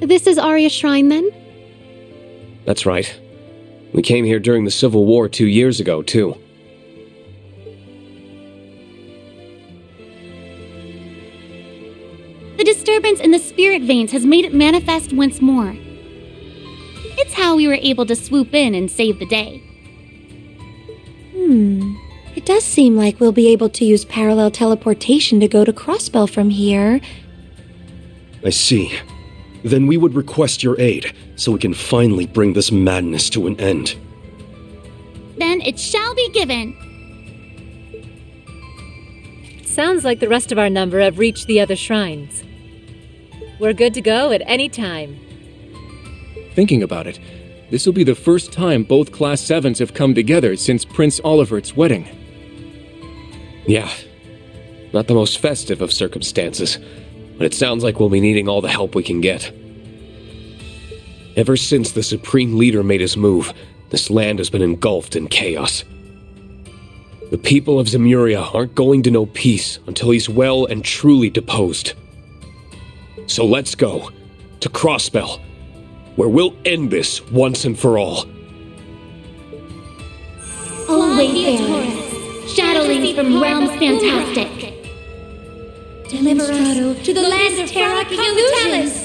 This is Arya's shrine, then? That's right. We came here during the Civil War 2 years ago, too. The disturbance in the spirit veins has made it manifest once more. It's how we were able to swoop in and save the day. It does seem like we'll be able to use parallel teleportation to go to Crossbell from here. I see. Then we would request your aid, so we can finally bring this madness to an end. Then it shall be given. Sounds like the rest of our number have reached the other shrines. We're good to go at any time. Thinking about it, this will be the first time both Class 7s have come together since Prince Olivert's wedding. Yeah. Not the most festive of circumstances, but it sounds like we'll be needing all the help we can get. Ever since the Supreme Leader made his move, this land has been engulfed in chaos. The people of Zemuria aren't going to know peace until he's well and truly deposed. So let's go to Crossbell, where we'll end this once and for all. O wayfarers, shadowlings from realms fantastic, deliver us to the land of terror and illusions.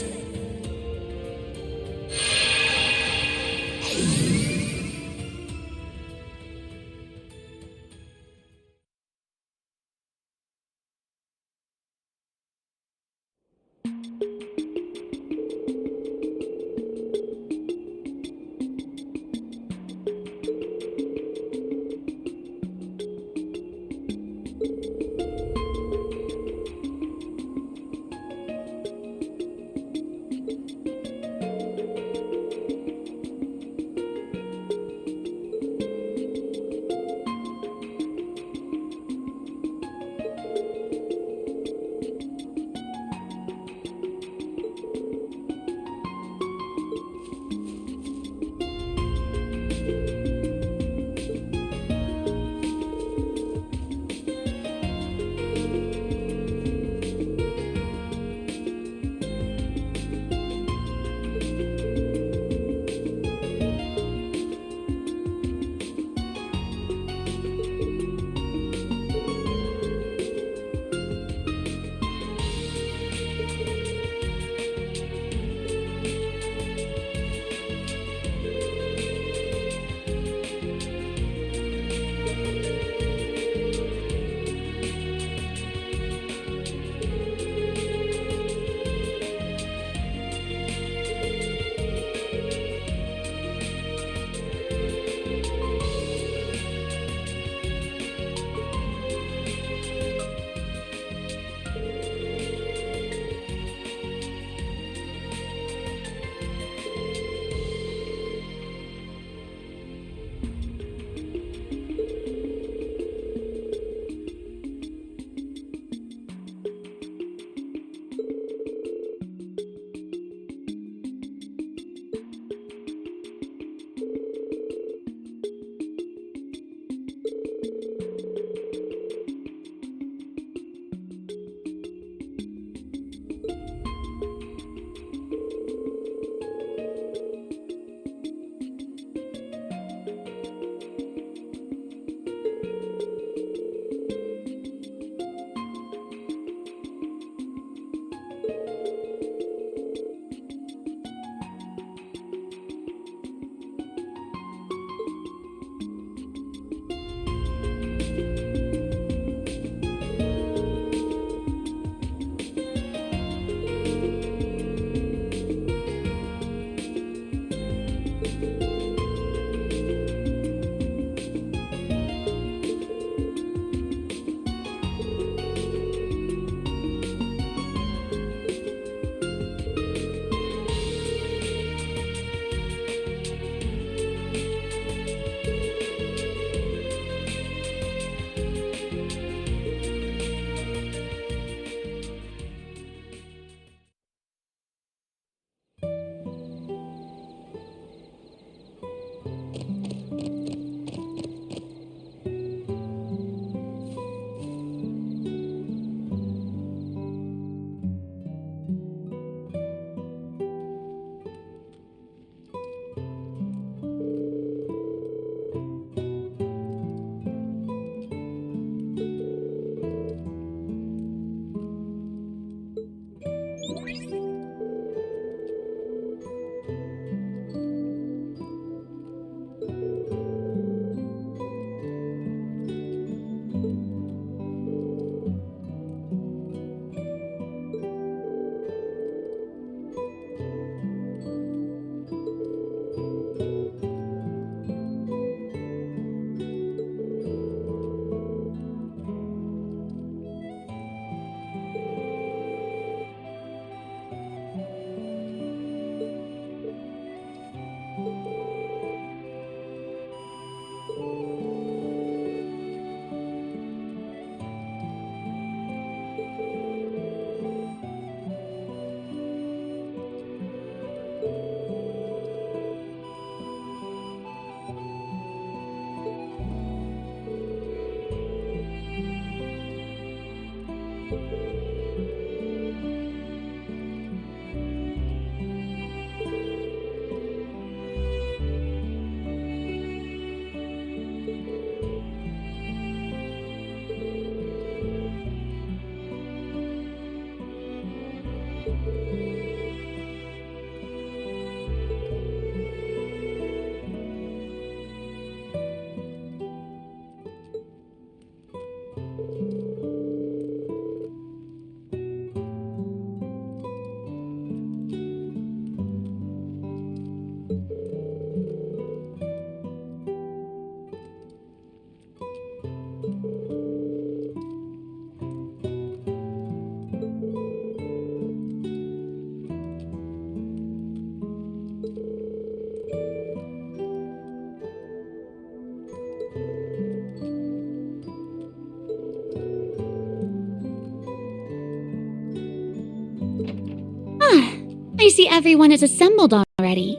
I see everyone is assembled already.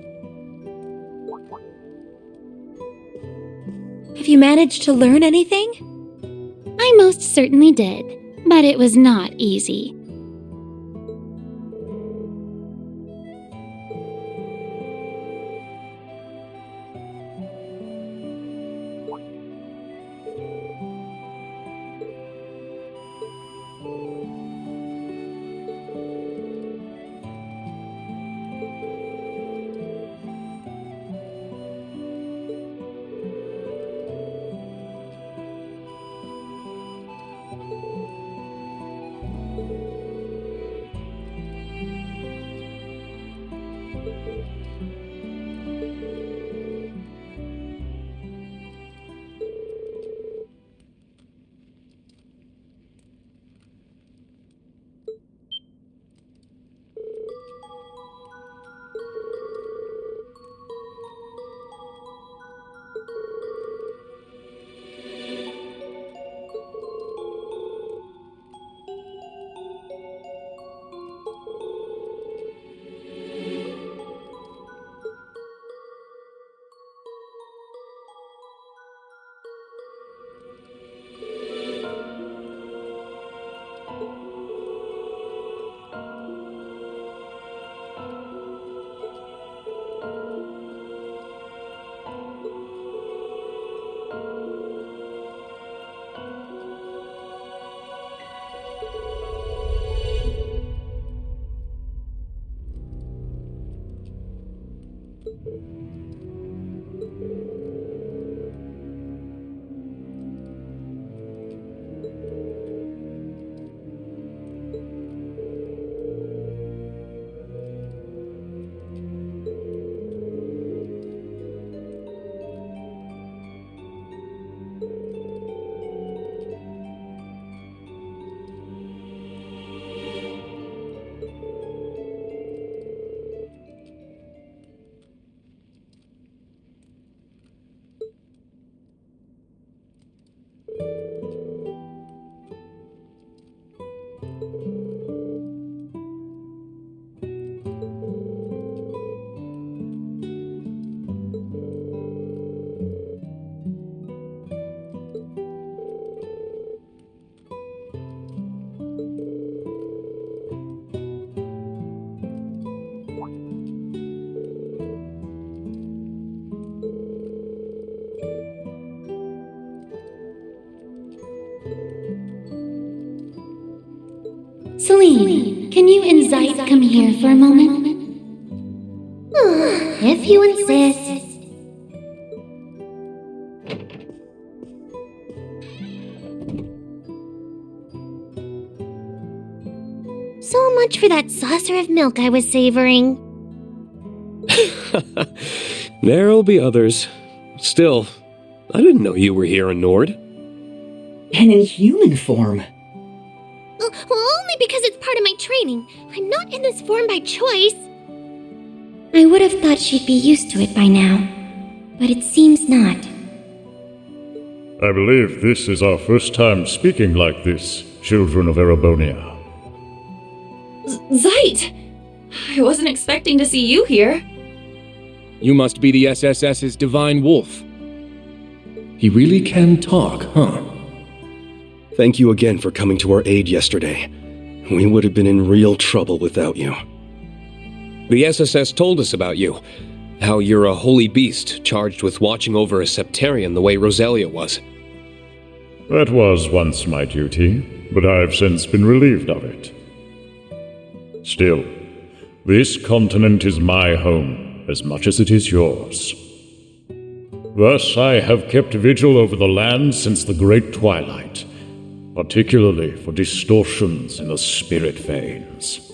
Have you managed to learn anything? I most certainly did, but it was not easy. Celine, can you and Zeit come here for a moment? If you insist. So much for that saucer of milk I was savoring. There'll be others. Still, I didn't know you were here in Nord. And in human form. Only because it's part of my training. I'm not in this form by choice. I would have thought she'd be used to it by now, but it seems not. I believe this is our first time speaking like this, children of Erebonia. Zeit! I wasn't expecting to see you here. You must be the SSS's Divine Wolf. He really can talk, huh? Thank you again for coming to our aid yesterday. We would have been in real trouble without you. The SSS told us about you. How you're a holy beast charged with watching over a Septarian the way Roselia was. That was once my duty, but I've since been relieved of it. Still, this continent is my home as much as it is yours. Thus, I have kept vigil over the land since the Great Twilight, particularly for distortions in the spirit veins.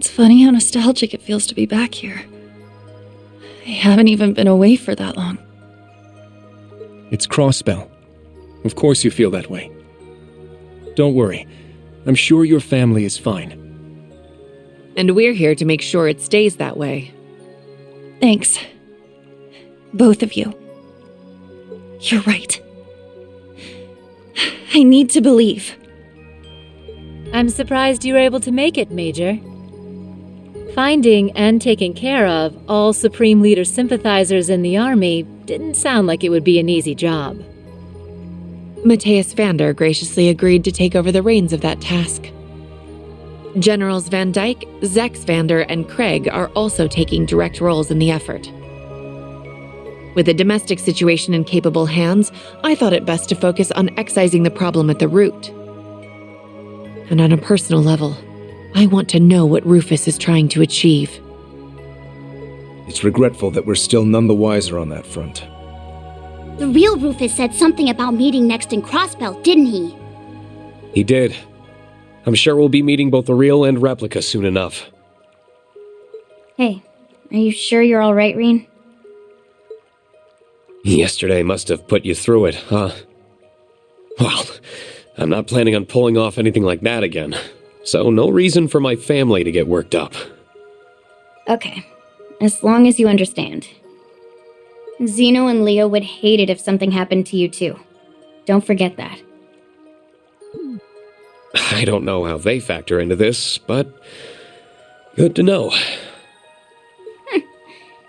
It's funny how nostalgic it feels to be back here. I haven't even been away for that long. It's Crossbell. Of course you feel that way. Don't worry. I'm sure your family is fine. And we're here to make sure it stays that way. Thanks. Both of you. You're right. I need to believe. I'm surprised you were able to make it, Major. Finding and taking care of all Supreme Leader sympathizers in the army didn't sound like it would be an easy job. Matthias Vander graciously agreed to take over the reins of that task. Generals Van Dyke, Zex Vander, and Craig are also taking direct roles in the effort. With the domestic situation in capable hands, I thought it best to focus on excising the problem at the root. And on a personal level, I want to know what Rufus is trying to achieve. It's regretful that we're still none the wiser on that front. The real Rufus said something about meeting next in Crossbell, didn't he? He did. I'm sure we'll be meeting both the real and replica soon enough. Hey, are you sure you're alright, Rean? Yesterday must have put you through it, huh? Well, I'm not planning on pulling off anything like that again, so no reason for my family to get worked up. Okay, as long as you understand. Zeno and Leo would hate it if something happened to you too. Don't forget that. I don't know how they factor into this, but good to know.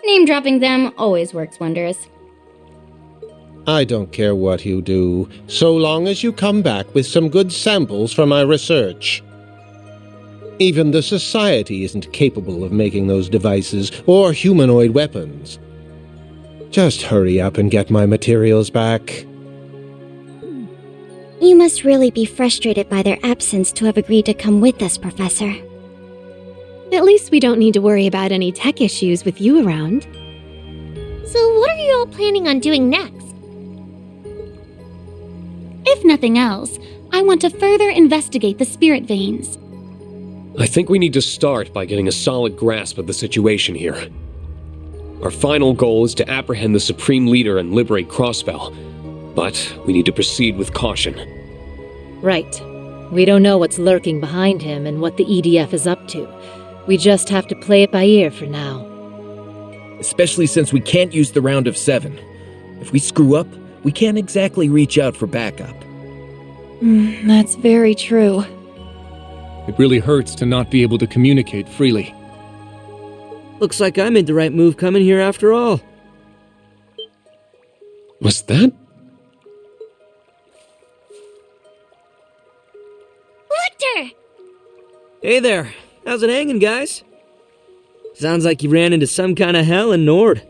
Name-dropping them always works wonders. I don't care what you do, so long as you come back with some good samples for my research. Even the Society isn't capable of making those devices or humanoid weapons. Just hurry up and get my materials back. You must really be frustrated by their absence to have agreed to come with us, Professor. At least we don't need to worry about any tech issues with you around. So what are you all planning on doing next? If nothing else, I want to further investigate the spirit veins. I think we need to start by getting a solid grasp of the situation here. Our final goal is to apprehend the Supreme Leader and liberate Crossbell, but we need to proceed with caution. Right. We don't know what's lurking behind him and what the EDF is up to. We just have to play it by ear for now. Especially since we can't use the round of 7. If we screw up, we can't exactly reach out for backup. That's very true. It really hurts to not be able to communicate freely. Looks like I made the right move coming here after all. Was that? Lecter! Hey there. How's it hanging, guys? Sounds like you ran into some kind of hell in Nord.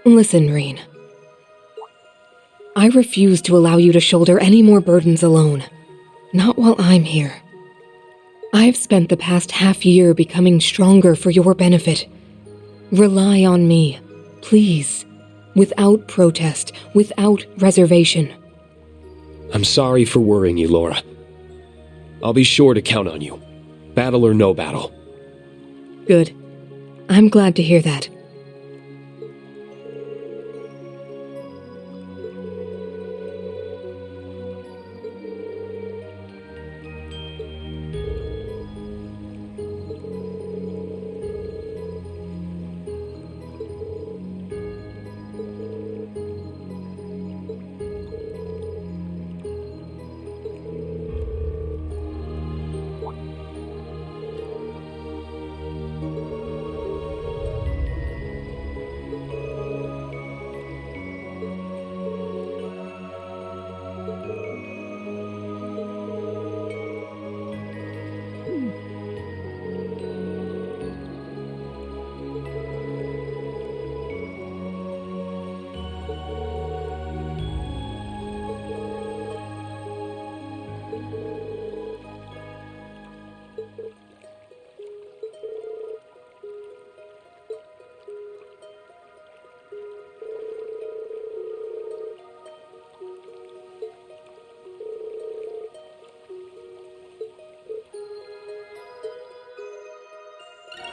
Listen, Rean. I refuse to allow you to shoulder any more burdens alone. Not while I'm here. I've spent the past half year becoming stronger for your benefit. Rely on me, please. Without protest, without reservation. I'm sorry for worrying you, Laura. I'll be sure to count on you. Battle or no battle. Good. I'm glad to hear that.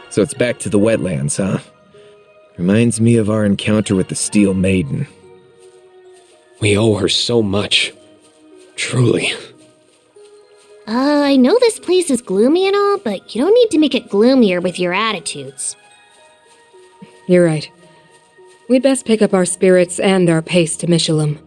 So it's back to the wetlands, huh? Reminds me of our encounter with the Steel Maiden. We owe her so much. Truly. I know this place is gloomy and all, but you don't need to make it gloomier with your attitudes. You're right. We'd best pick up our spirits and our pace to Mishelam.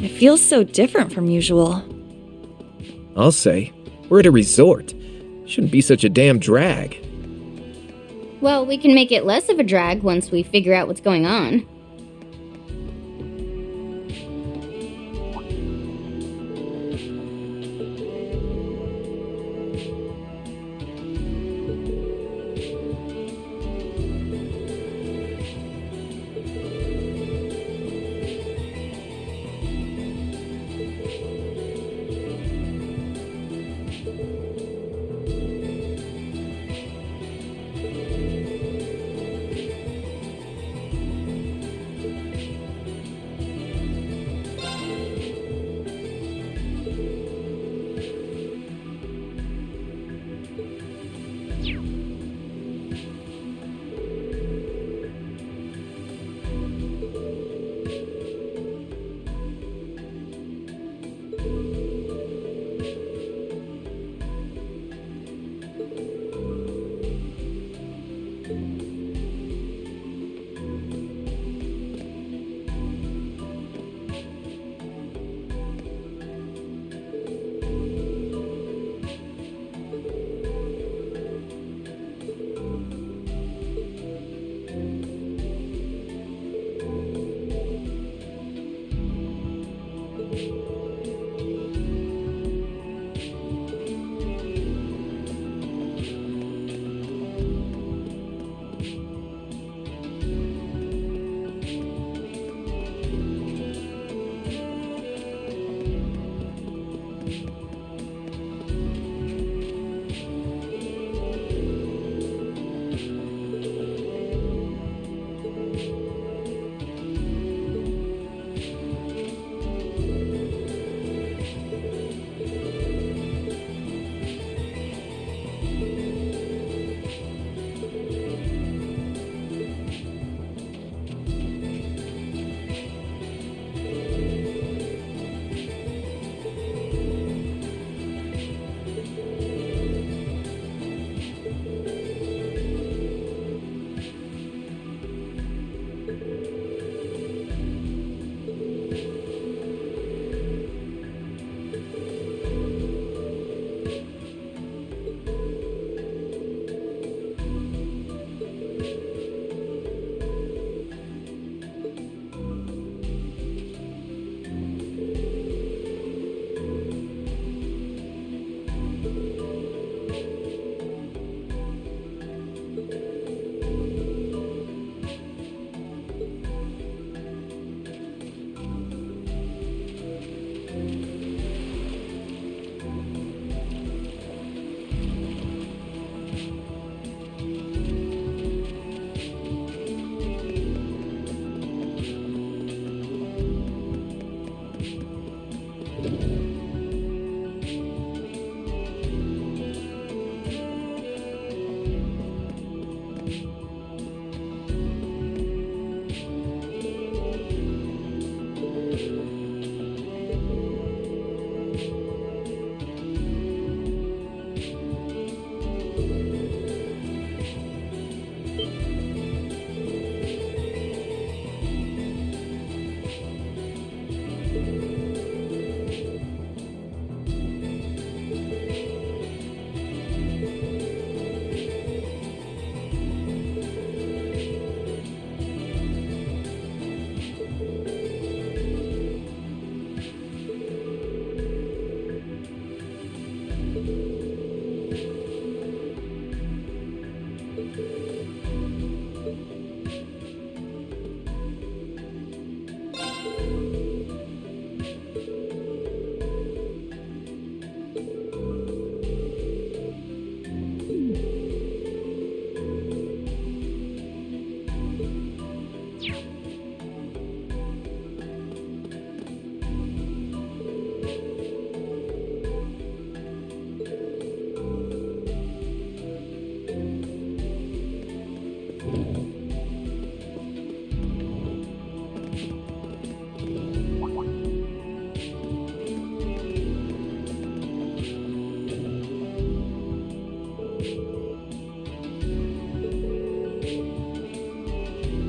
It feels so different from usual. I'll say, we're at a resort. Shouldn't be such a damn drag. Well, we can make it less of a drag once we figure out what's going on.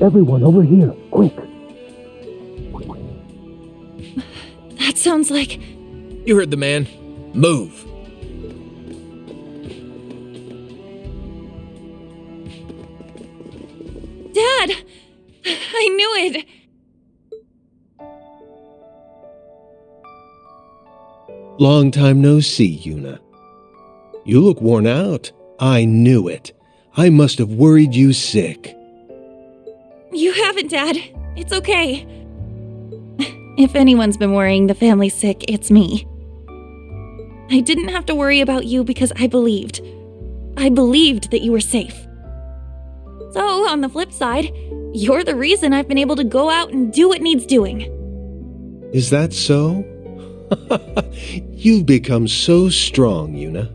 Everyone over here, quick! That sounds like... You heard the man. Move. Dad! I knew it! Long time no see, Yuna. You look worn out. I knew it. I must have worried you sick. You haven't, Dad. It's okay. If anyone's been worrying the family sick, it's me. I didn't have to worry about you because I believed. I believed that you were safe. So, on the flip side, you're the reason I've been able to go out and do what needs doing. Is that so? You've become so strong, Yuna.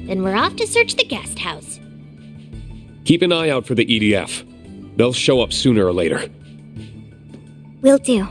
Then we're off to search the guest house. Keep an eye out for the EDF. They'll show up sooner or later. Will do.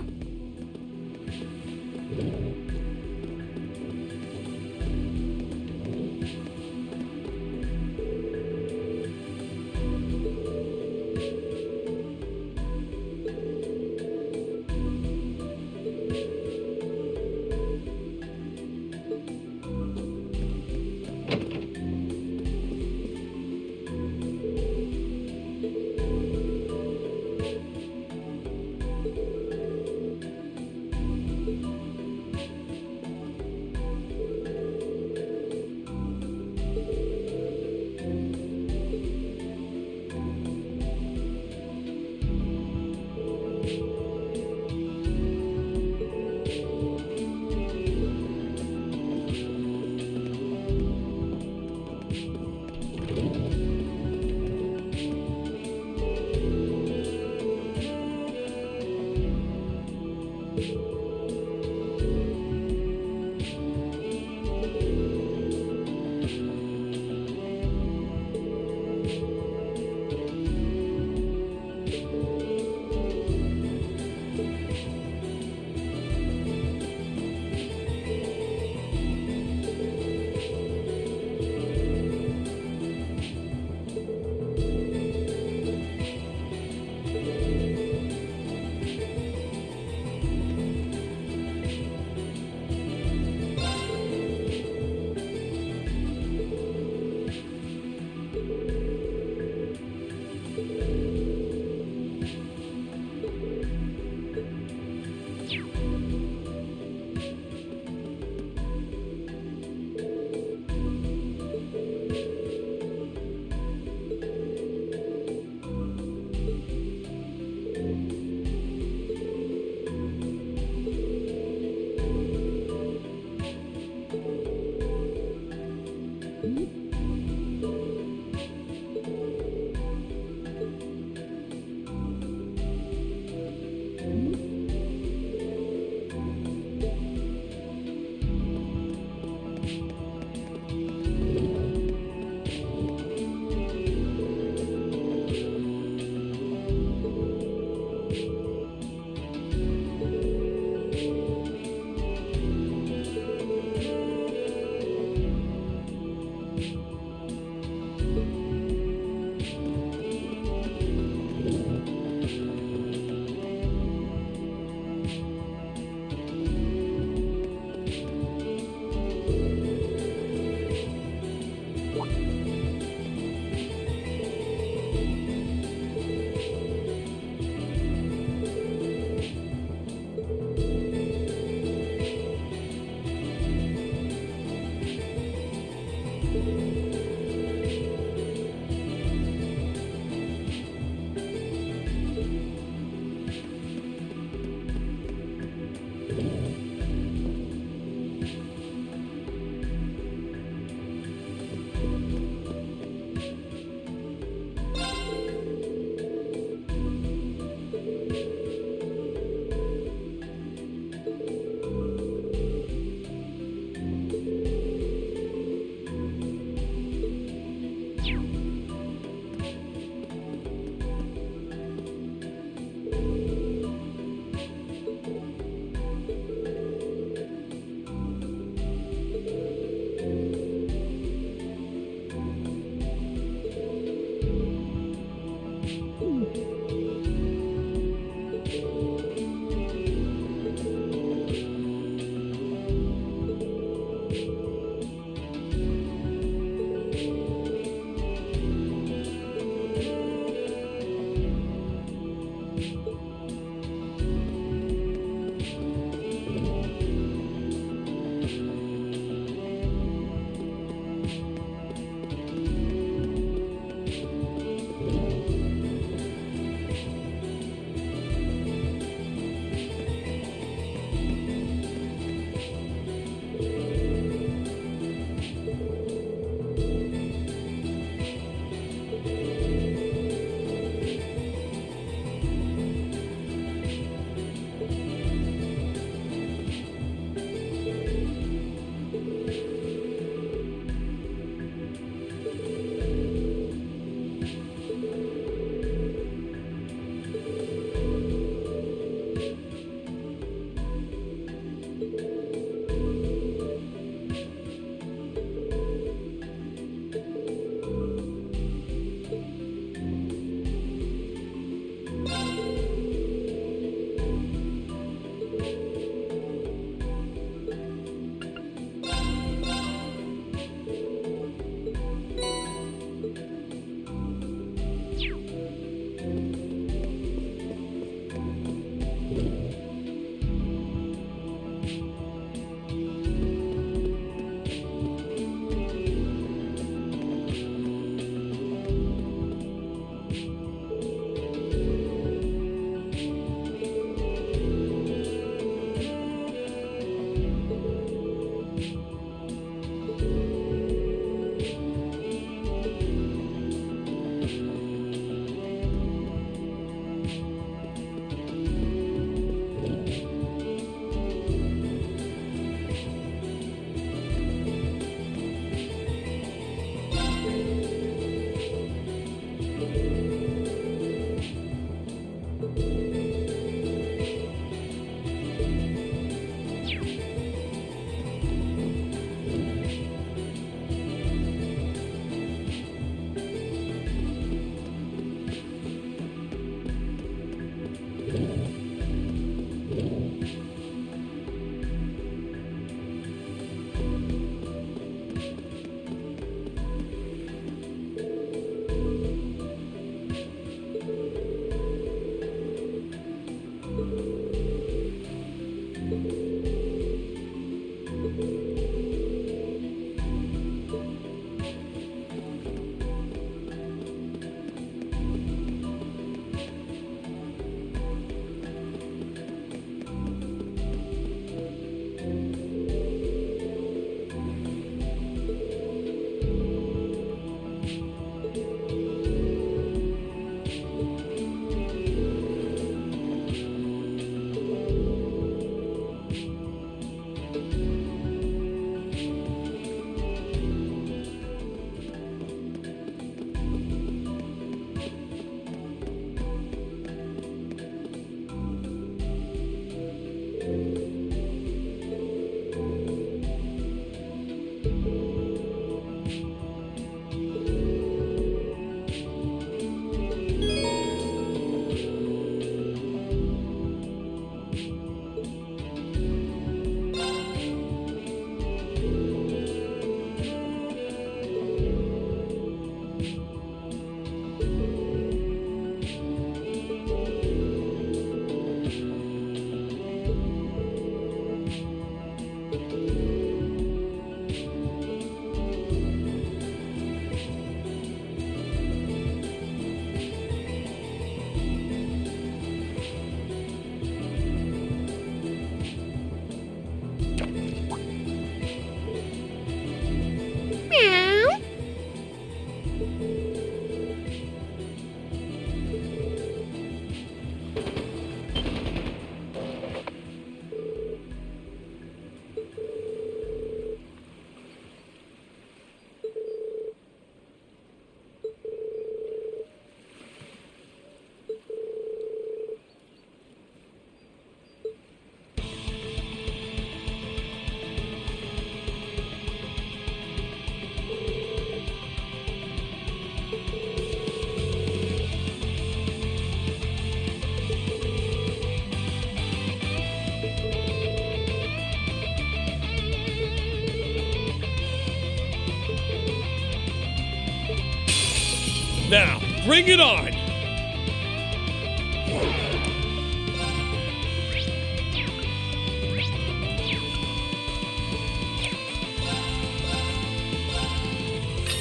Now, bring it on!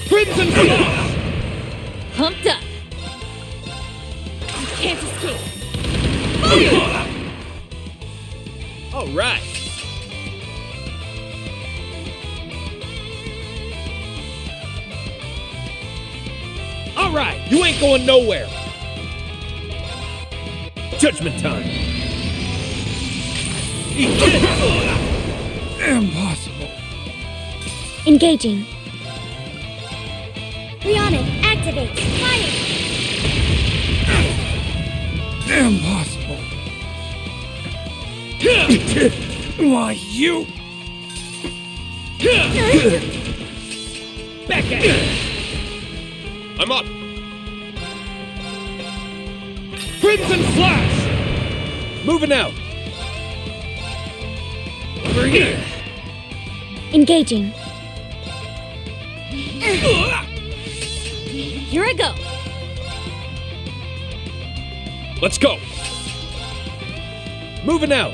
Crimson Flash! Pumped up. You can't escape. All right. All right, you ain't going nowhere. Judgment time. Eat this. Impossible. Engaging. Rean, activate. Fire. Impossible. Why, you? Back at it. I'm up. Crimson Flash! Moving out. Over here. Engaging. Here I go. Let's go. Moving out.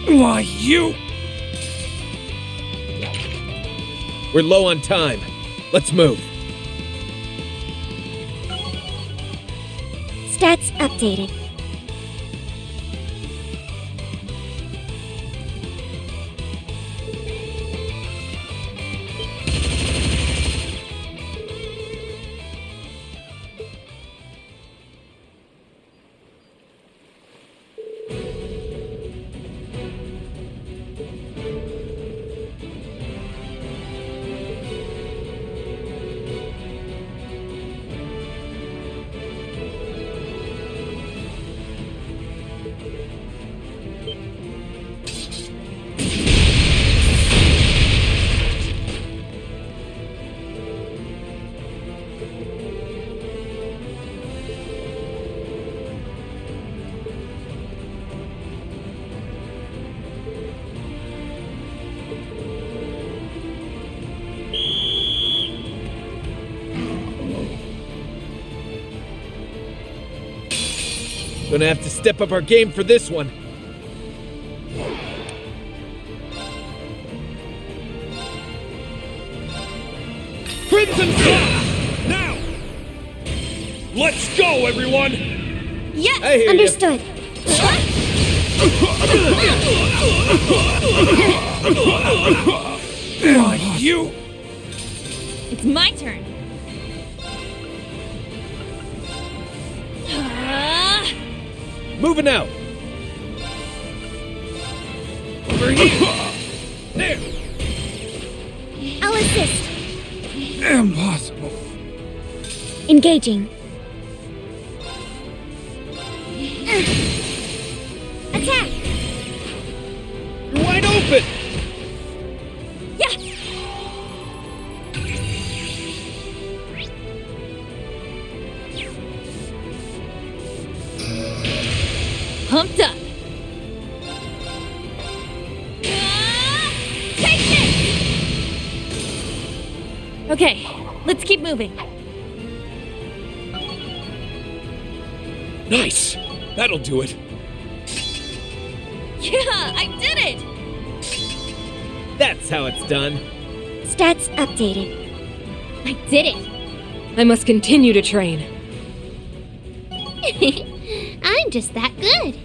Why, you? We're low on time. Let's move. Stats updated. Gonna have to step up our game for this one. Crimson Flash! Now! Let's go, everyone! Yes, understood. You! It's my turn. Moving out. Over here! There! I'll assist. Impossible. Engaging. Attack! You're wide open! Yeah! Pumped up. Take this! Okay, let's keep moving. Nice! That'll do it. Yeah, I did it! That's how it's done. Stats updated. I did it! I must continue to train. I'm just that good.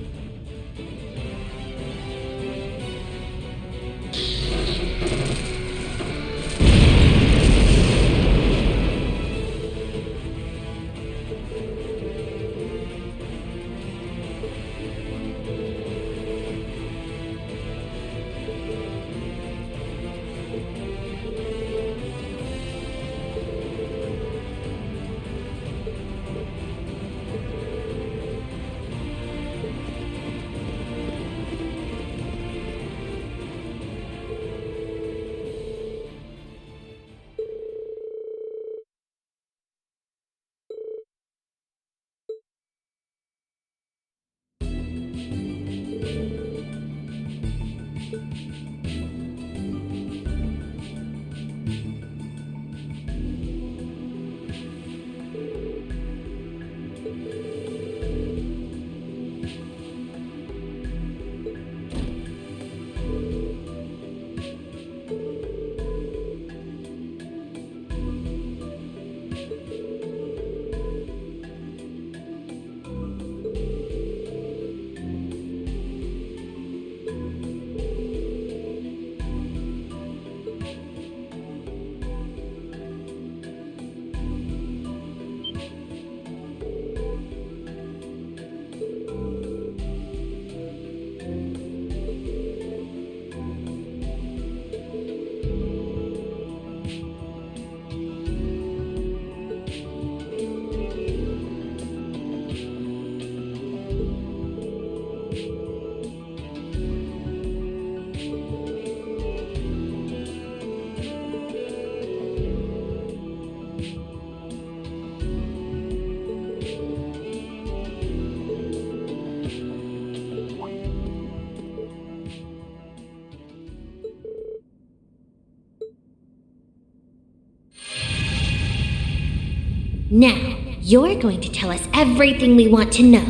Now, you're going to tell us everything we want to know.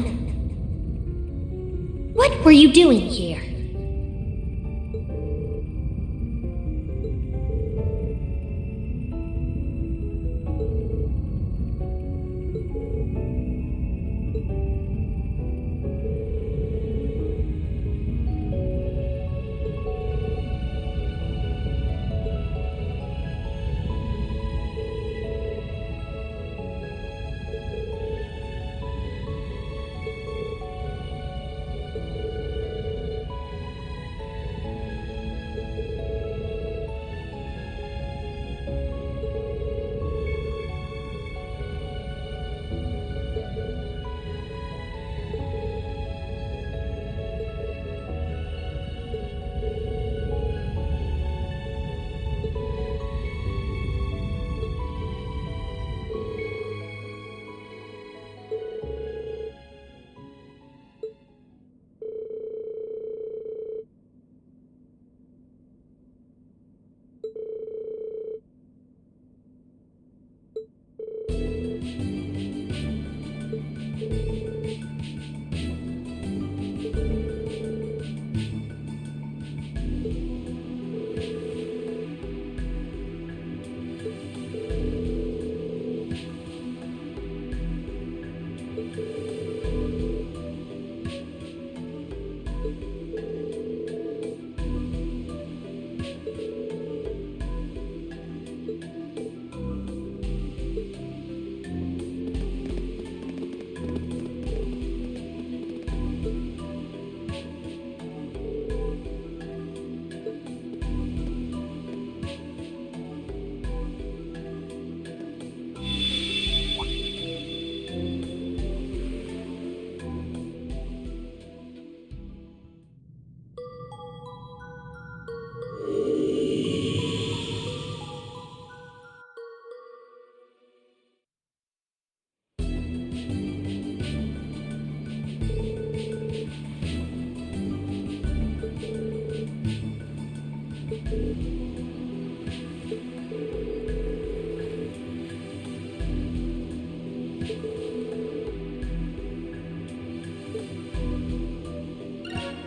What were you doing here?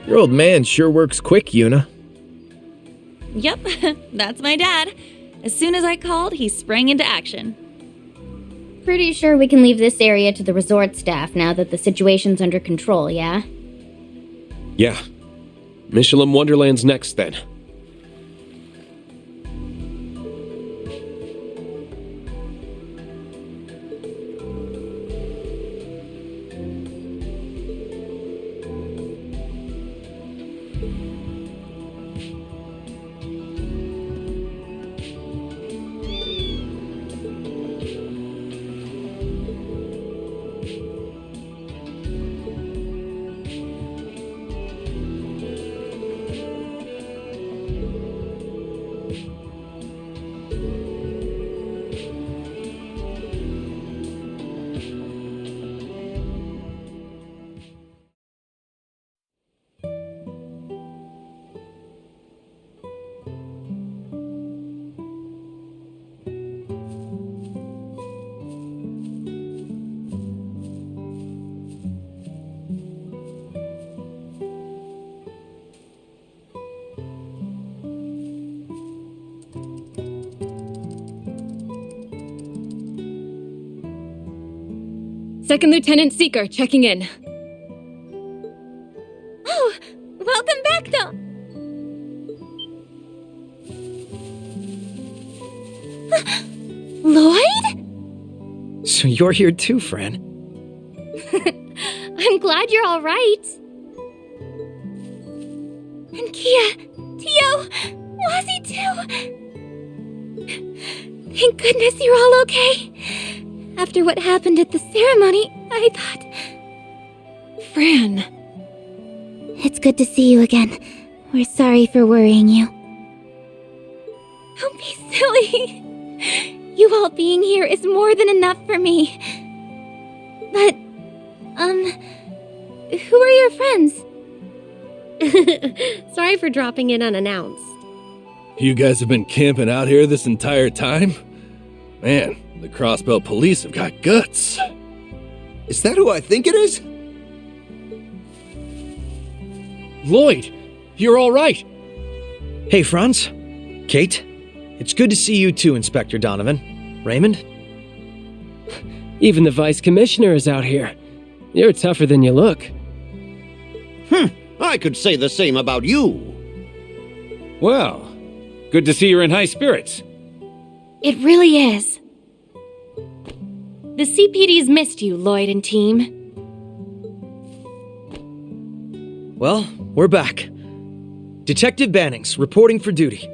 Your old man sure works quick, Yuna. Yep, that's my dad. As soon as I called, he sprang into action. Pretty sure we can leave this area to the resort staff now that the situation's under control, yeah? Yeah. Mishelam Wonderland's next, then. Second Lieutenant Seeker checking in. Oh, welcome back, though. Lloyd? So you're here too, Fran. I'm glad you're all right. And Kia, Tio, Wazzy too. Thank goodness you're all okay. After what happened at the ceremony, I thought... Fran. It's good to see you again. We're sorry for worrying you. Don't be silly. You all being here is more than enough for me. But, who are your friends? Sorry for dropping in unannounced. You guys have been camping out here this entire time? Man, the Crossbell police have got guts. Is that who I think it is? Lloyd, you're all right. Hey, Franz. Kate. It's good to see you too, Inspector Donovan. Raymond? Even the Vice Commissioner is out here. You're tougher than you look. I could say the same about you. Well, good to see you're in high spirits. It really is. The CPD's missed you, Lloyd and team. Well, we're back. Detective Bannings, reporting for duty.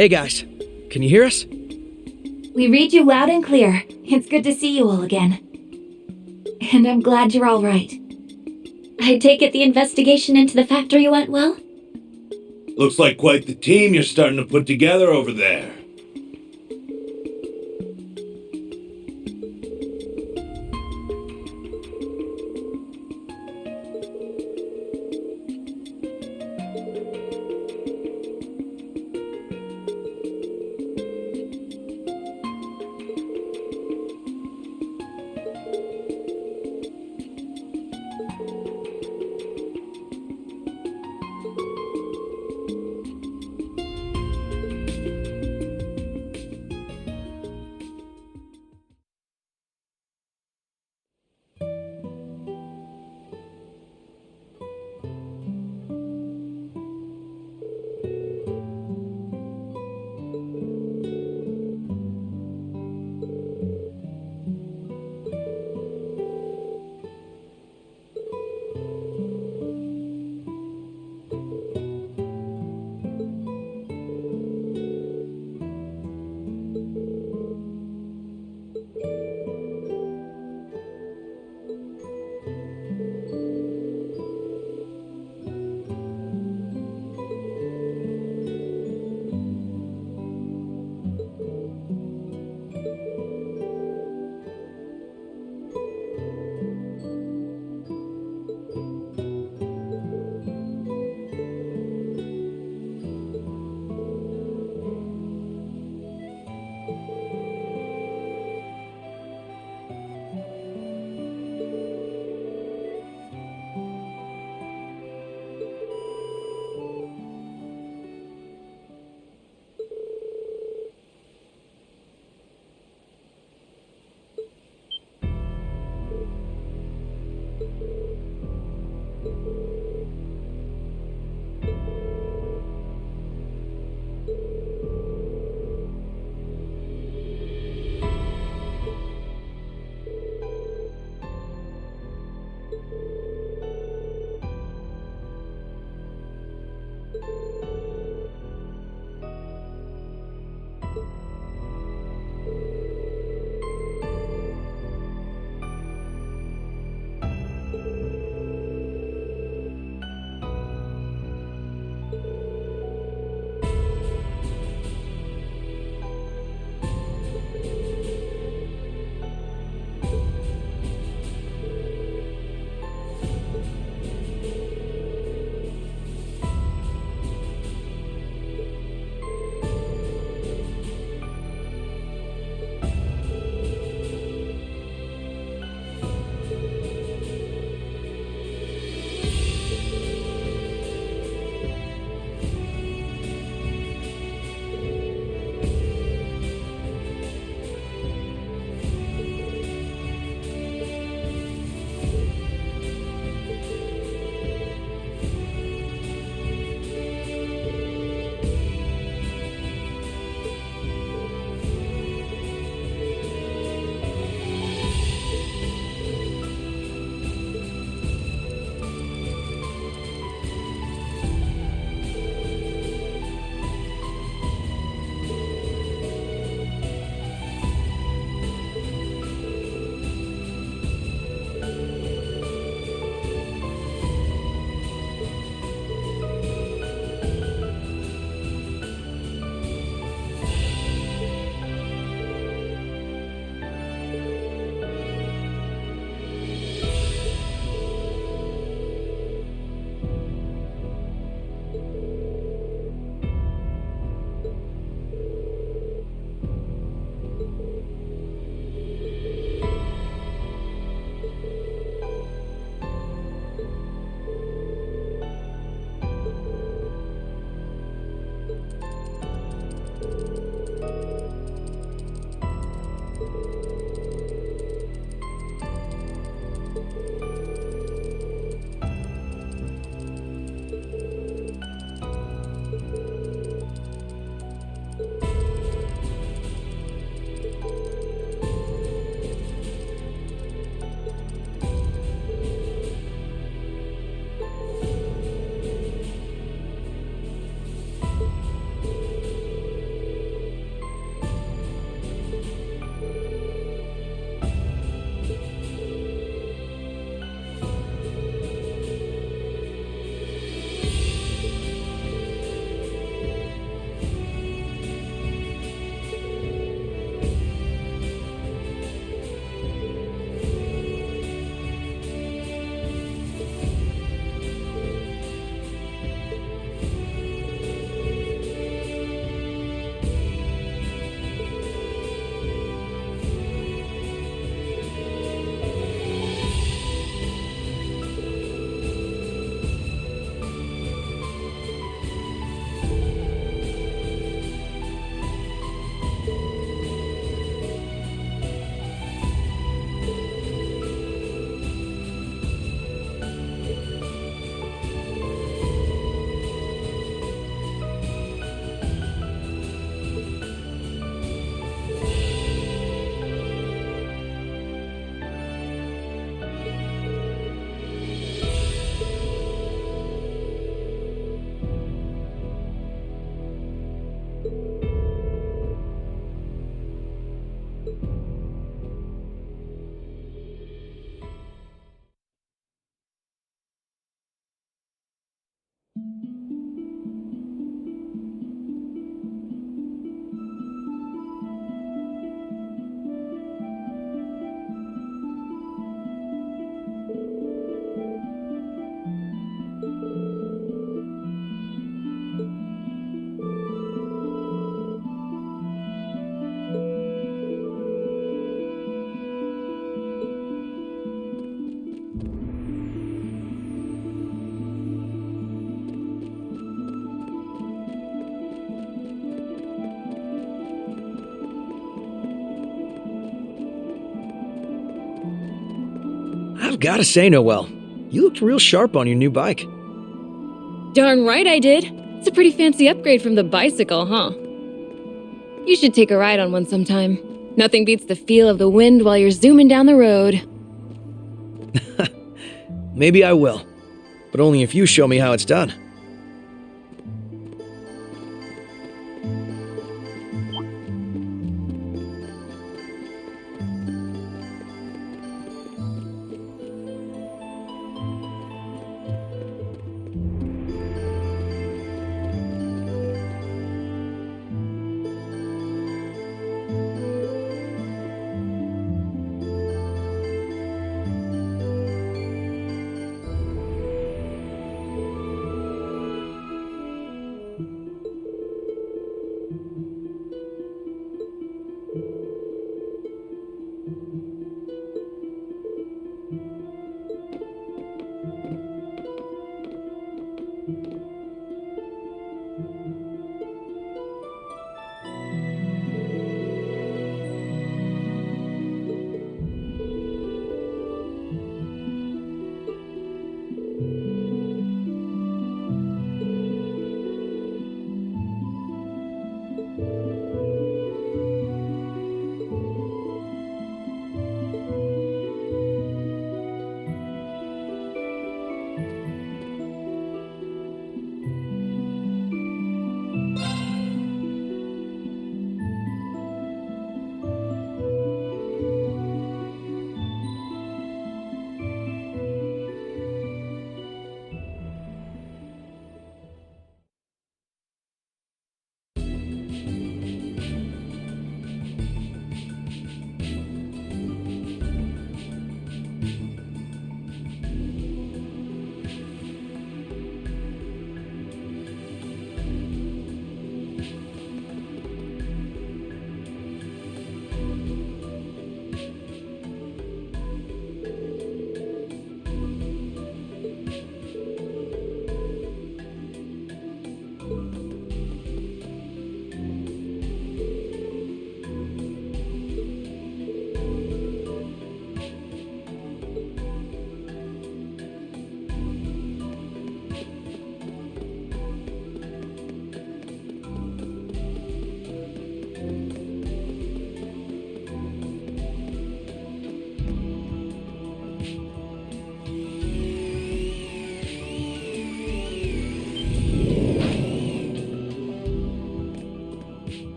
Hey guys, can you hear us? We read you loud and clear. It's good to see you all again. And I'm glad you're all right. I take it the investigation into the factory went well? Looks like quite the team you're starting to put together over there. I've gotta say, Noelle, you looked real sharp on your new bike. Darn right I did. It's a pretty fancy upgrade from the bicycle, huh? You should take a ride on one sometime. Nothing beats the feel of the wind while you're zooming down the road. Maybe I will, but only if you show me how it's done.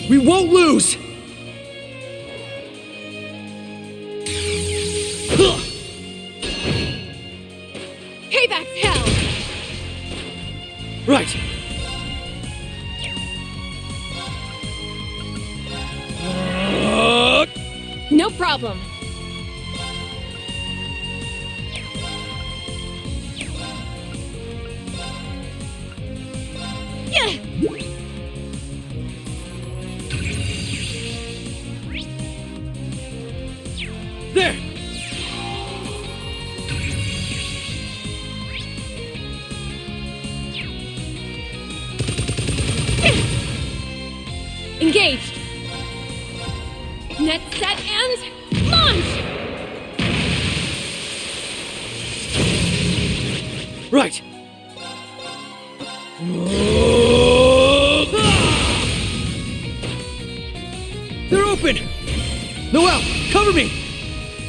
We won't lose! Payback's hell! Right! No problem. Yeah. There! Engaged. Net set and launch! Right! They're open! Noelle, cover me!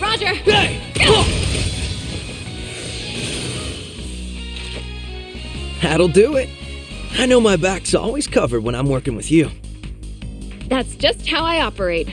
Roger! Hey! That'll do it. I know my back's always covered when I'm working with you. That's just how I operate.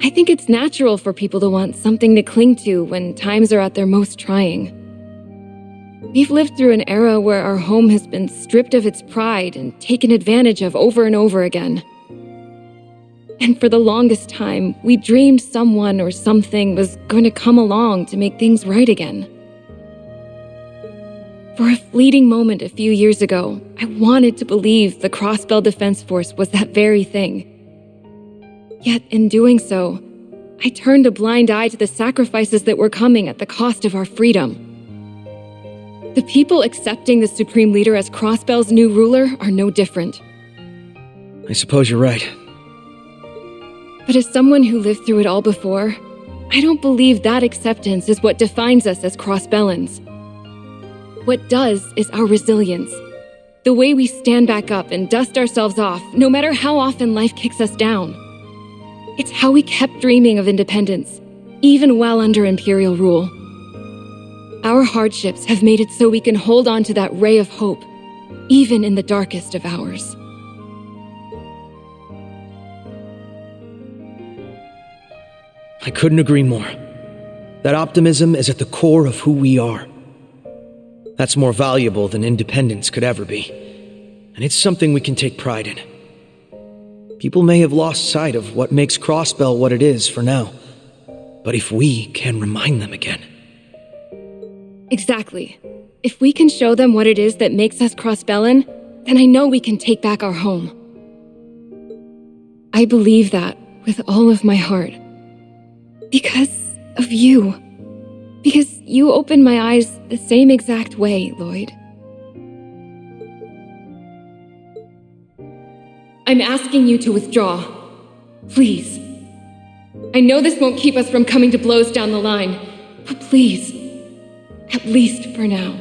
I think it's natural for people to want something to cling to when times are at their most trying. We've lived through an era where our home has been stripped of its pride and taken advantage of over and over again. And for the longest time, we dreamed someone or something was going to come along to make things right again. For a fleeting moment a few years ago, I wanted to believe the Crossbell Defense Force was that very thing. Yet, in doing so, I turned a blind eye to the sacrifices that were coming at the cost of our freedom. The people accepting the Supreme Leader as Crossbell's new ruler are no different. I suppose you're right. But as someone who lived through it all before, I don't believe that acceptance is what defines us as Crossbellans. What does is our resilience. The way we stand back up and dust ourselves off, no matter how often life kicks us down. It's how we kept dreaming of independence, even while under Imperial rule. Our hardships have made it so we can hold on to that ray of hope, even in the darkest of hours. I couldn't agree more. That optimism is at the core of who we are. That's more valuable than independence could ever be, and it's something we can take pride in. People may have lost sight of what makes Crossbell what it is for now, but if we can remind them again. Exactly. If we can show them what it is that makes us Crossbellan, then I know we can take back our home. I believe that with all of my heart. Because of you. Because you opened my eyes the same exact way, Lloyd. I'm asking you to withdraw. Please. I know this won't keep us from coming to blows down the line, but please, at least for now.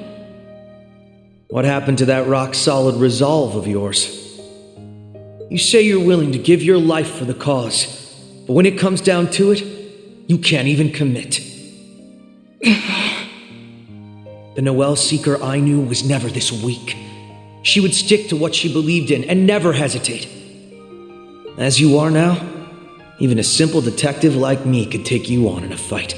What happened to that rock-solid resolve of yours? You say you're willing to give your life for the cause, but when it comes down to it, you can't even commit. The Noelle Seeker I knew was never this weak. She would stick to what she believed in and never hesitate. As you are now, even a simple detective like me could take you on in a fight.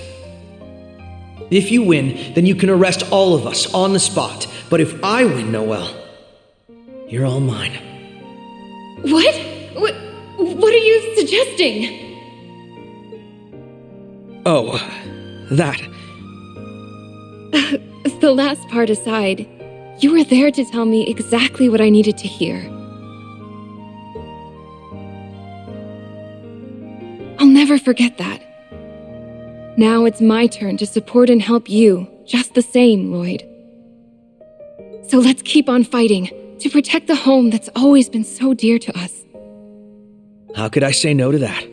If you win, then you can arrest all of us on the spot. But if I win, Noelle, you're all mine. What? What are you suggesting? Oh, that. The last part aside, you were there to tell me exactly what I needed to hear. I'll never forget that. Now it's my turn to support and help you, just the same, Lloyd. So let's keep on fighting, to protect the home that's always been so dear to us. How could I say no to that?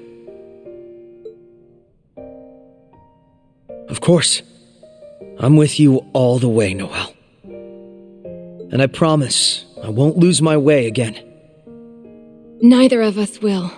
Of course. I'm with you all the way, Noelle. And I promise I won't lose my way again. Neither of us will.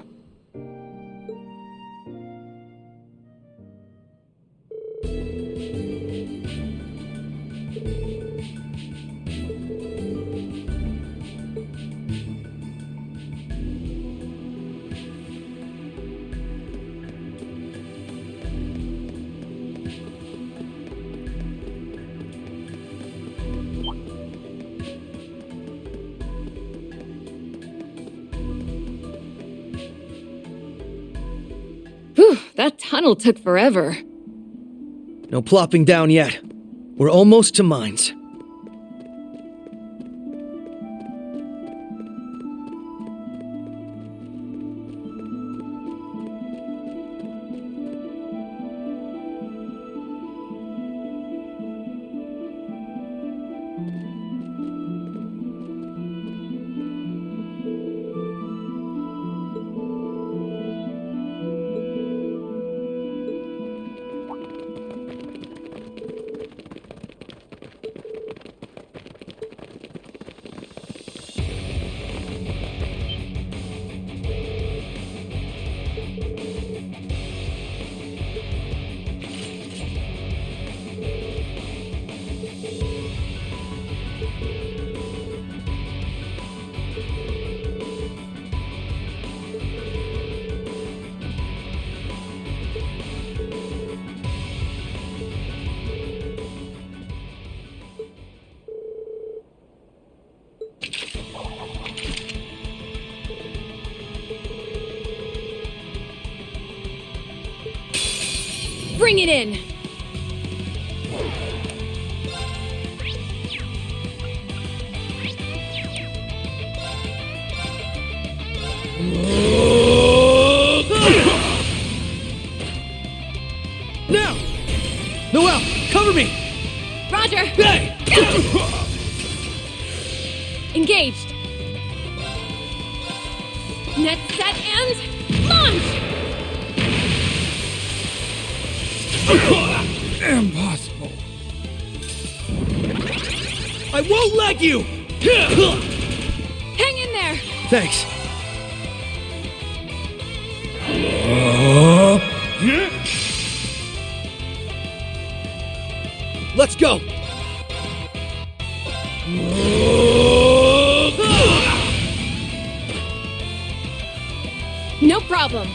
tunnel took forever. No plopping down yet. We're almost to Mainz. Bring it in! Now! Noelle, cover me! Roger! Hey! Engaged! Net set and launch! Impossible. I won't let you! Hang in there! Thanks. Let's go! No problem.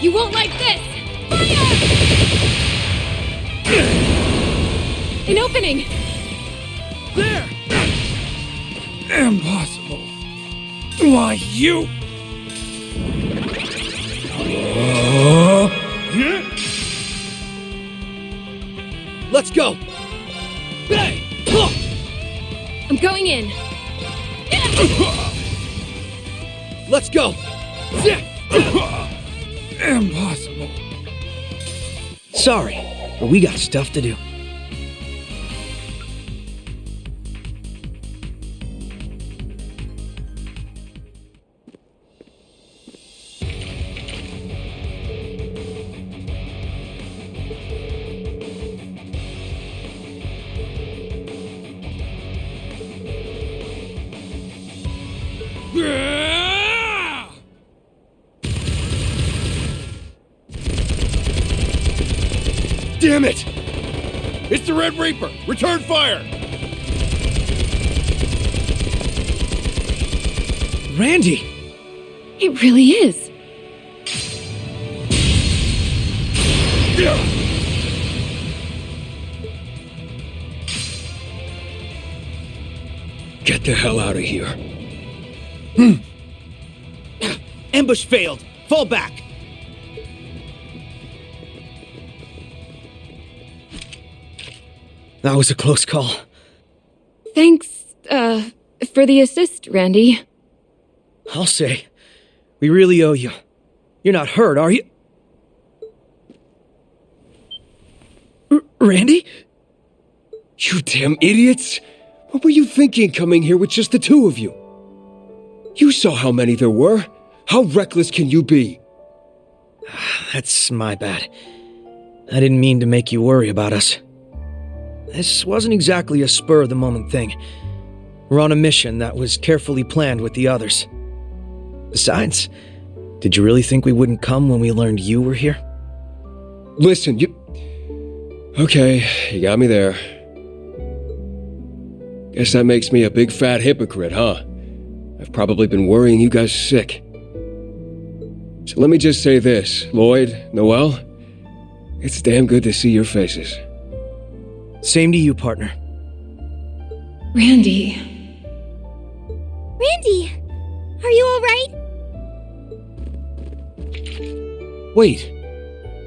You won't like this! Fire! An opening! There! Impossible. Why, you... Let's go! Hey! I'm going in. Let's go! Impossible. Sorry, but we got stuff to do. Damn it! It's the Red Reaper! Return fire! Randy! It really is. Get the hell out of here. Ambush failed! Fall back! That was a close call. Thanks, for the assist, Randy. I'll say. We really owe you. You're not hurt, are you? Randy? You damn idiots! What were you thinking coming here with just the two of you? You saw how many there were. How reckless can you be? That's my bad. I didn't mean to make you worry about us. This wasn't exactly a spur-of-the-moment thing. We're on a mission that was carefully planned with the others. Besides, did you really think we wouldn't come when we learned you were here? Listen, you... Okay, you got me there. Guess that makes me a big fat hypocrite, huh? I've probably been worrying you guys sick. So let me just say this, Lloyd, Noelle, it's damn good to see your faces. Same to you, partner. Randy. Randy, are you all right? Wait,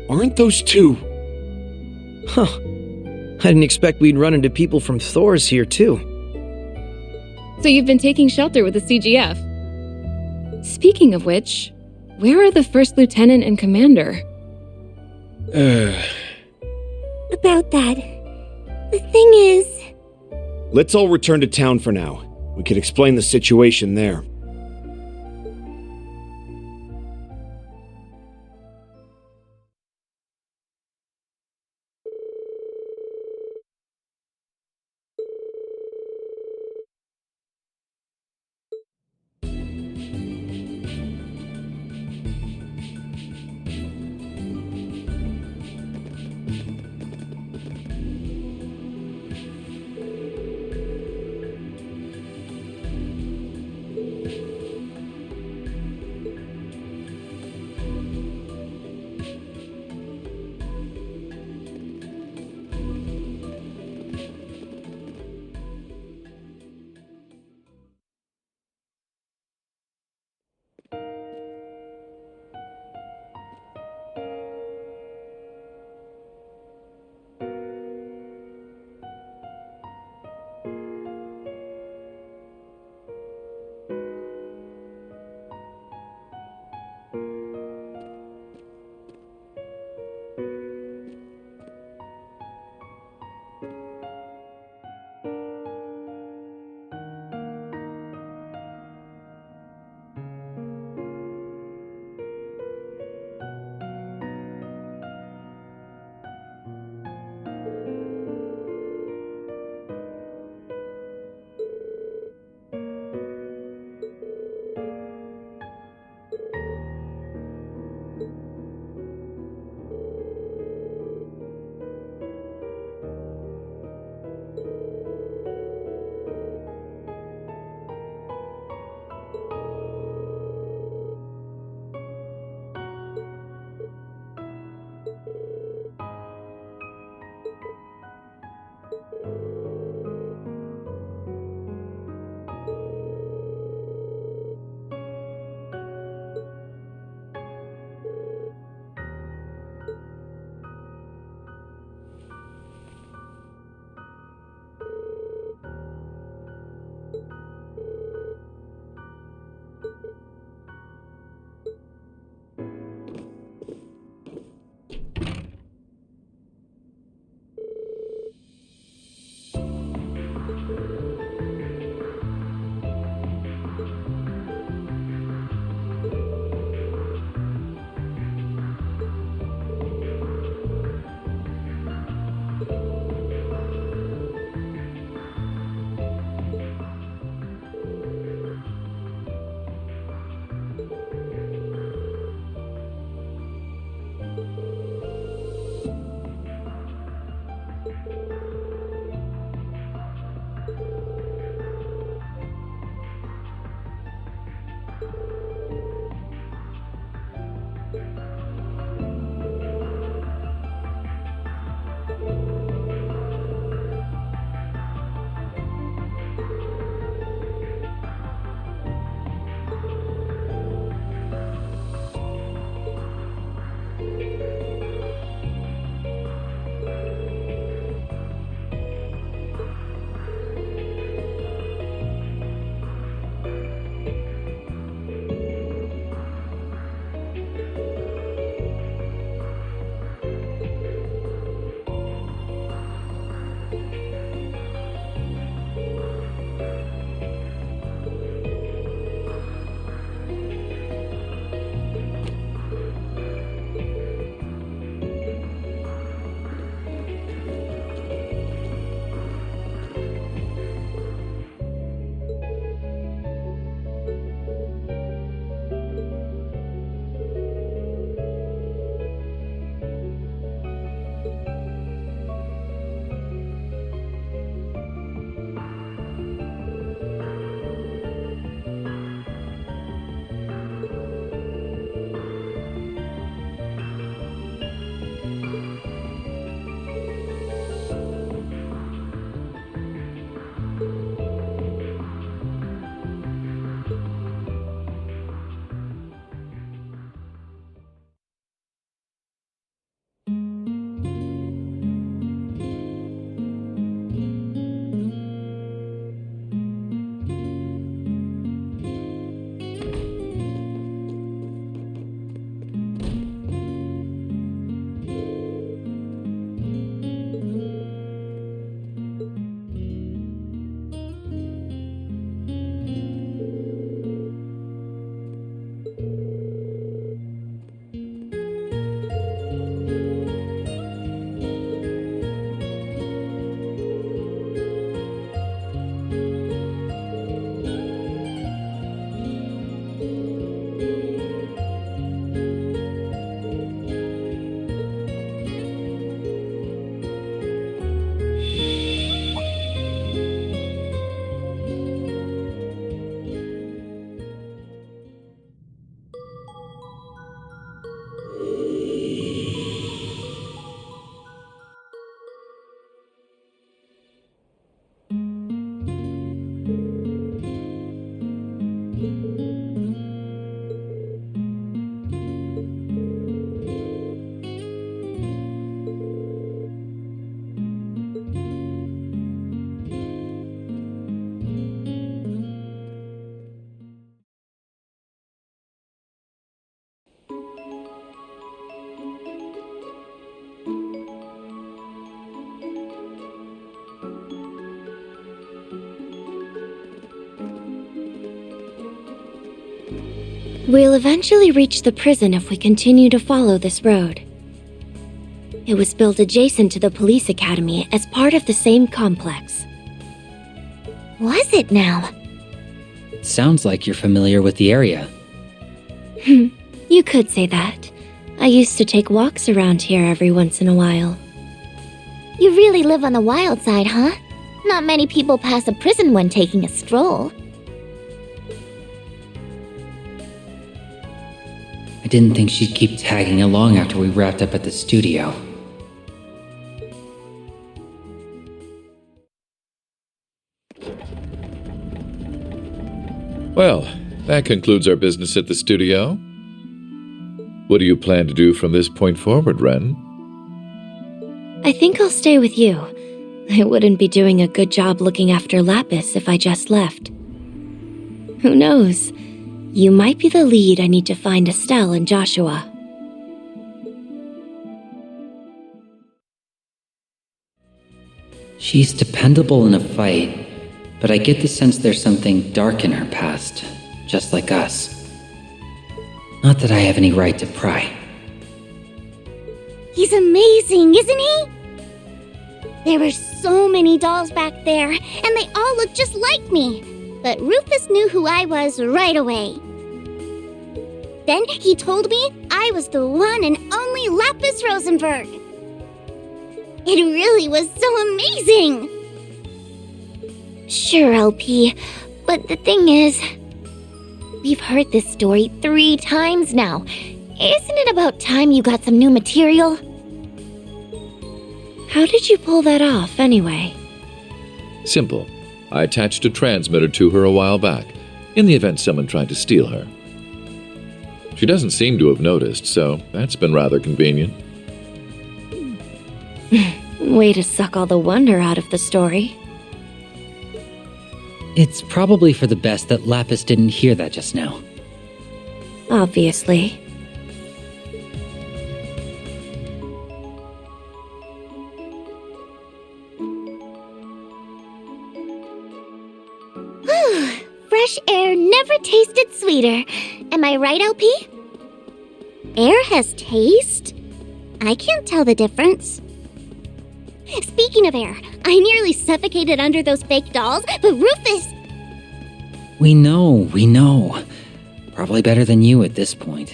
aren't those two? Huh. I didn't expect we'd run into people from Thor's here, too. So you've been taking shelter with the CGF. Speaking of which, where are the first lieutenant and commander? About that, the thing is... Let's all return to town for now. We could explain the situation there. We'll eventually reach the prison if we continue to follow this road. It was built adjacent to the police academy as part of the same complex. Was it now? Sounds like you're familiar with the area. You could say that. I used to take walks around here every once in a while. You really live on the wild side, huh? Not many people pass a prison when taking a stroll. I didn't think she'd keep tagging along after we wrapped up at the studio. Well, that concludes our business at the studio. What do you plan to do from this point forward, Ren? I think I'll stay with you. I wouldn't be doing a good job looking after Lapis if I just left. Who knows? You might be the lead I need to find Estelle and Joshua. She's dependable in a fight, but I get the sense there's something dark in her past, just like us. Not that I have any right to pry. He's amazing, isn't he? There were so many dolls back there, and they all look just like me. But Rufus knew who I was right away. Then he told me I was the one and only Lapis Rosenberg. It really was so amazing. Sure, LP, but the thing is, we've heard this story 3 times now. Isn't it about time you got some new material? How did you pull that off, anyway? Simple. I attached a transmitter to her a while back, in the event someone tried to steal her. She doesn't seem to have noticed, so that's been rather convenient. Way to suck all the wonder out of the story. It's probably for the best that Lapis didn't hear that just now. Obviously. Fresh air never tasted sweeter. Am I right, LP? Air has taste? I can't tell the difference. Speaking of air, I nearly suffocated under those fake dolls, but Rufus... We know. Probably better than you at this point.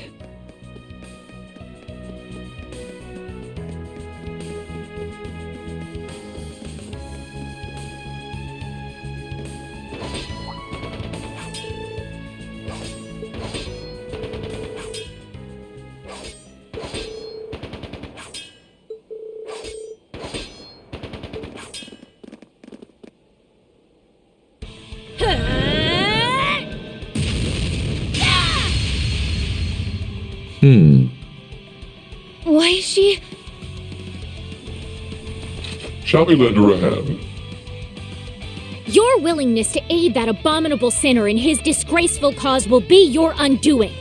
Why is she... Shall we lend her a hand? Your willingness to aid that abominable sinner in his disgraceful cause will be your undoing.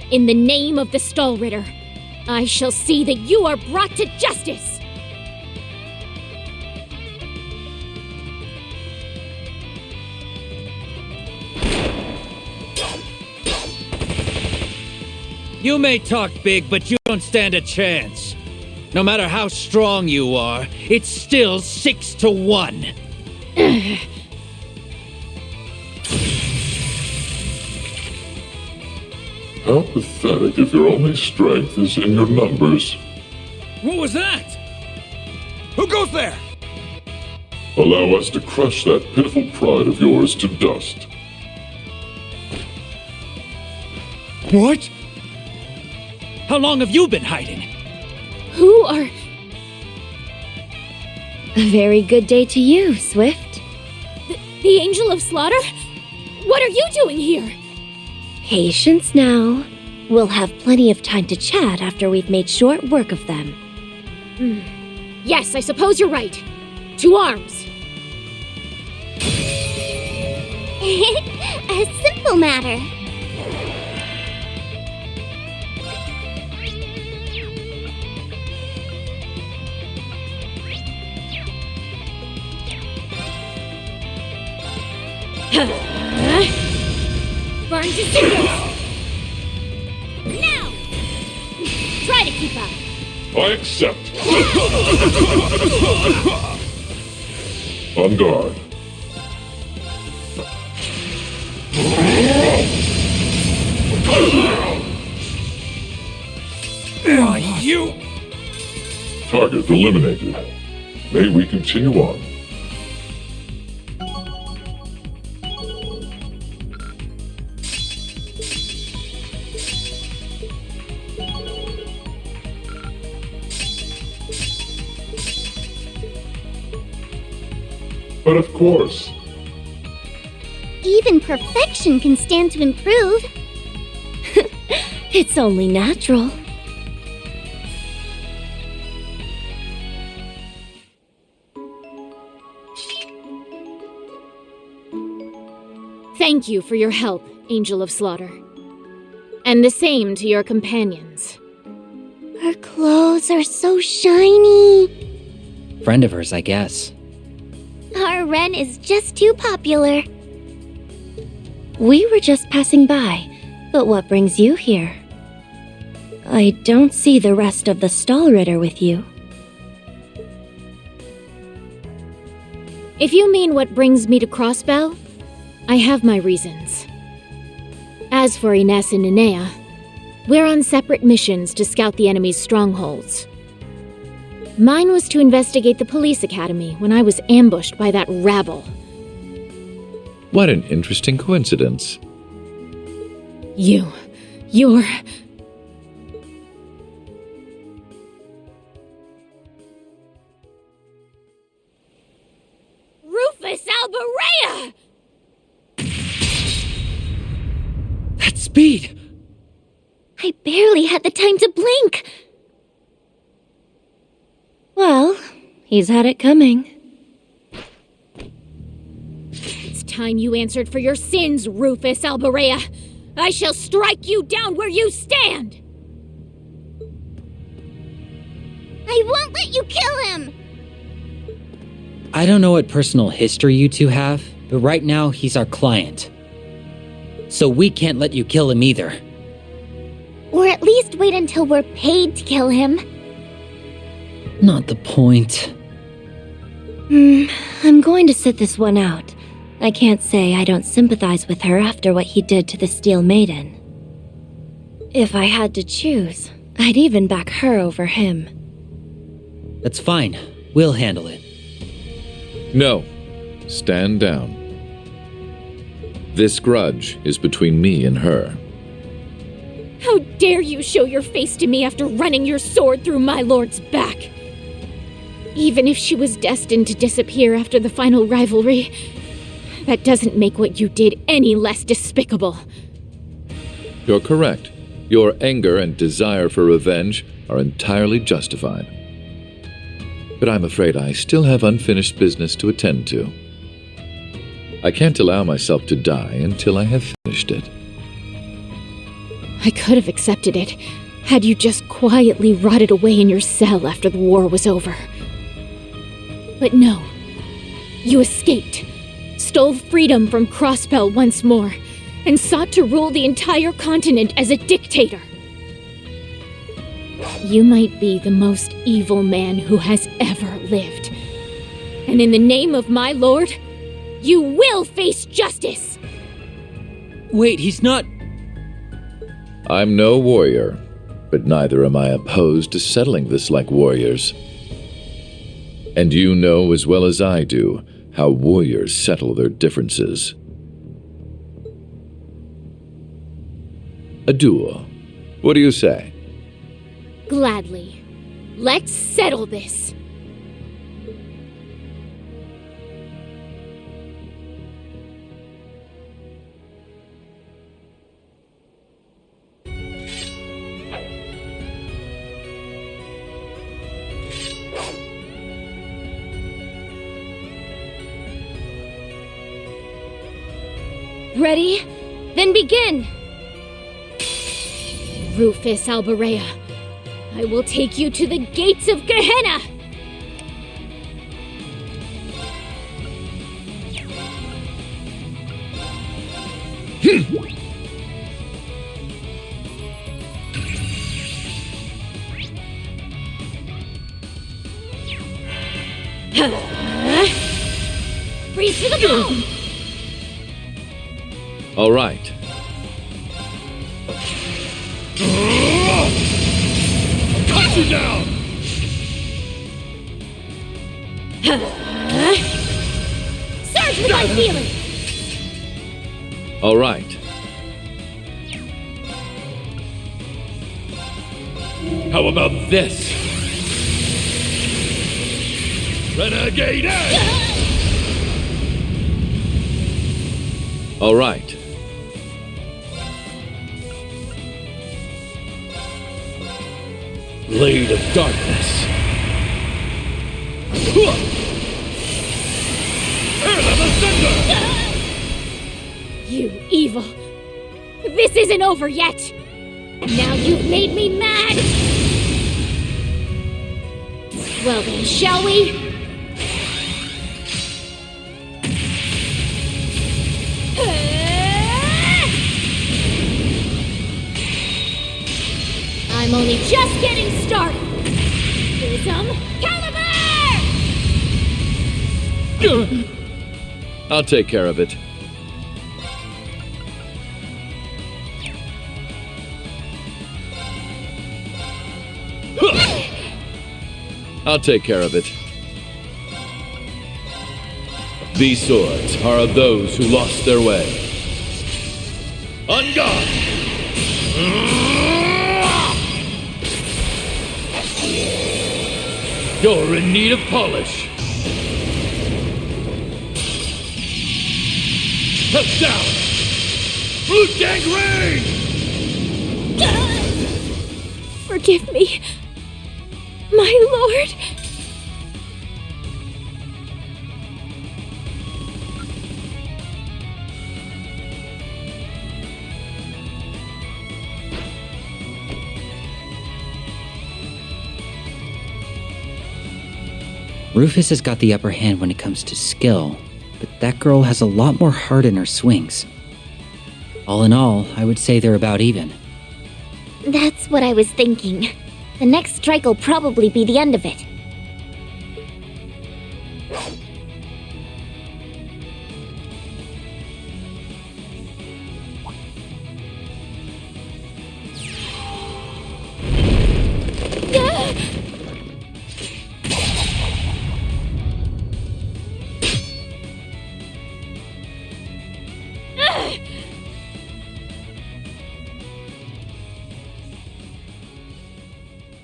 In the name of the Stallritter, I shall see that you are brought to justice! You may talk big, but you don't stand a chance. No matter how strong you are, it's still 6-1. How pathetic if your only strength is in your numbers. What was that? Who goes there? Allow us to crush that pitiful pride of yours to dust. What? How long have you been hiding? Who are... A very good day to you, Swift. The Angel of Slaughter? What are you doing here? Patience now. We'll have plenty of time to chat after we've made short work of them. Yes, I suppose you're right. To arms. A simple matter. Burn to cinders! try to keep up. I accept. On guard. You! Target eliminated. May we continue on? But of course. Even perfection can stand to improve. It's only natural. Thank you for your help, Angel of Slaughter. And the same to your companions. Her clothes are so shiny. Friend of hers, I guess. Our Ren is just too popular. We were just passing by, but what brings you here? I don't see the rest of the Stahlritter with you. If you mean what brings me to Crossbell, I have my reasons. As for Ines and Nenea, we're on separate missions to scout the enemy's strongholds. Mine was to investigate the police academy when I was ambushed by that rabble. What an interesting coincidence. You're... Rufus Alberea! That speed! I barely had the time to blink. Well, he's had it coming. It's time you answered for your sins, Rufus Alberea. I shall strike you down where you stand! I won't let you kill him! I don't know what personal history you two have, but right now he's our client. So we can't let you kill him either. Or at least wait until we're paid to kill him. Not the point. I'm going to sit this one out. I can't say I don't sympathize with her after what he did to the Steel Maiden. If I had to choose, I'd even back her over him. That's fine. We'll handle it. No. Stand down. This grudge is between me and her. How dare you show your face to me after running your sword through my lord's back? Even if she was destined to disappear after the final rivalry, that doesn't make what you did any less despicable. You're correct. Your anger and desire for revenge are entirely justified. But I'm afraid I still have unfinished business to attend to. I can't allow myself to die until I have finished it. I could have accepted it, had you just quietly rotted away in your cell after the war was over. But no. You escaped, stole freedom from Crossbell once more, and sought to rule the entire continent as a dictator. You might be the most evil man who has ever lived. And in the name of my lord, you will face justice! Wait, he's not... I'm no warrior, but neither am I opposed to settling this like warriors. And you know as well as I do how warriors settle their differences. A duel. What do you say? Gladly. Let's settle this. Ready? Then begin! Rufus Alberea, I will take you to the gates of Gehenna! Freeze to the bone! All right. Cut you down! Surge with my feeling! All right. How about this? Renegade Edge! All right. Blade of Darkness. Earth of Ascender! You evil! This isn't over yet! Now you've made me mad! Well then, shall we? I'm only just getting started! Prism Caliber! I'll take care of it. I'll take care of it. These swords are of those who lost their way. On guard! You're in need of polish. Head down! Blue Tank Rain! Forgive me, my lord. Rufus has got the upper hand when it comes to skill, but that girl has a lot more heart in her swings. All in all, I would say they're about even. That's what I was thinking. The next strike will probably be the end of it.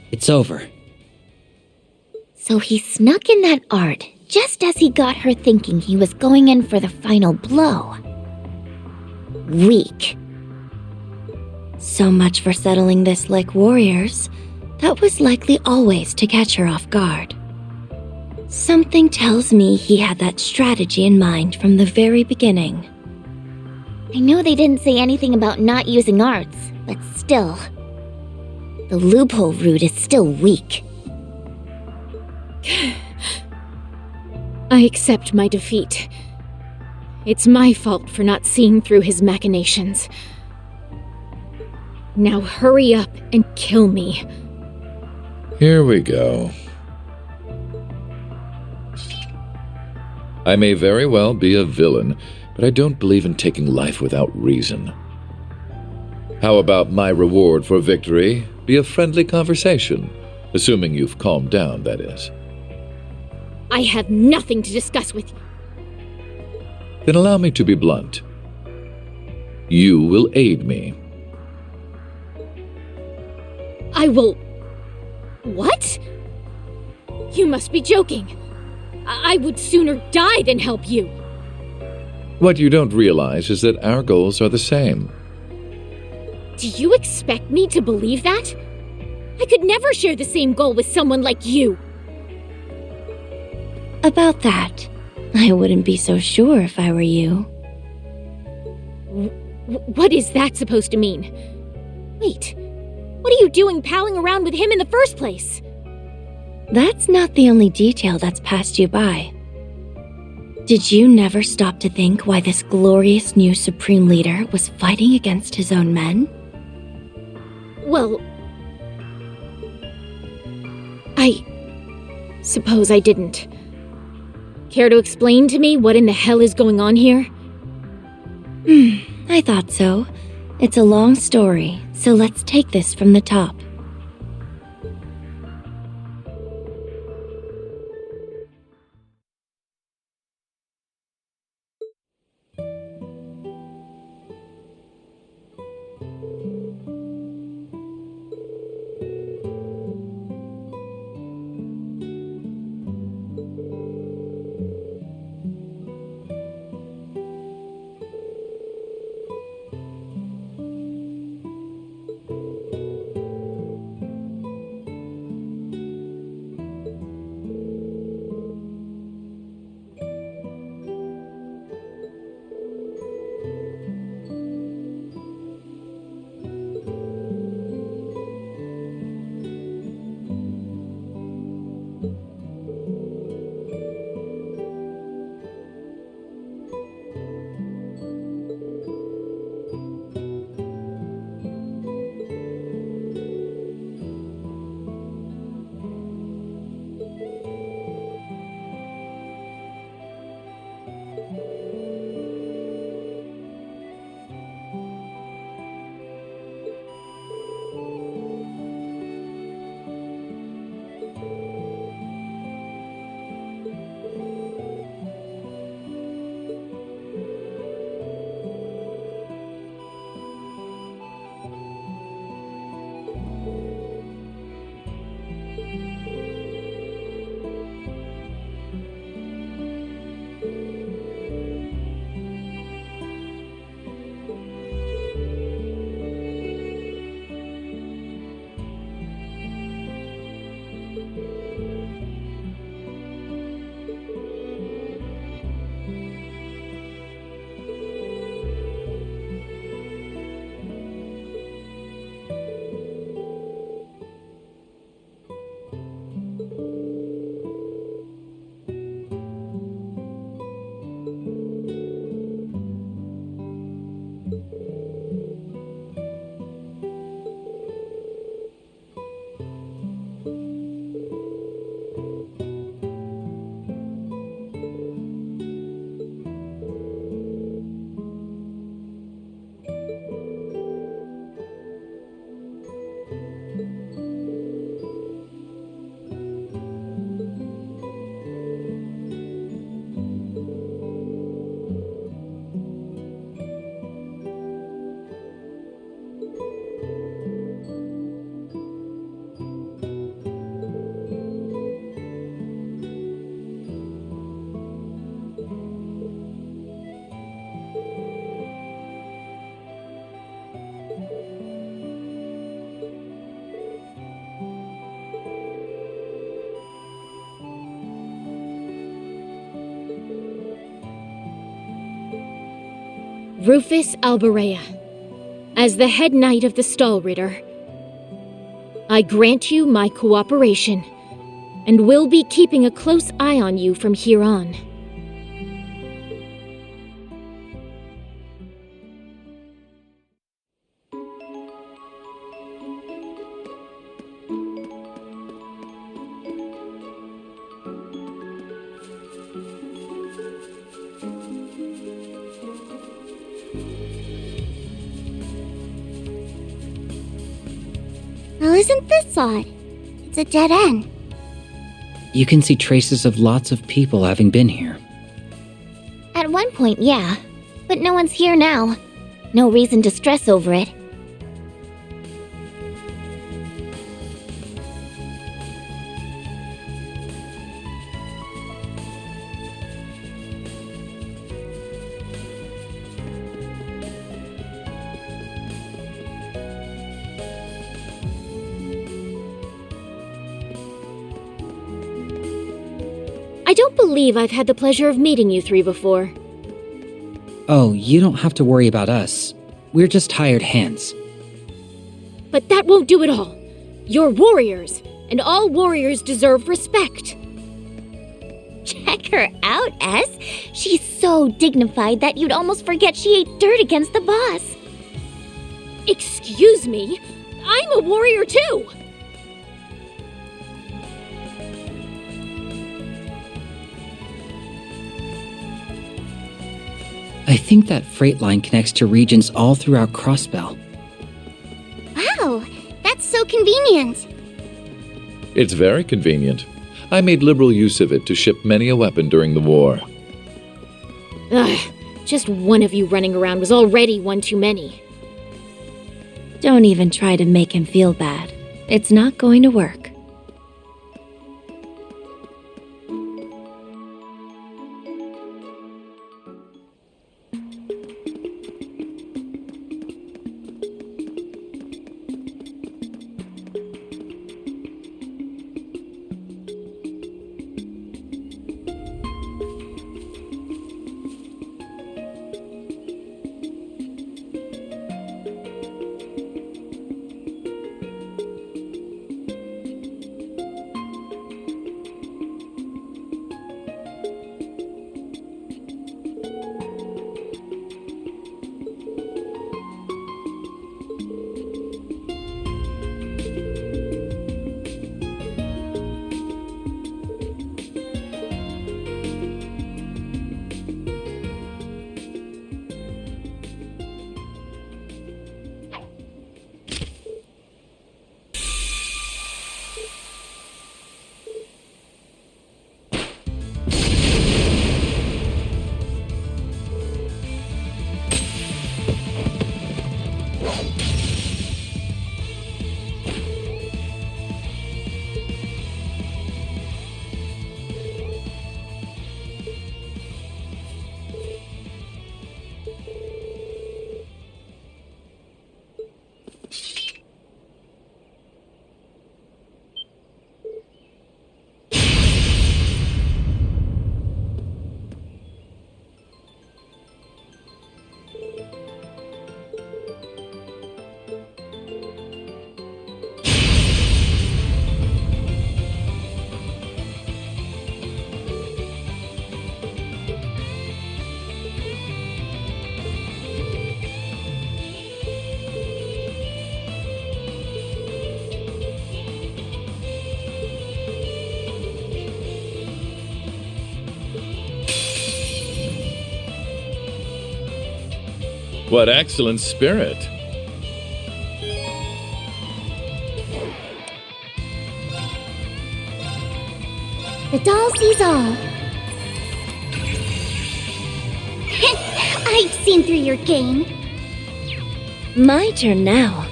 It's over. So he snuck in that art just as he got her thinking he was going in for the final blow. Weak. So much for settling this like warriors. That was likely always to catch her off guard. Something tells me he had that strategy in mind from the very beginning. I know they didn't say anything about not using arts, but still. The loophole route is still weak. I accept my defeat. It's my fault for not seeing through his machinations. Now hurry up and kill me. Here we go. I may very well be a villain, but I don't believe in taking life without reason. How about my reward for victory be a friendly conversation? Assuming you've calmed down, that is. I have nothing to discuss with you. Then allow me to be blunt. You will aid me. I will... What? You must be joking. I would sooner die than help you. What you don't realize is that our goals are the same. Do you expect me to believe that? I could never share the same goal with someone like you. About that, I wouldn't be so sure if I were you. What is that supposed to mean? Wait, what are you doing palling around with him in the first place? That's not the only detail that's passed you by. Did you never stop to think why this glorious new Supreme Leader was fighting against his own men? Well, I suppose I didn't. Care to explain to me what in the hell is going on here? I thought so. It's a long story, so let's take this from the top. Rufus Alberea, as the head knight of the Stallritter, I grant you my cooperation, and will be keeping a close eye on you from here on. Well, isn't this odd? It's a dead end. You can see traces of lots of people having been here. At one point, yeah. But no one's here now. No reason to stress over it. I don't believe I've had the pleasure of meeting you three before. Oh, you don't have to worry about us. We're just hired hands. But that won't do it all. You're warriors, and all warriors deserve respect. Check her out, S. She's so dignified that you'd almost forget she ate dirt against the boss. Excuse me? I'm a warrior too! think that freight line connects to regions all throughout Crossbell. Wow, that's so convenient. It's very convenient. I made liberal use of it to ship many a weapon during the war. Ugh, just one of you running around was already one too many. Don't even try to make him feel bad. It's not going to work. What excellent spirit! The doll sees all. I've seen through your game. My turn now.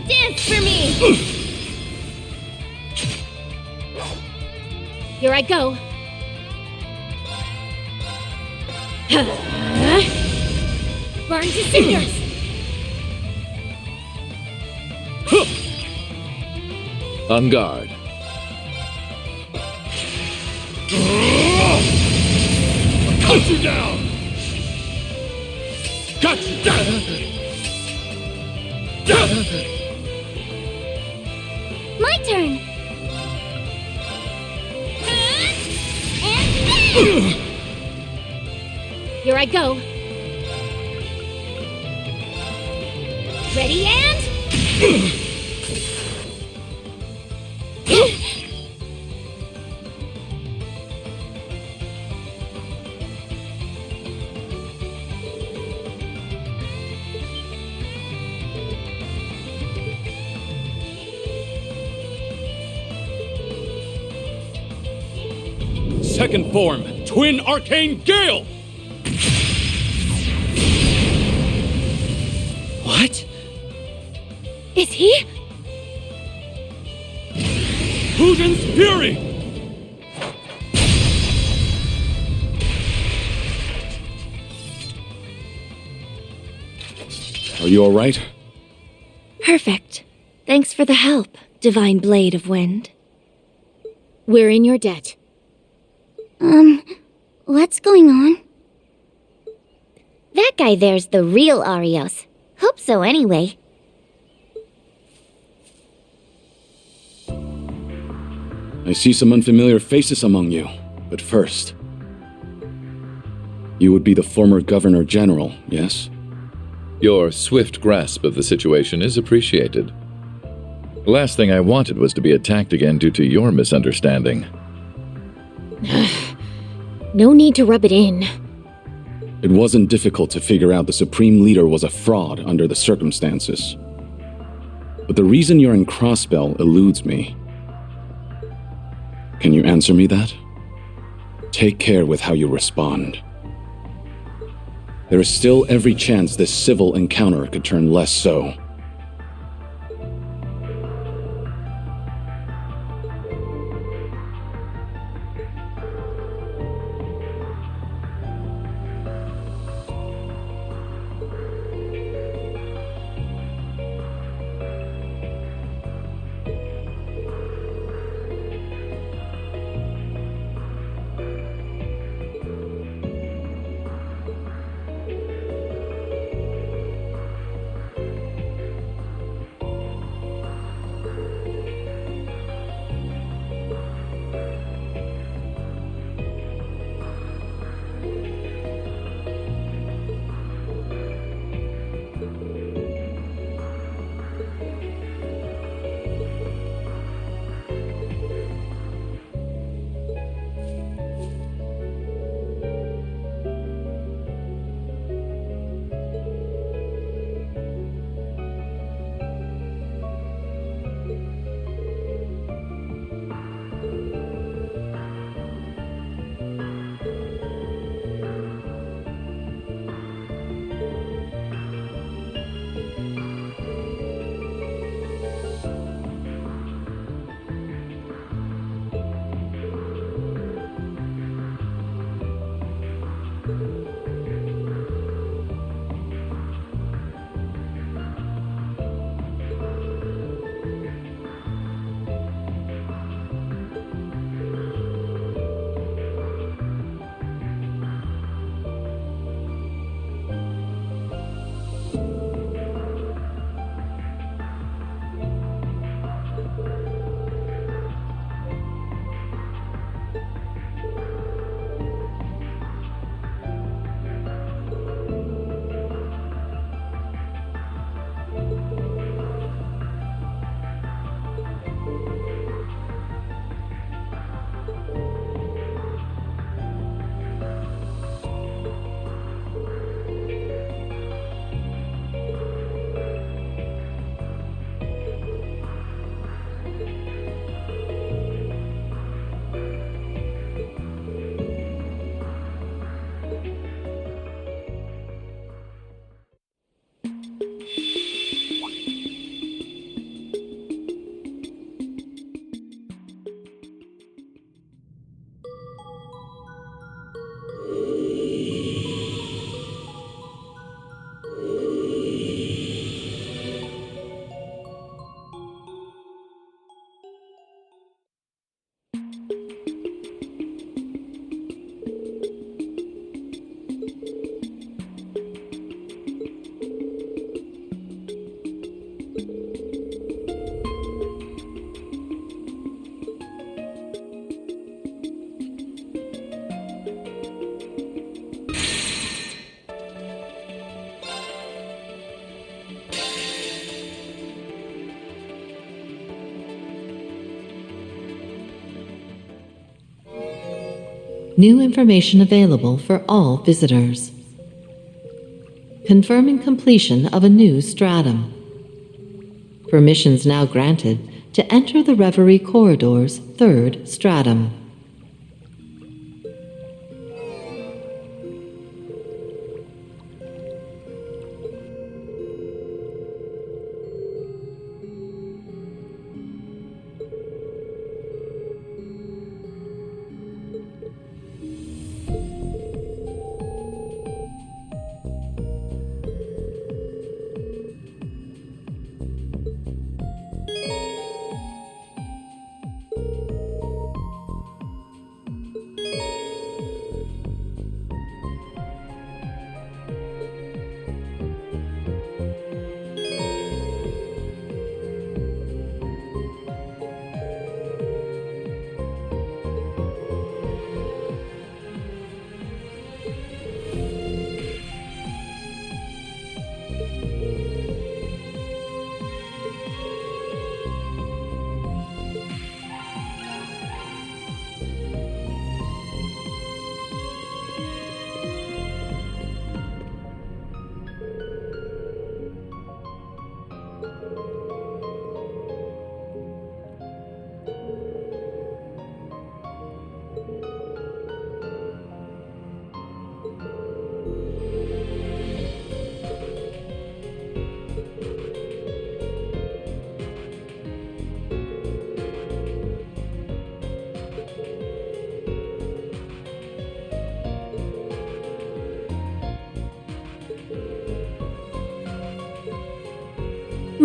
Dance for me! Here I go. Burn to cinders! On guard. Cut you down! Got you down! My turn. Here I go. Ready and... Second form, Twin Arcane Gale! What? Is he? Luden's Fury! Are you alright? Perfect. Thanks for the help, Divine Blade of Wind. We're in your debt. What's going on? That guy there's the real Arios. Hope so anyway. I see some unfamiliar faces among you, but first... You would be the former Governor General, yes? Your swift grasp of the situation is appreciated. The last thing I wanted was to be attacked again due to your misunderstanding. No need to rub it in. It wasn't difficult to figure out the Supreme Leader was a fraud under the circumstances. But the reason you're in Crossbell eludes me. Can you answer me that? Take care with how you respond. There is still every chance this civil encounter could turn less so. New information available for all visitors. Confirming completion of a new stratum. Permissions now granted to enter the Reverie Corridor's third stratum.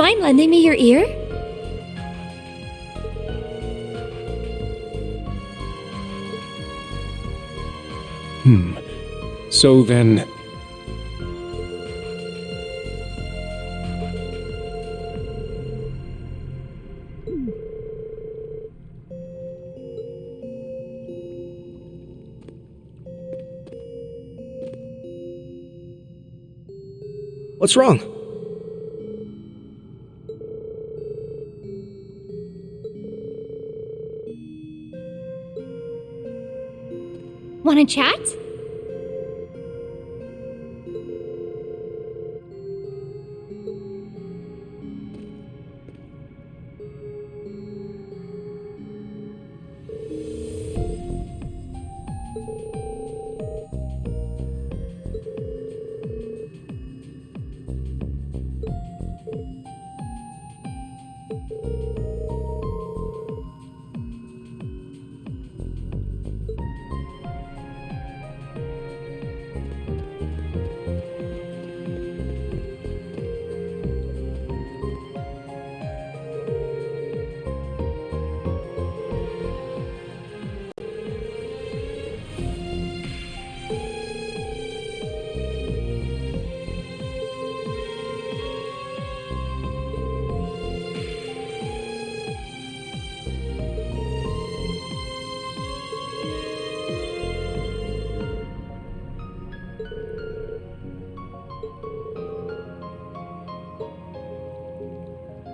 mind lending me your ear? So then... What's wrong? Wanna chat?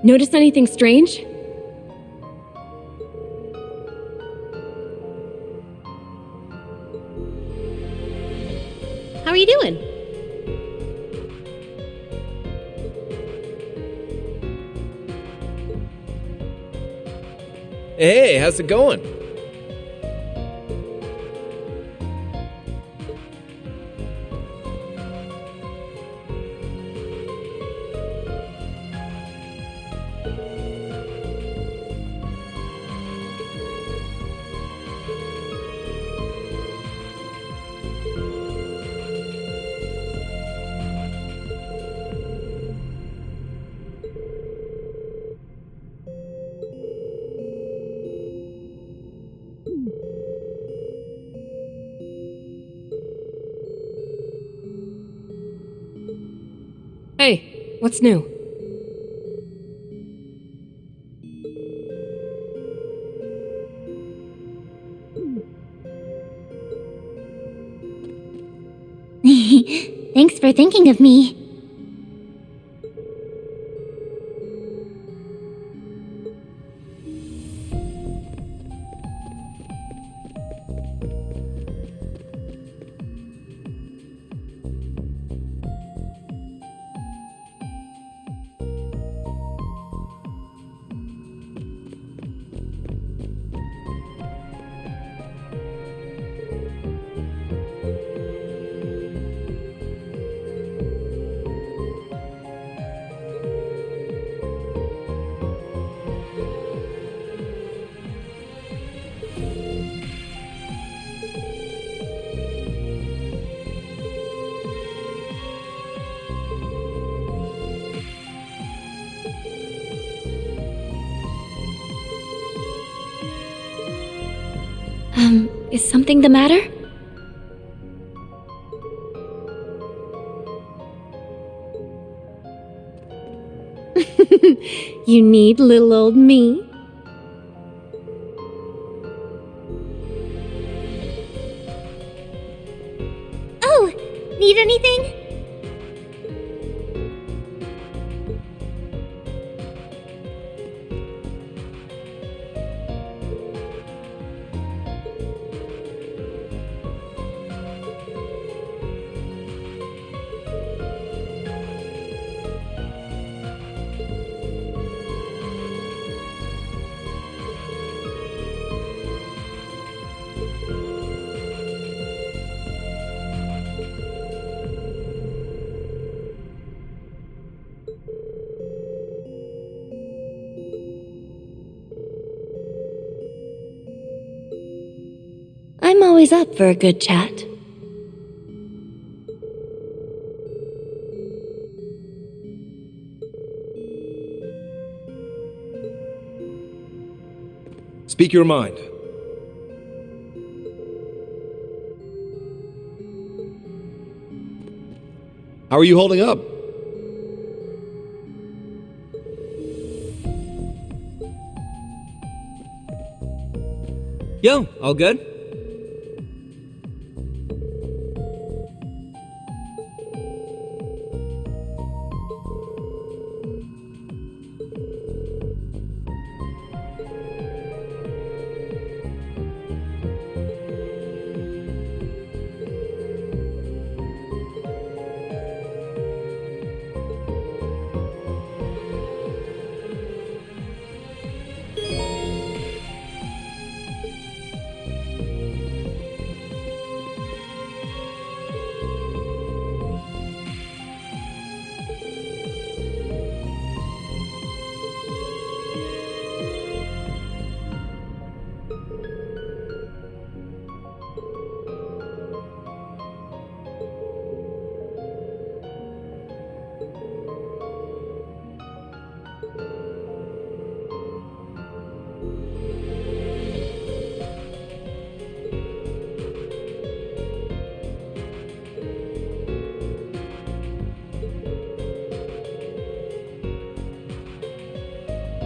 Notice anything strange? How are you doing? Hey, how's it going? Hey, what's new? Thanks for thinking of me. Is something the matter? You need little old me. Oh, need anything? I'm always up for a good chat. Speak your mind. How are you holding up? Yo, all good?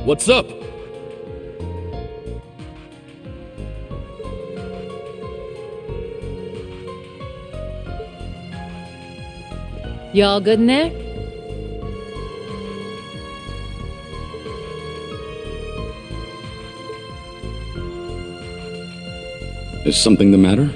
What's up? Y'all good in there? Is something the matter?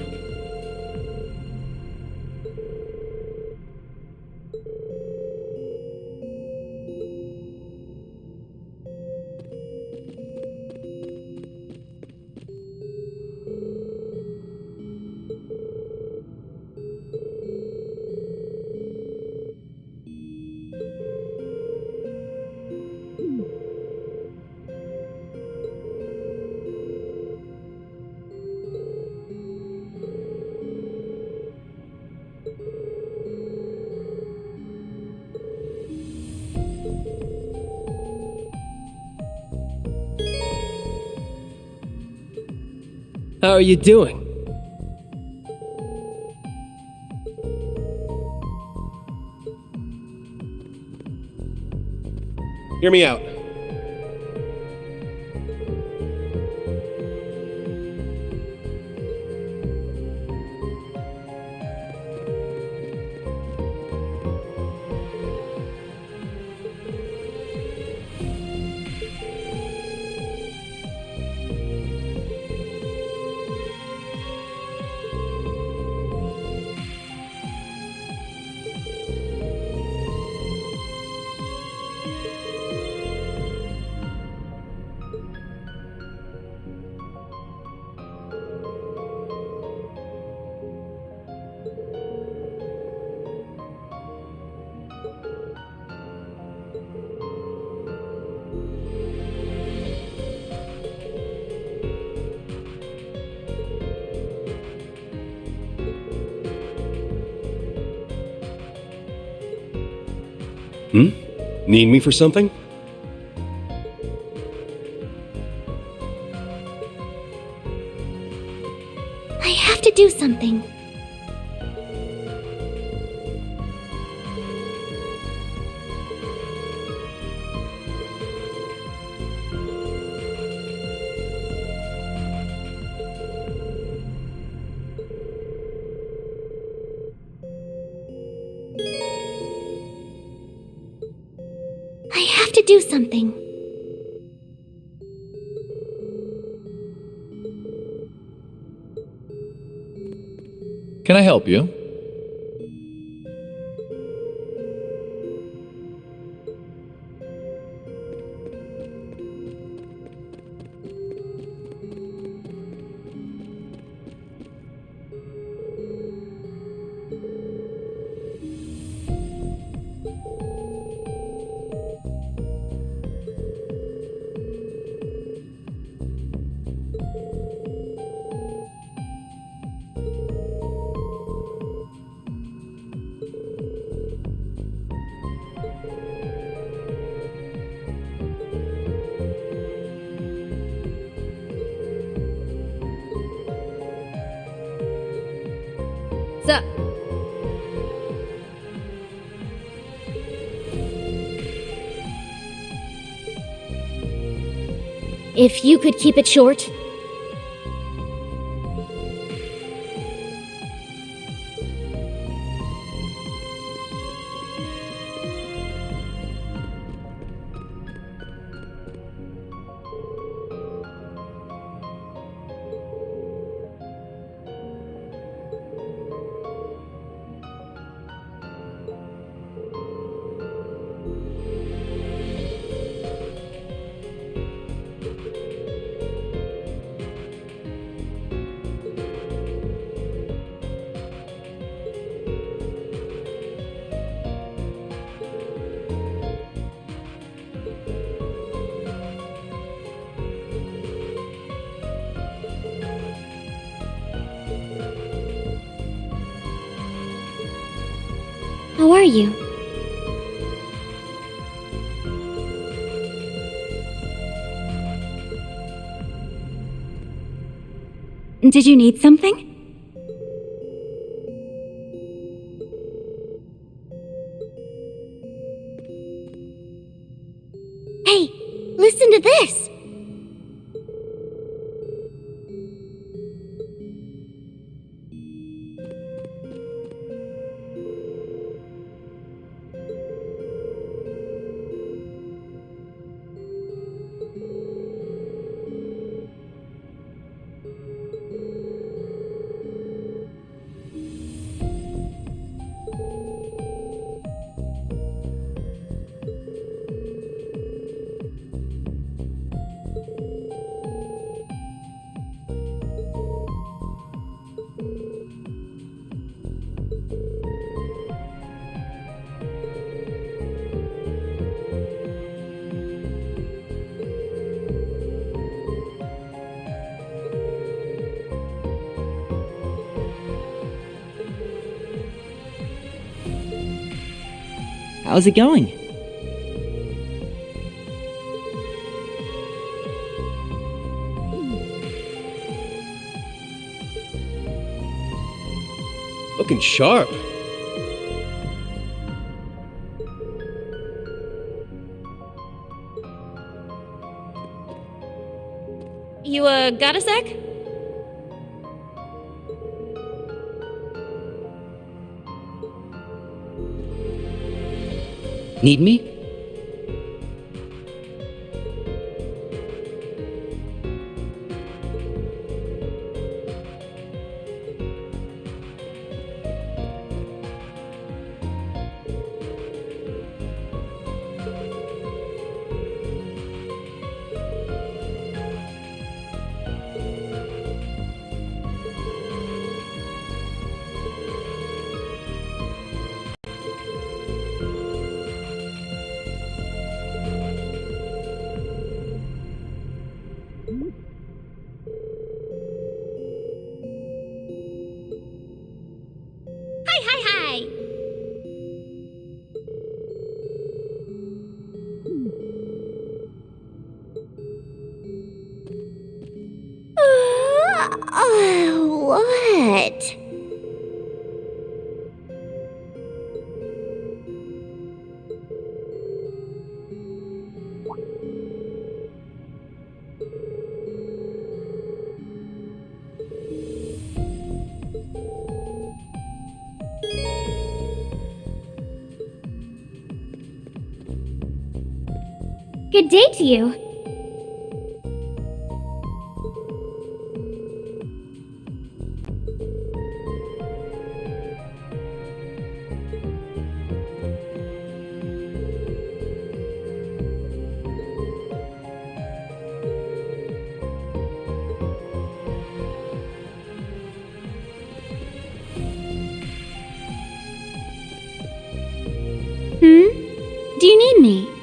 How are you doing? Hear me out. Need me for something? I have to do something. I have to do something. Can I help you? If you could keep it short. How are you? Did you need something? Hey, listen to this! How's it going? Looking sharp. You, got a sec? Need me? What? Good day to you. Do you need me?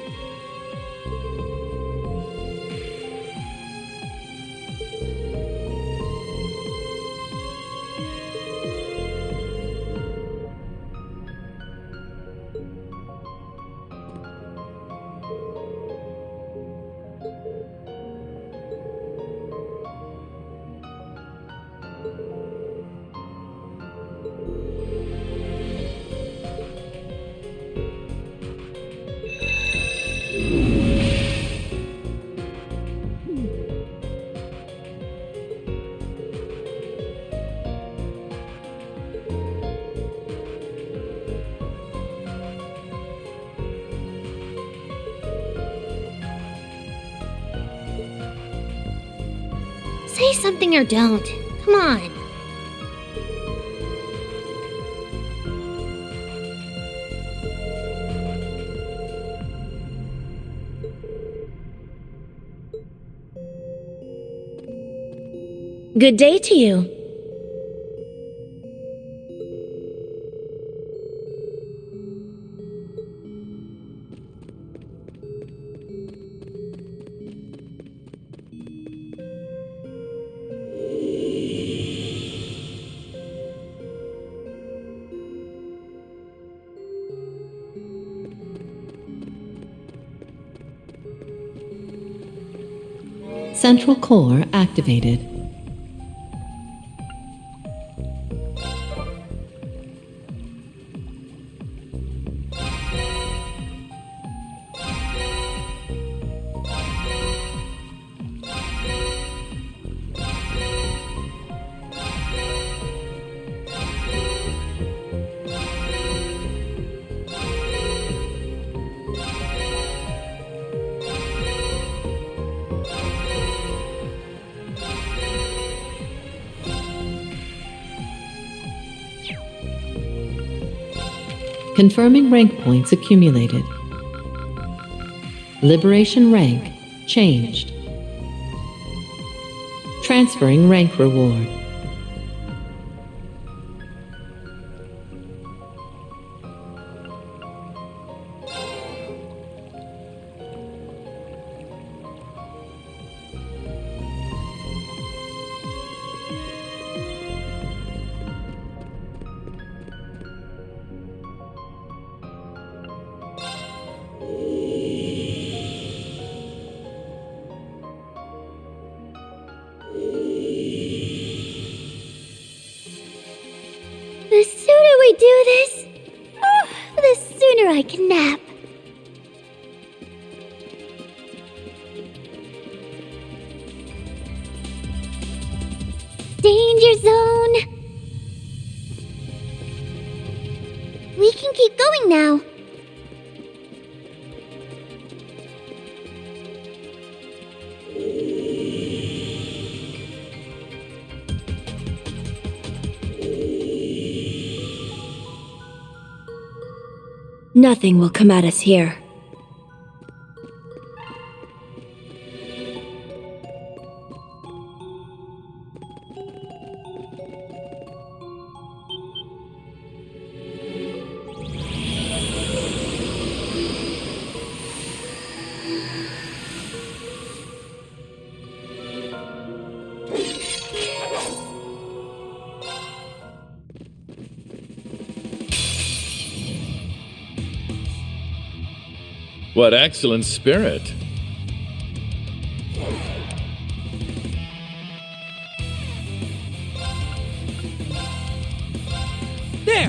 Say something or don't. Come on. Good day to you. Central core activated. Confirming rank points accumulated. Liberation rank changed. Transferring rank reward. The sooner we do this, the sooner I can nap. Danger zone! We can keep going now. Nothing will come at us here. What excellent spirit. There!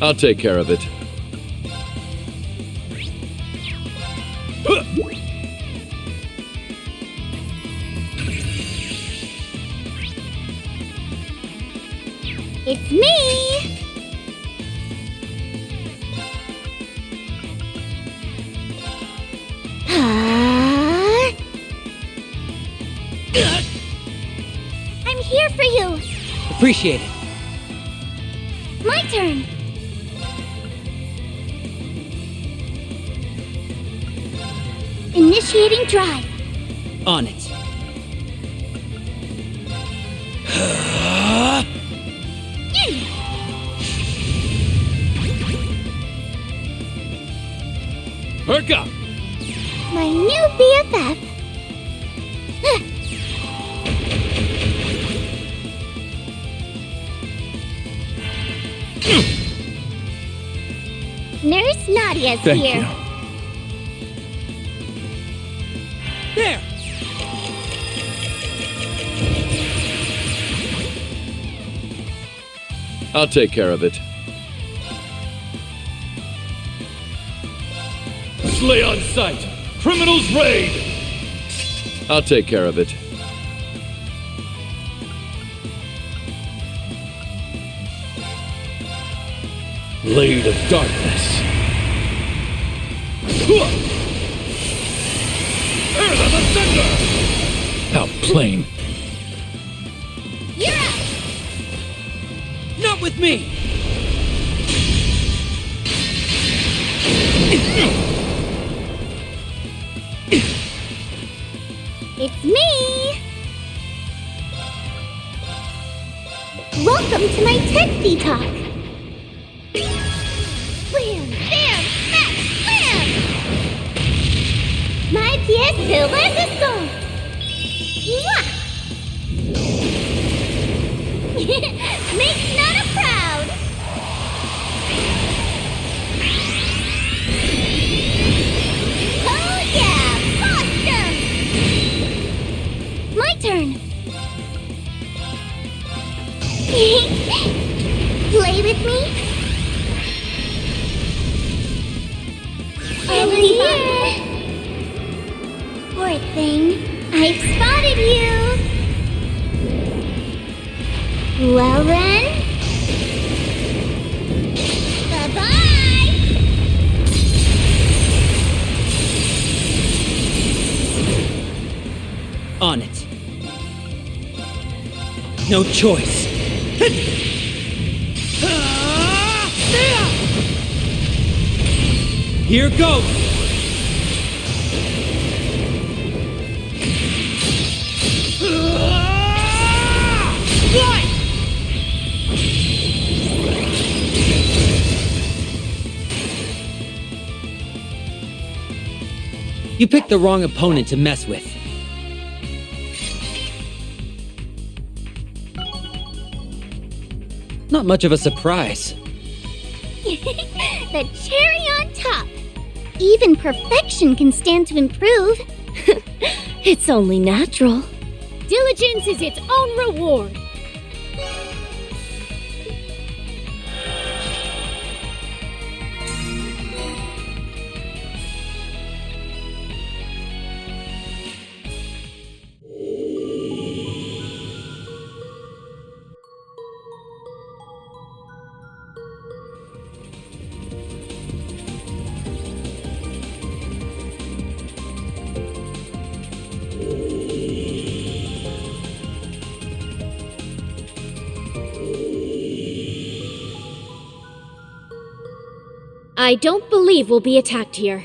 I'll take care of it. It's me! I'm here for you! Appreciate it. My turn! Initiating drive. On it. Perk up! My new BFF. Nurse Nadia's Thank here. you. There! I'll take care of it. Slay on sight! Criminals raid! I'll take care of it. Blade of Darkness. Earth of Ascender! How plain. You're up! Not with me! It's me! Welcome to my testy talk! Wham! Bam! Smack! Slam! My pièce de résistance! Mwah! Makes Nana proud! Oh yeah! Awesome! My turn! Play with me? Over here! Poor thing, I've spotted you! Well then... Bye-bye! On it. No choice. Here goes! You picked the wrong opponent to mess with. Not much of a surprise. The cherry on top. Even perfection can stand to improve. It's only natural. Diligence is its own reward. I don't believe we'll be attacked here.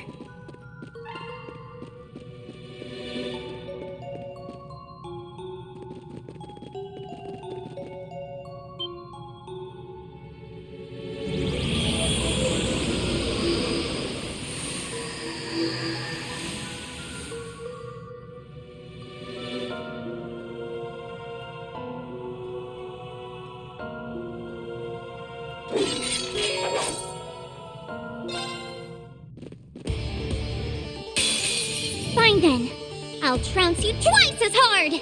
Fine then. I'll trounce you twice as hard!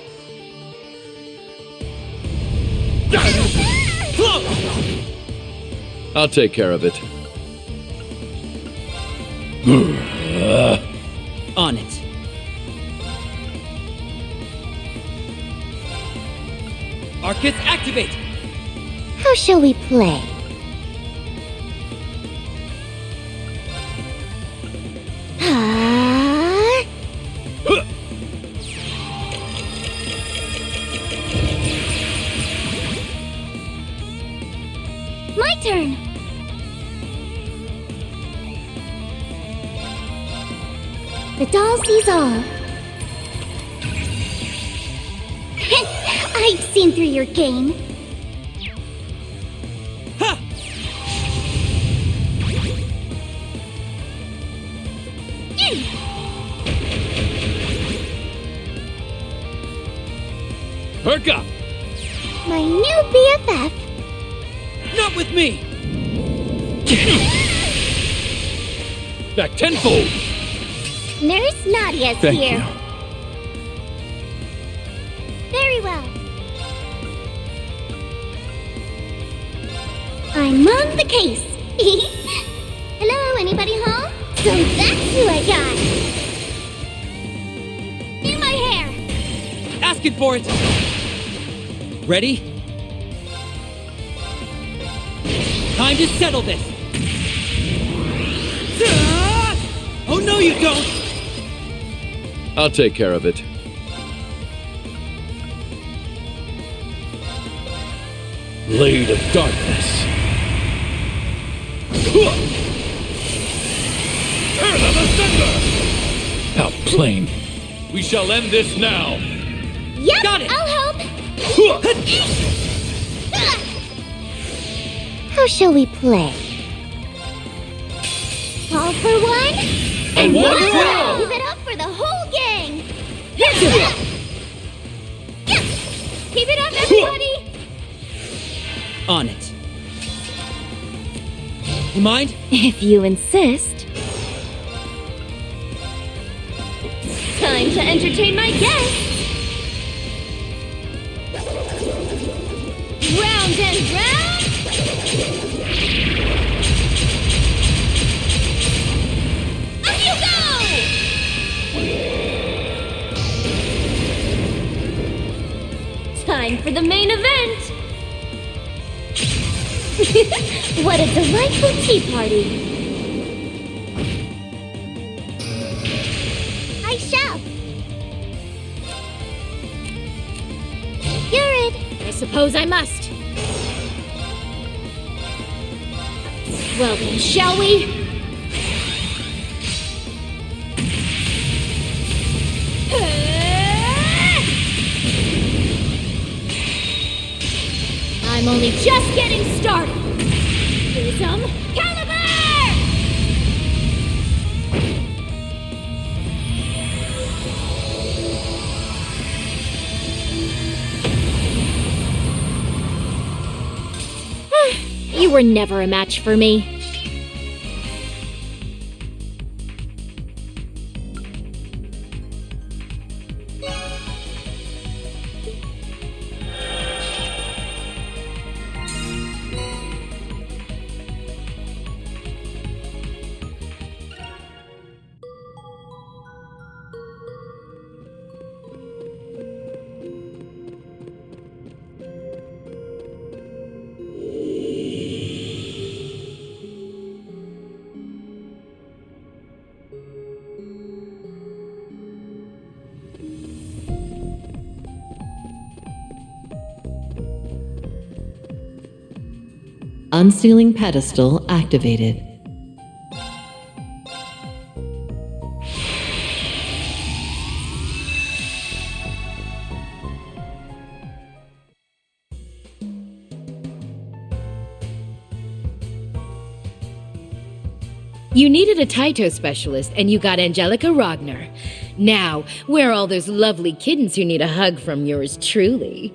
I'll take care of it. On it. Arcus, activate! How shall we play? My turn! The doll sees all. I've seen through your game. Ha! Perk up! My new BFF. Not with me! Back tenfold! Nurse Nadia's Thank here. you. Very well. I'm on the case. Hello, anybody home? So that's who I got. Do my hair. Asking for it! Ready? Time to settle this! Oh, no, you don't! I'll take care of it. Blade of Darkness. Earth of Ascender! How plain. We shall end this now. Yep, Got it. I'll help. How shall we play? All for one, And one for Give all! it up for the whole gang. Keep it up, everybody. On it. You mind? If you insist. Time to entertain my guests. Round and round. Up you go! Time for the main event. What a delightful tea party. I shall. You're it. I suppose I must. Well then, shall we? I'm only just getting started. Prism Caliber! You were never a match for me. Unsealing pedestal activated. You needed a Taito specialist, and you got Angelica Ragnar. Now, where are all those lovely kittens who need a hug from yours truly?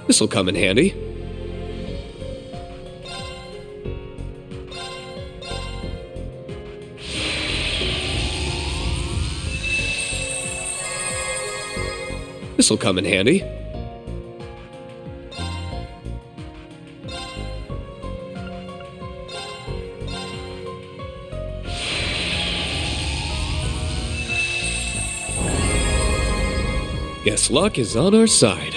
This'll come in handy. This'll come in handy. Guess luck is on our side.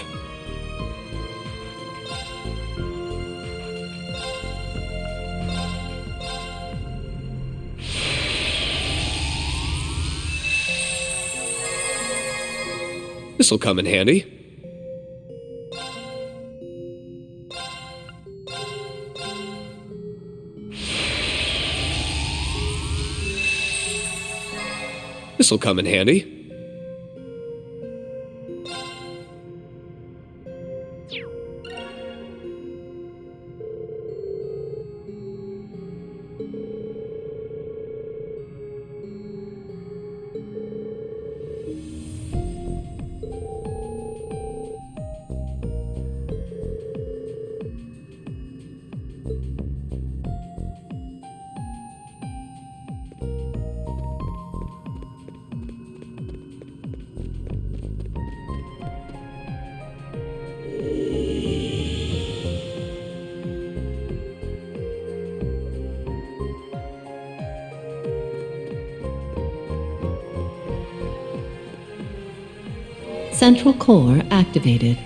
This'll come in handy. This'll come in handy. Central core activated.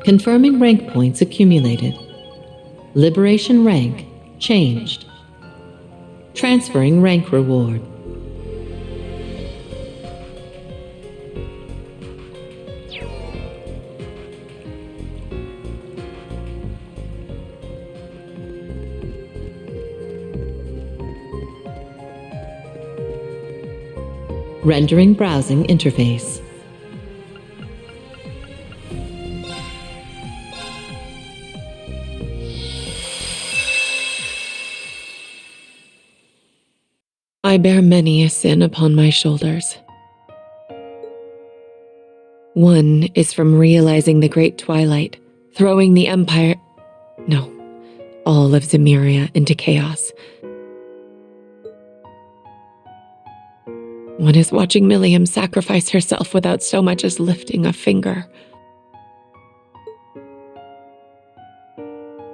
Confirming rank points accumulated. Liberation rank changed. Transferring rank reward. Rendering browsing interface. I bear many a sin upon my shoulders. One is from realizing the great twilight, throwing the Empire... No, all of Zemeria into chaos. One is watching Mishelam sacrifice herself without so much as lifting a finger.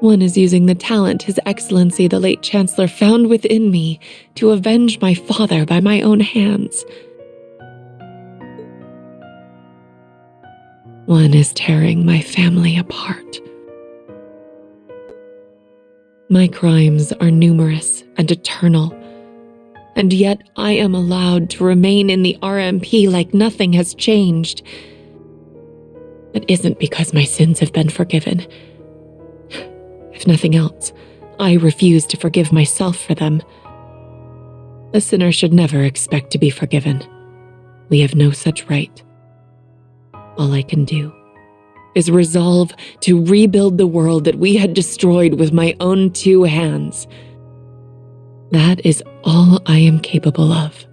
One is using the talent His Excellency the late Chancellor found within me to avenge my father by my own hands. One is tearing my family apart. My crimes are numerous and eternal, and yet I am allowed to remain in the RMP like nothing has changed. It isn't because my sins have been forgiven. If nothing else, I refuse to forgive myself for them. A sinner should never expect to be forgiven. We have no such right. All I can do is resolve to rebuild the world that we had destroyed with my own 2 hands. That is all I am capable of.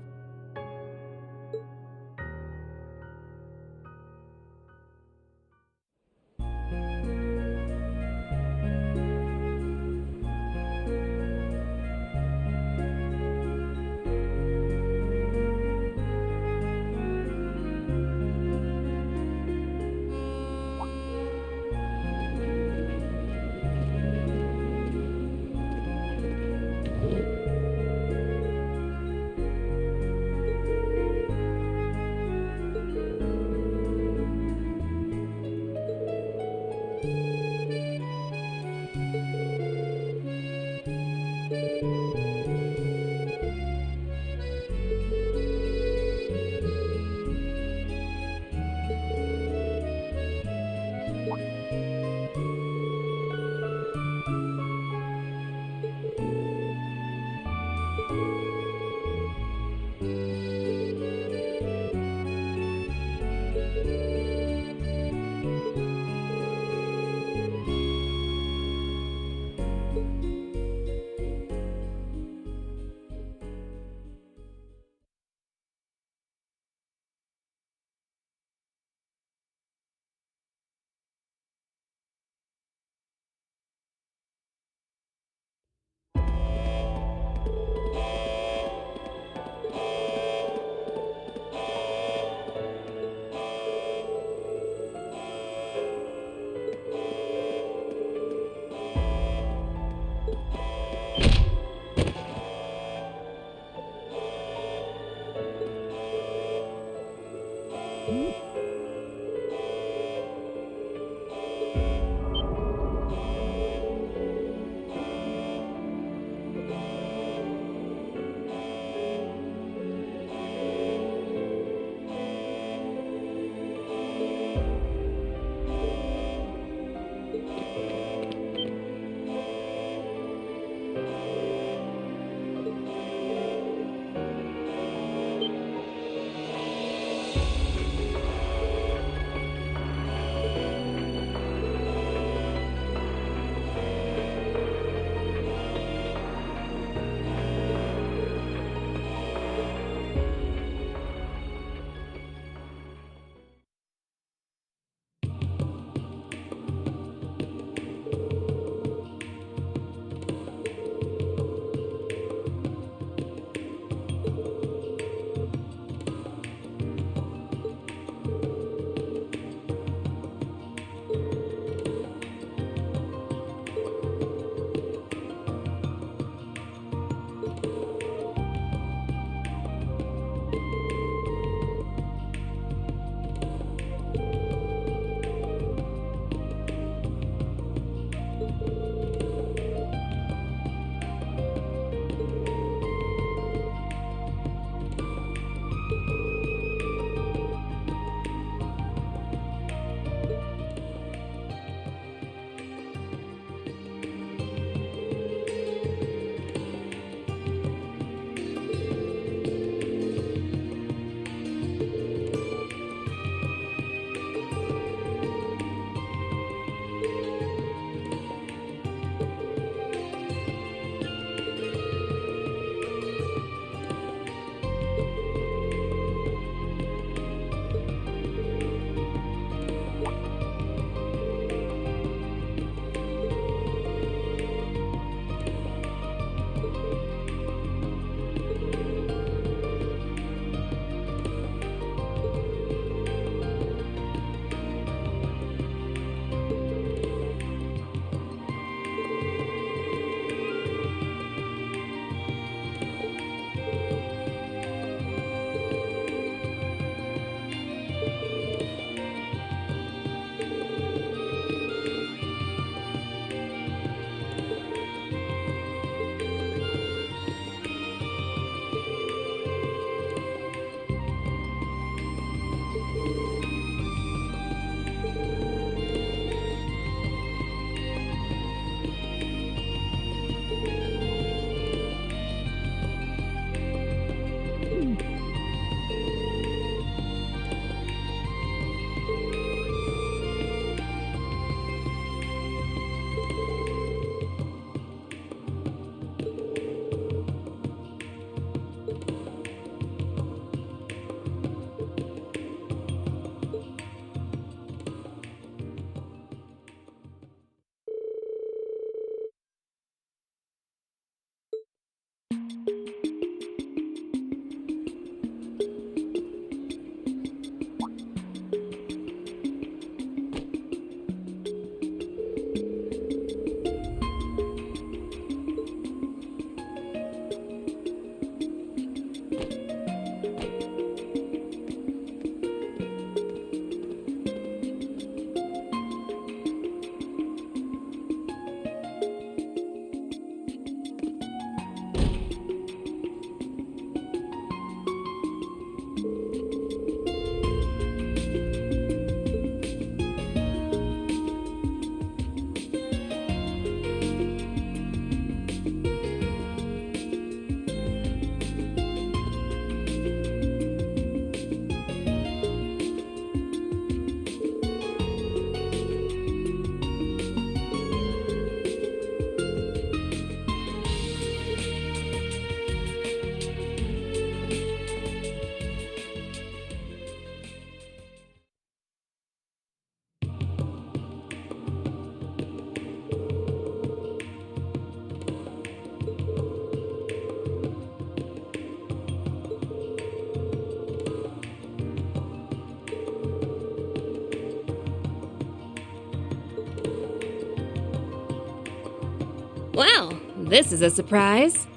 Well, this is a surprise.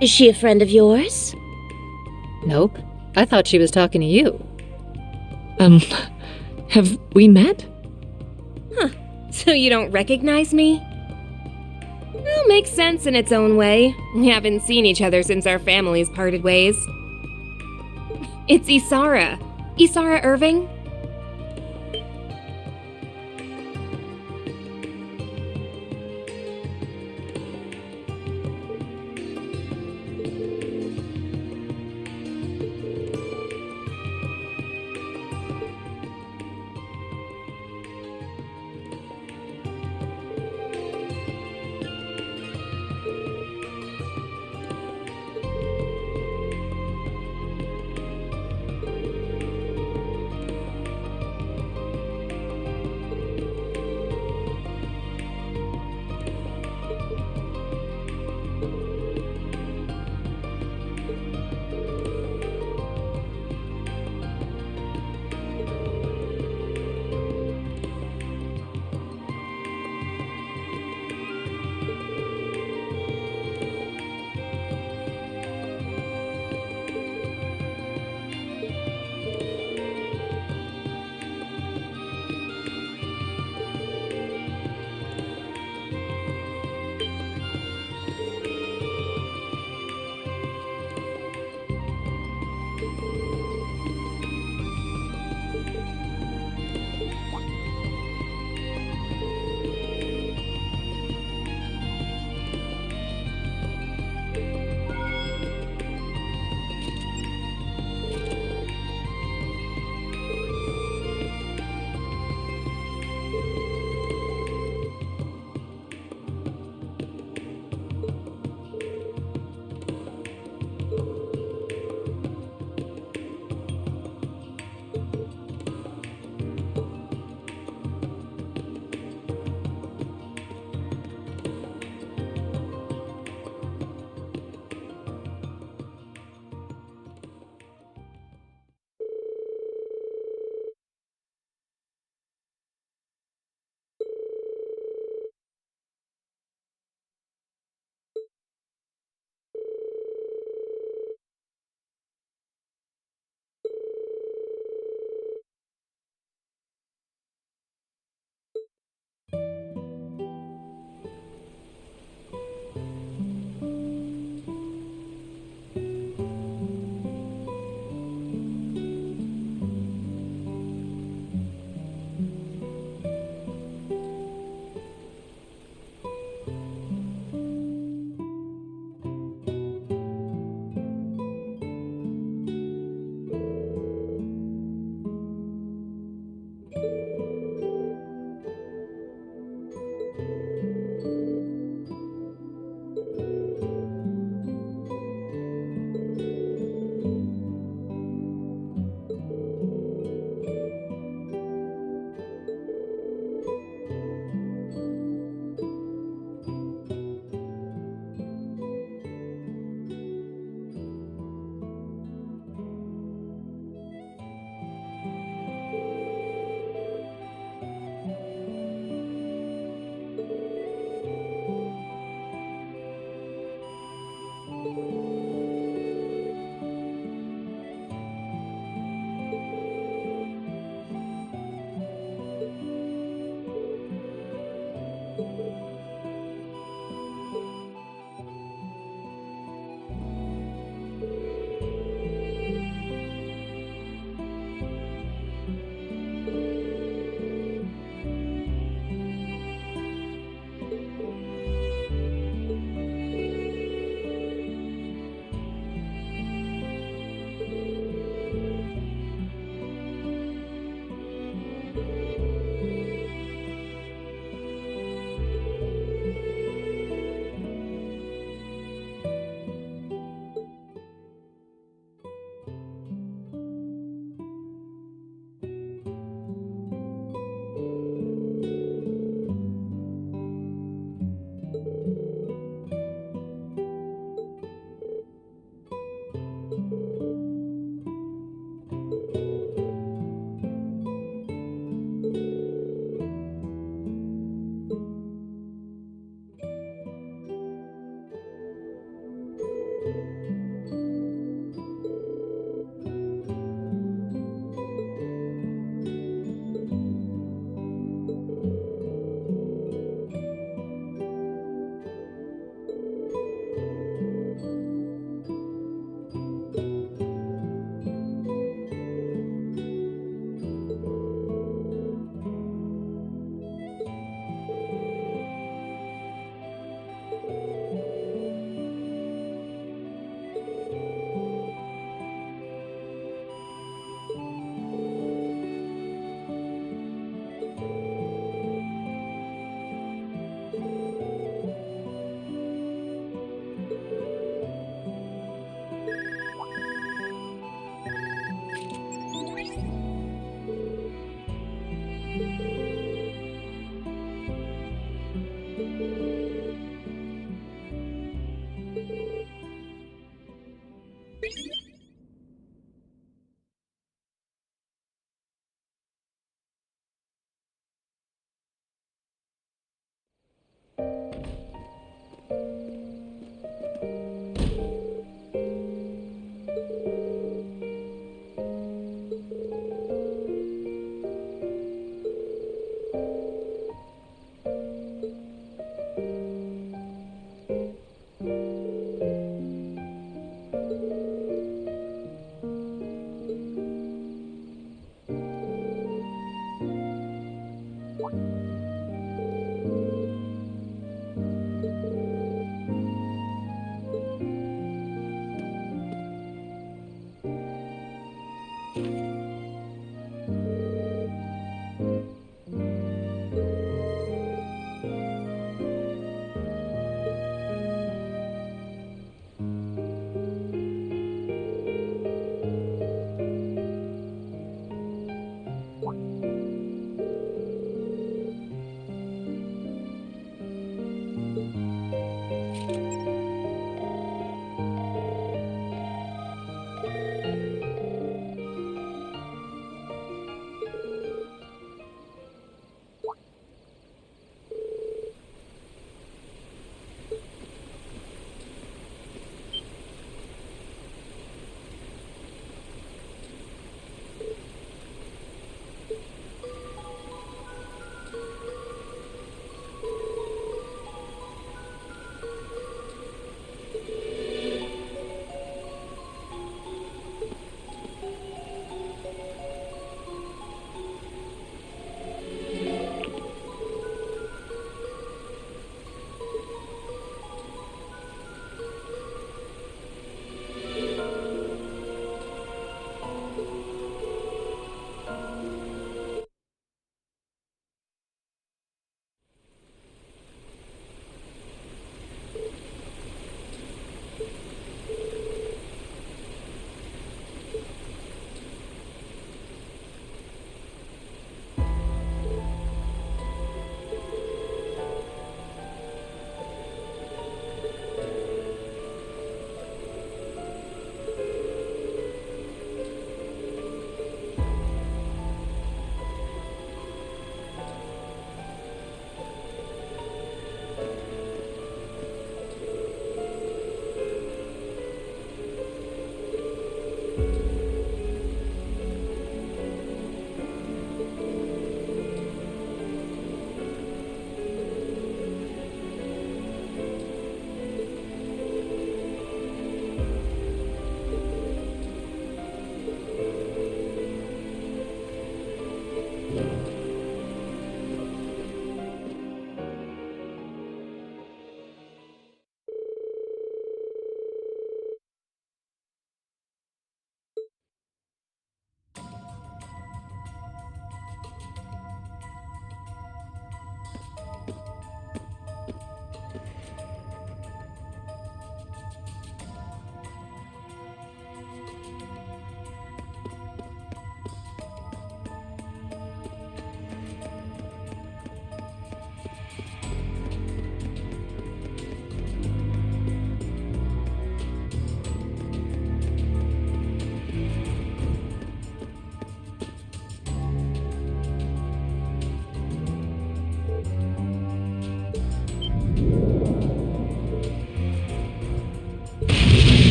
Is she a friend of yours? Nope. I thought she was talking to you. Have we met? Huh. So you don't recognize me? Well, makes sense in its own way. We haven't seen each other since our families parted ways. It's Isara. Isara Irving?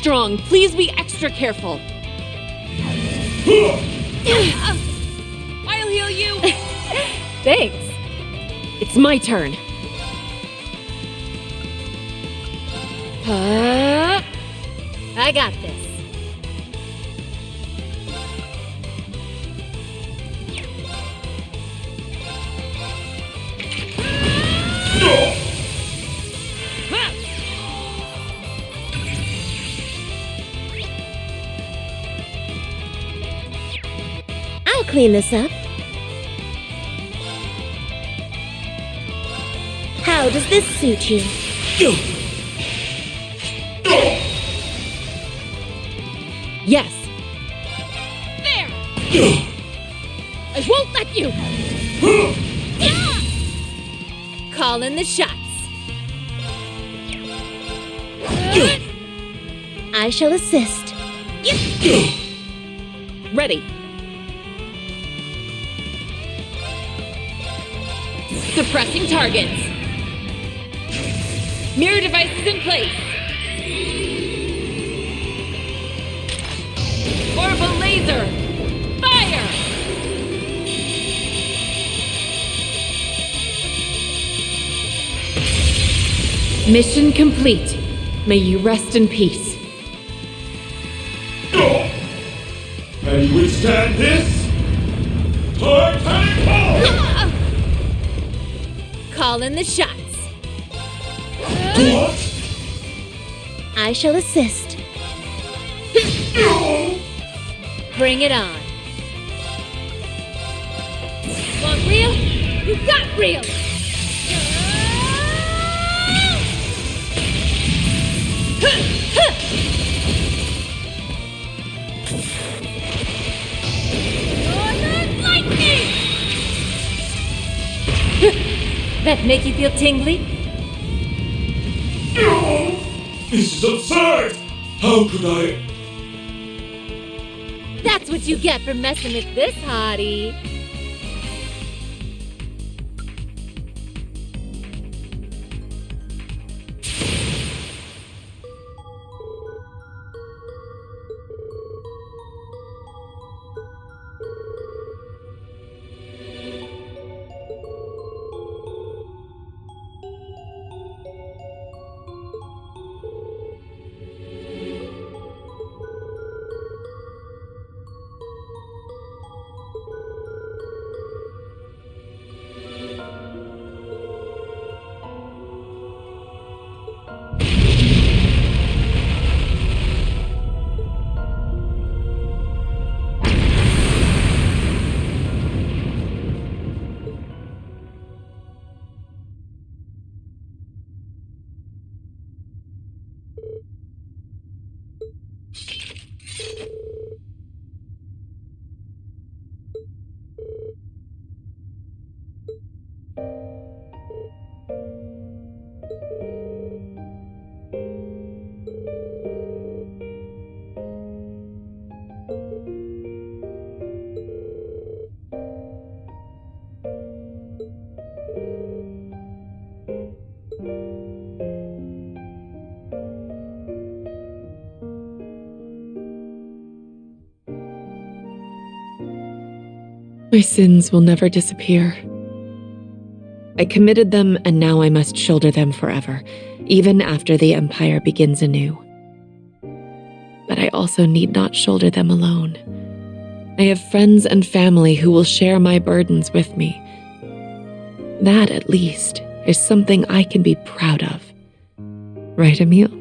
strong. Please be extra careful. I'll heal you. Thanks. It's my turn. I got this. I'll clean this up. How does this suit you? Yes. There! I won't let you! Call in the shots. I shall assist. Ready. Suppressing targets. Mirror devices in place. Orbital laser. Fire! Mission complete. May you rest in peace. Can you withstand this? Titanic Ball! Call in the shots. What? I shall assist. Bring it on. Want real? You got real! Northern lightning! That make you feel tingly? This is absurd! How could I? That's what you get for messing with this hottie. My sins will never disappear. I committed them, and now I must shoulder them forever, even after the Empire begins anew. But I also need not shoulder them alone. I have friends and family who will share my burdens with me. That, at least, is something I can be proud of. Right, Emile?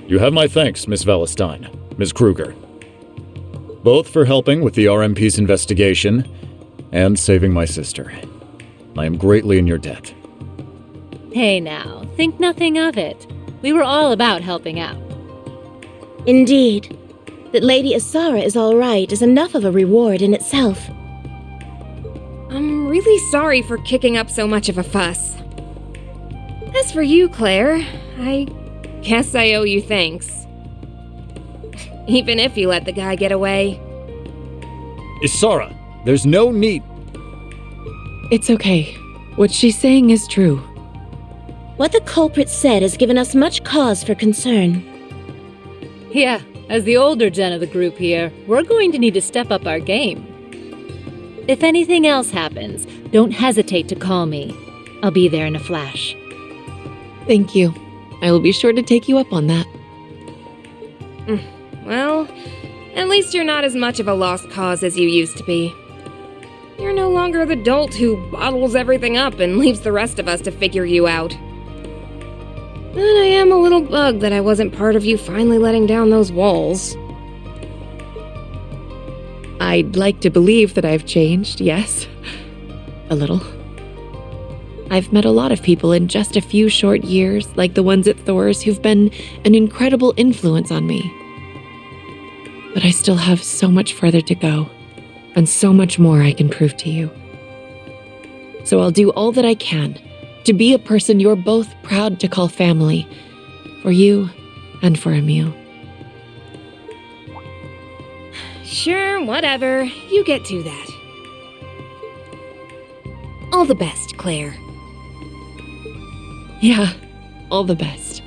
You have my thanks, Miss Valestein, Ms. Kruger. Both for helping with the RMP's investigation and saving my sister. I am greatly in your debt. Hey now, think nothing of it. We were all about helping out. Indeed. That Lady Asara is all right is enough of a reward in itself. I'm really sorry for kicking up so much of a fuss. As for you, Claire, I guess I owe you thanks. even if you let the guy get away. Isara, there's no need. It's okay. What she's saying is true. What the culprit said has given us much cause for concern. Yeah, as the older gen of the group here, we're going to need to step up our game. If anything else happens, don't hesitate to call me. I'll be there in a flash. Thank you. I will be sure to take you up on that. Well, at least you're not as much of a lost cause as you used to be. You're no longer the dolt who bottles everything up and leaves the rest of us to figure you out. But I am a little bugged that I wasn't part of you finally letting down those walls. I'd like to believe that I've changed, yes. A little. I've met a lot of people in just a few short years, like the ones at Thor's, who've been an incredible influence on me. But I still have so much further to go, and so much more I can prove to you. So I'll do all that I can to be a person you're both proud to call family, for you and for Emil. Sure, whatever. You get to that. All the best, Claire. Yeah, all the best.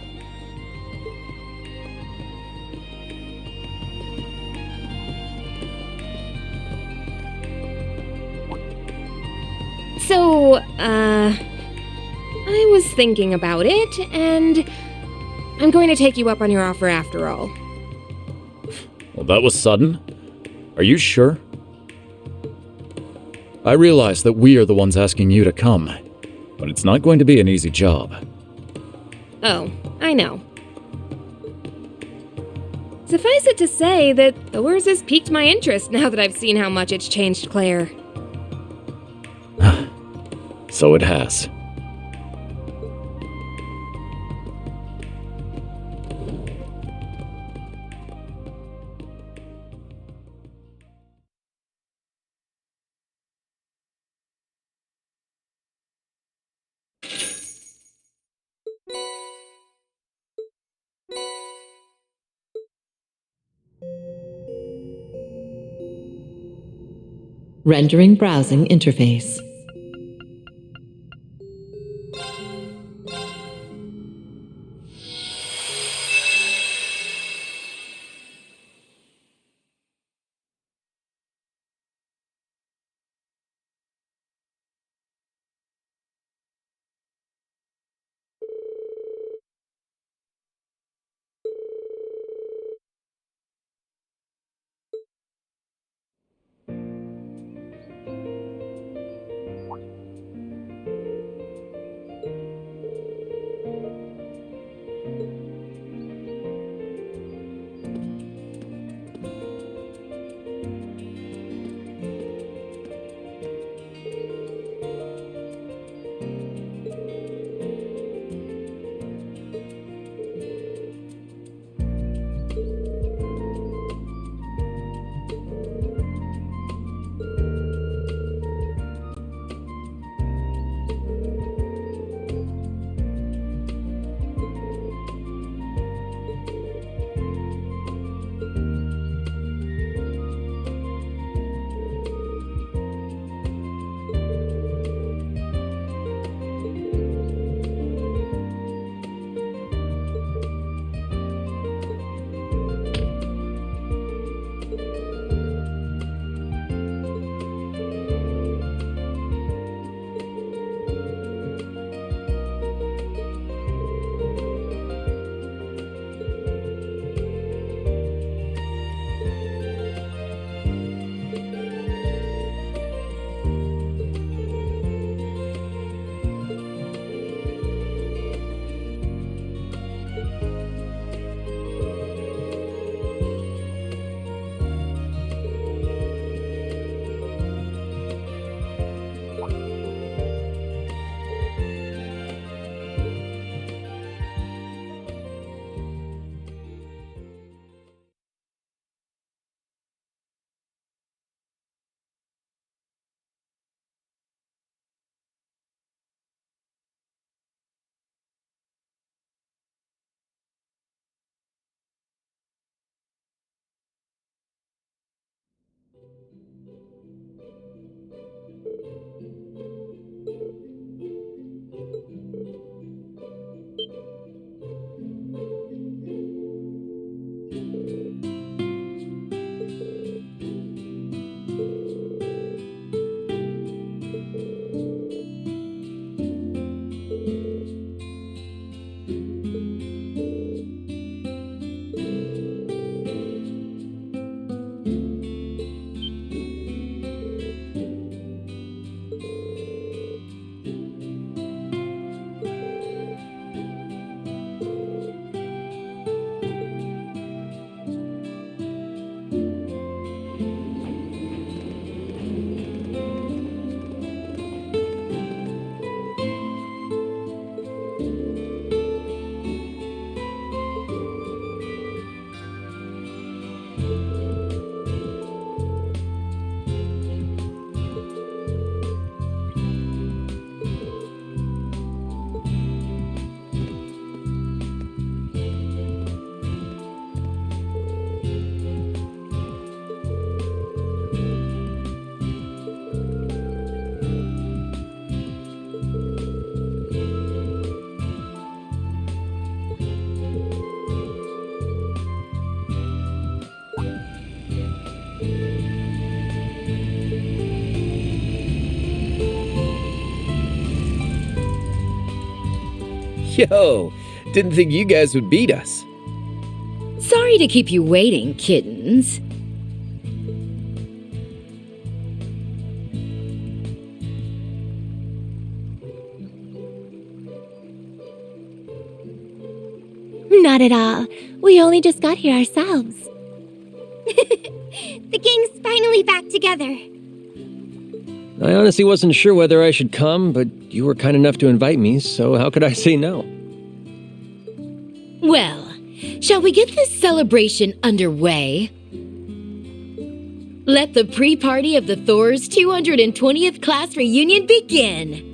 So, I was thinking about it, and I'm going to take you up on your offer after all. Well, that was sudden. Are you sure? I realize that we are the ones asking you to come, but it's not going to be an easy job. Oh, I know. Suffice it to say that Thor's has piqued my interest now that I've seen how much it's changed Claire. So it has. Rendering browsing interface. Yo, didn't think you guys would beat us. Sorry to keep you waiting, kittens. Not at all. We only just got here ourselves. The gang's finally back together. I honestly wasn't sure whether I should come, but you were kind enough to invite me, so how could I say no? Well, shall we get this celebration underway? Let the pre-party of the Thor's 220th class reunion begin!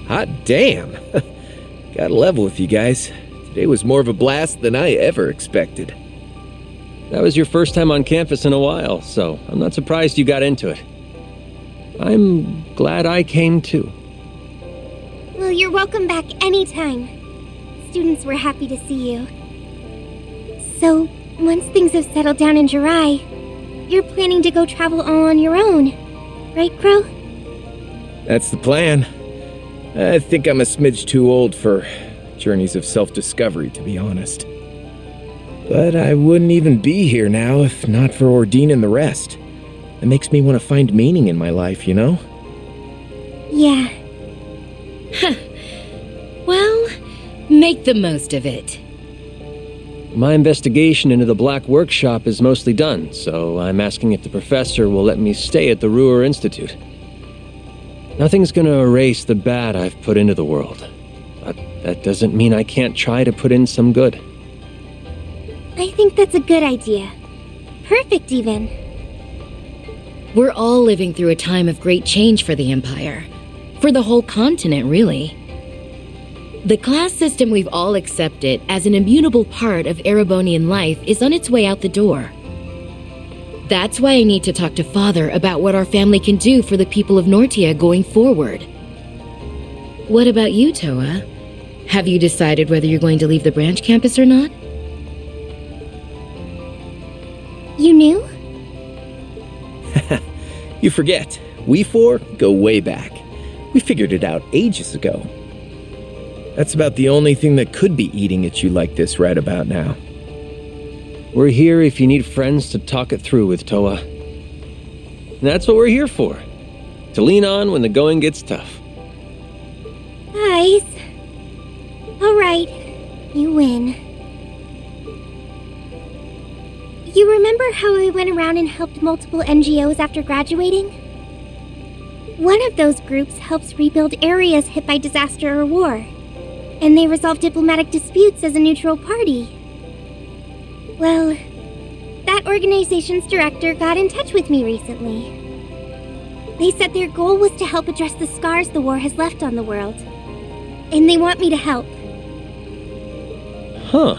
Hot damn! Gotta level with you guys. Today was more of a blast than I ever expected. That was your first time on campus in a while, so I'm not surprised you got into it. I'm glad I came too. Well, you're welcome back anytime. Students were happy to see you. So, once things have settled down in Jirai, you're planning to go travel all on your own, right, Crow? That's the plan. I think I'm a smidge too old for journeys of self-discovery, to be honest. But I wouldn't even be here now if not for Ordine and the rest. It makes me want to find meaning in my life, you know? Yeah. Well, make the most of it. My investigation into the Black Workshop is mostly done, so I'm asking if the professor will let me stay at the Ruhr Institute. Nothing's gonna erase the bad I've put into the world, but that doesn't mean I can't try to put in some good. I think that's a good idea. Perfect, even. We're all living through a time of great change for the Empire. For the whole continent, really. The class system we've all accepted as an immutable part of Erebonian life is on its way out the door. That's why I need to talk to Father about what our family can do for the people of Nortia going forward. What about you, Toa? Have you decided whether you're going to leave the branch campus or not? You knew? You forget, we four go way back. We figured it out ages ago. That's about the only thing that could be eating at you like this right about now. We're here if you need friends to talk it through with, Toa. And that's what we're here for. To lean on when the going gets tough. Guys. Alright, you win. You remember how I went around and helped multiple NGOs after graduating? One of those groups helps rebuild areas hit by disaster or war, and they resolve diplomatic disputes as a neutral party. Well, that That organization's director got in touch with me recently. They said their goal was to help address the scars the war has left on the world. And they want me to help. Huh.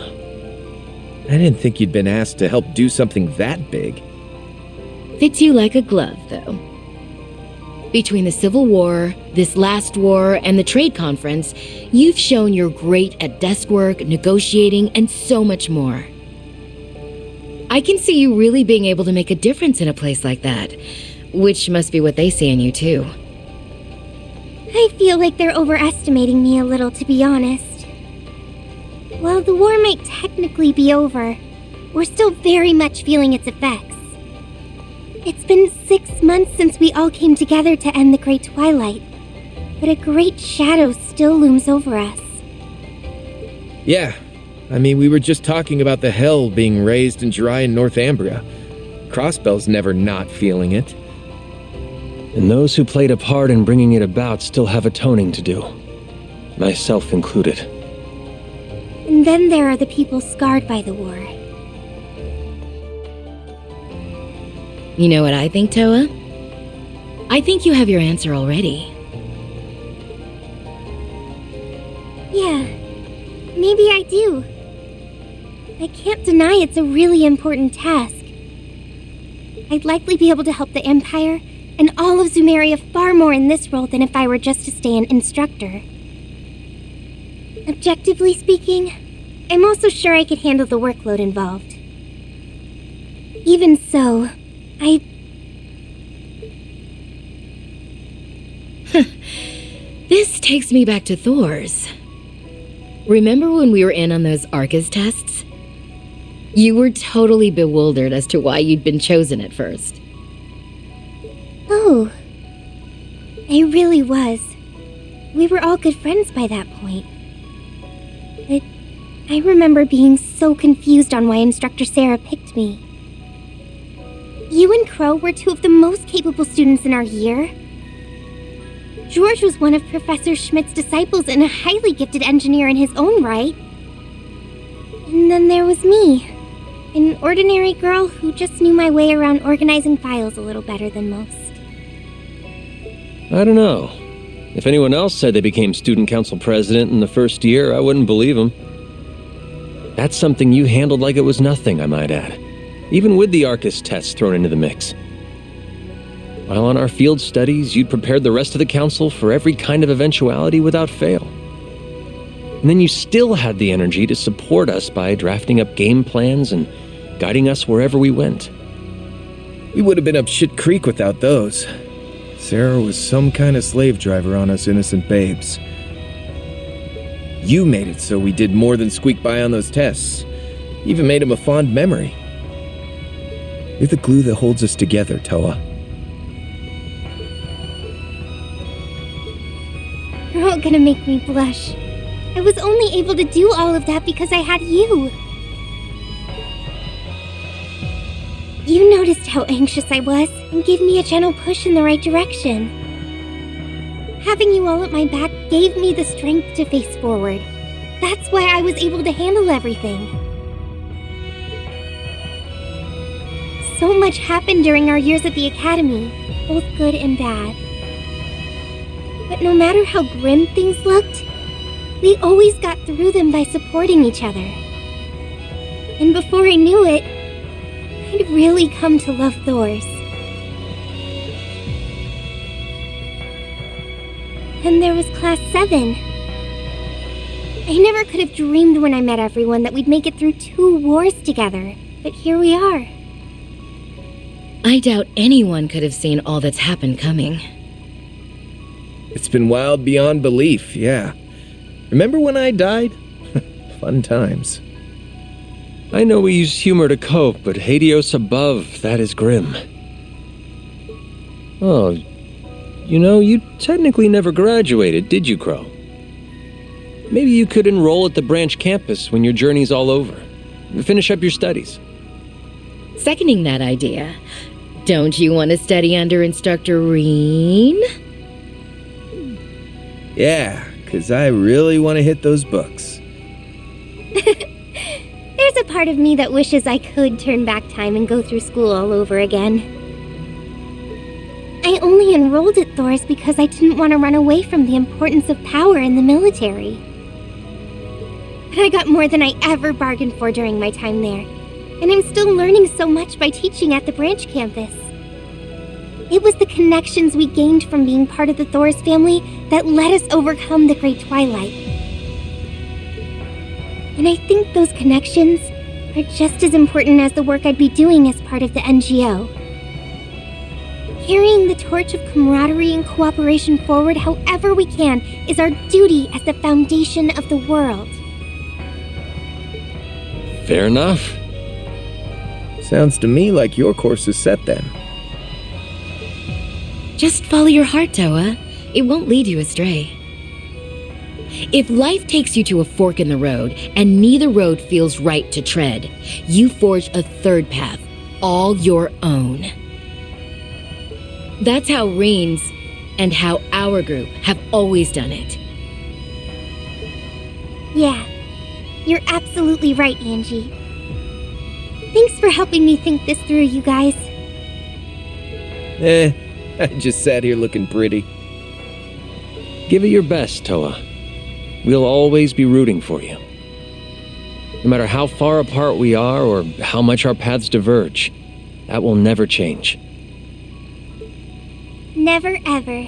I didn't think you'd been asked to help do something that big. Fits you like a glove, though. Between the Civil War, this last war, and the trade conference, you've shown you're great at desk work, negotiating, and so much more. I can see you really being able to make a difference in a place like that, which must be what they see in you, too. I feel like they're overestimating me a little, to be honest. While the war might technically be over, we're still very much feeling its effects. It's been 6 months since we all came together to end the Great Twilight, but a great shadow still looms over us. Yeah, I mean, we were just talking about the hell being raised and dry in Northumbria. Crossbell's never not feeling it. And those who played a part in bringing it about still have atoning to do. Myself included. And then there are the people scarred by the war. You know what I think, Toa? I think you have your answer already. Yeah, maybe I do. I can't deny it's a really important task. I'd likely be able to help the Empire and all of Zumeria far more in this role than if I were just to stay an instructor. Objectively speaking, I'm also sure I could handle the workload involved. Even so, This takes me back to Thor's. Remember when we were in on those Arcus tests? You were totally bewildered as to why you'd been chosen at first. Oh, I really was. We were all good friends by that point. But I remember being so confused on why Instructor Sarah picked me. You and Crow were two of the most capable students in our year. George was one of Professor Schmidt's disciples and a highly gifted engineer in his own right. And then there was me, an ordinary girl who just knew my way around organizing files a little better than most. I don't know. If anyone else said they became student council president in the first year, I wouldn't believe them. That's something you handled like it was nothing, I might add. Even with the Arcus tests thrown into the mix. While on our field studies, you'd prepared the rest of the council for every kind of eventuality without fail. And then you still had the energy to support us by drafting up game plans and guiding us wherever we went. We would have been up shit creek without those. Sarah was some kind of slave driver on us innocent babes. You made it so we did more than squeak by on those tests. Even made them a fond memory. You're the glue that holds us together, Toa. You're all gonna make me blush. I was only able to do all of that because I had you. You noticed how anxious I was and gave me a gentle push in the right direction. Having you all at my back gave me the strength to face forward. That's why I was able to handle everything. So much happened during our years at the Academy, both good and bad. But no matter how grim things looked, we always got through them by supporting each other. And before I knew it, I'd really come to love Thor's. And there was Class 7. I never could have dreamed when I met everyone that we'd make it through 2 wars together, but here we are. I doubt anyone could have seen all that's happened coming. It's been wild beyond belief, yeah. Remember when I died? Fun times. I know we use humor to cope, but Hades above, that is grim. Oh, you know, you technically never graduated, did you, Crow? Maybe you could enroll at the branch campus when your journey's all over. Finish up your studies. Seconding that idea. Don't you want to study under Instructor Rean? Yeah, 'cause I really want to hit those books. There's a part of me that wishes I could turn back time and go through school all over again. I only enrolled at Thor's because I didn't want to run away from the importance of power in the military. But I got more than I ever bargained for during my time there, and I'm still learning so much by teaching at the branch campus. It was the connections we gained from being part of the Thor's family that let us overcome the Great Twilight. And I think those connections are just as important as the work I'd be doing as part of the NGO. Carrying the torch of camaraderie and cooperation forward however we can is our duty as the foundation of the world. Fair enough. Sounds to me like your course is set then. Just follow your heart, Toa. It won't lead you astray. If life takes you to a fork in the road, and neither road feels right to tread, you forge a third path, all your own. That's how Rean's and how our group have always done it. Yeah, you're absolutely right, Angie. Thanks for helping me think this through, you guys. I just sat here looking pretty. Give it your best, Toa. We'll always be rooting for you. No matter how far apart we are or how much our paths diverge, that will never change. Never ever.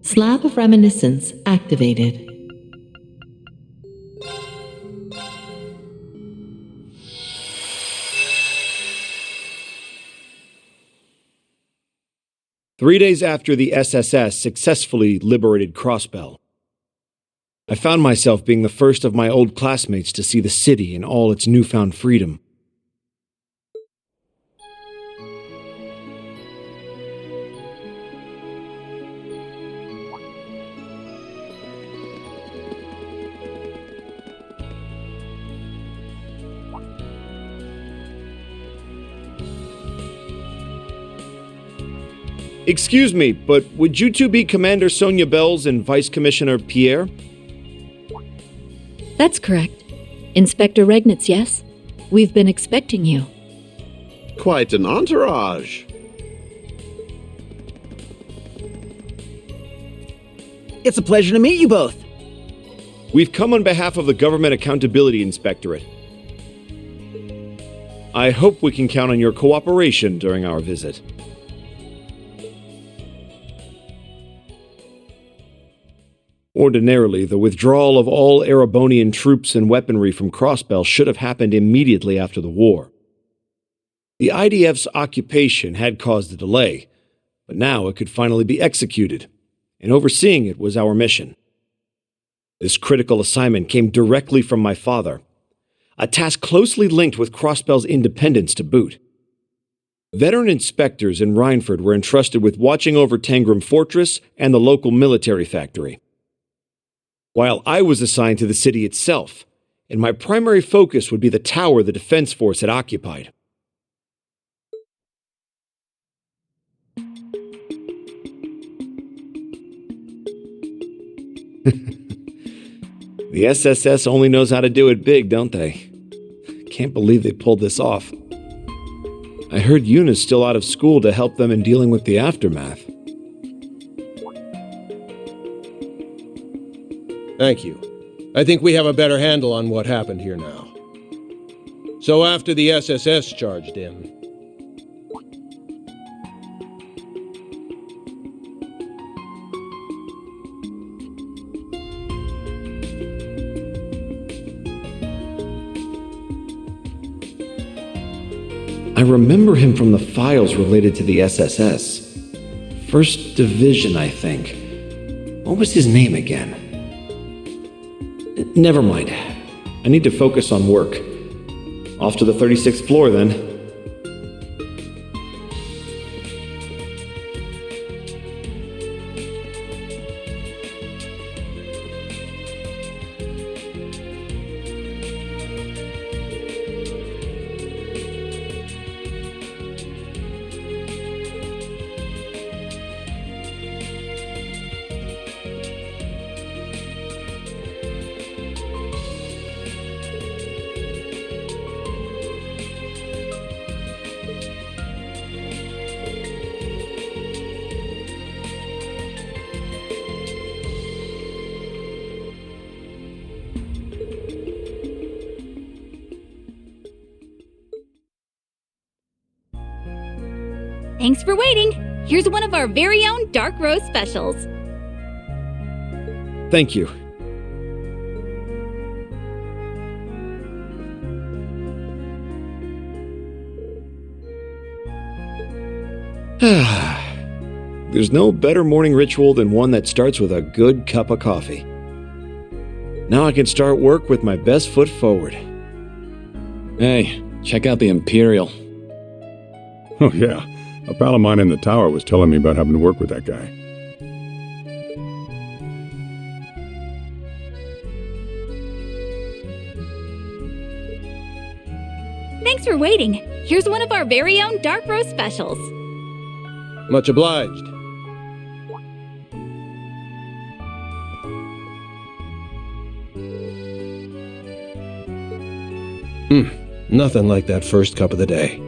Slab of Reminiscence activated. Three days after the SSS successfully liberated Crossbell, I found myself being the first of my old classmates to see the city in all its newfound freedom. Excuse me, but would you two be Commander Sonia Bells and Vice Commissioner Pierre? That's correct. Inspector Regnitz, yes? We've been expecting you. Quite an entourage. It's a pleasure to meet you both. We've come on behalf of the Government Accountability Inspectorate. I hope we can count on your cooperation during our visit. Ordinarily, the withdrawal of all Erebonian troops and weaponry from Crossbell should have happened immediately after the war. The IDF's occupation had caused a delay, but now it could finally be executed, and overseeing it was our mission. This critical assignment came directly from my father, a task closely linked with Crossbell's independence to boot. Veteran inspectors in Rhineford were entrusted with watching over Tangram Fortress and the local military factory, while I was assigned to the city itself, and my primary focus would be the tower the defense force had occupied. The SSS only knows how to do it big, don't they? Can't believe they pulled this off. I heard Yuna's still out of school to help them in dealing with the aftermath. Thank you. I think we have a better handle on what happened here now. So after the SSS charged in, I remember him from the files related to the SSS. First Division, I think. What was his name again? Never mind. I need to focus on work. Off to the 36th floor, then. Thanks for waiting. Here's one of our very own dark roast specials. Thank you. There's no better morning ritual than one that starts with a good cup of coffee. Now I can start work with my best foot forward. Hey, check out the Imperial. Oh yeah, a pal of mine in the tower was telling me about having to work with that guy. Thanks for waiting. Here's one of our very own dark roast specials. Much obliged. Nothing like that first cup of the day.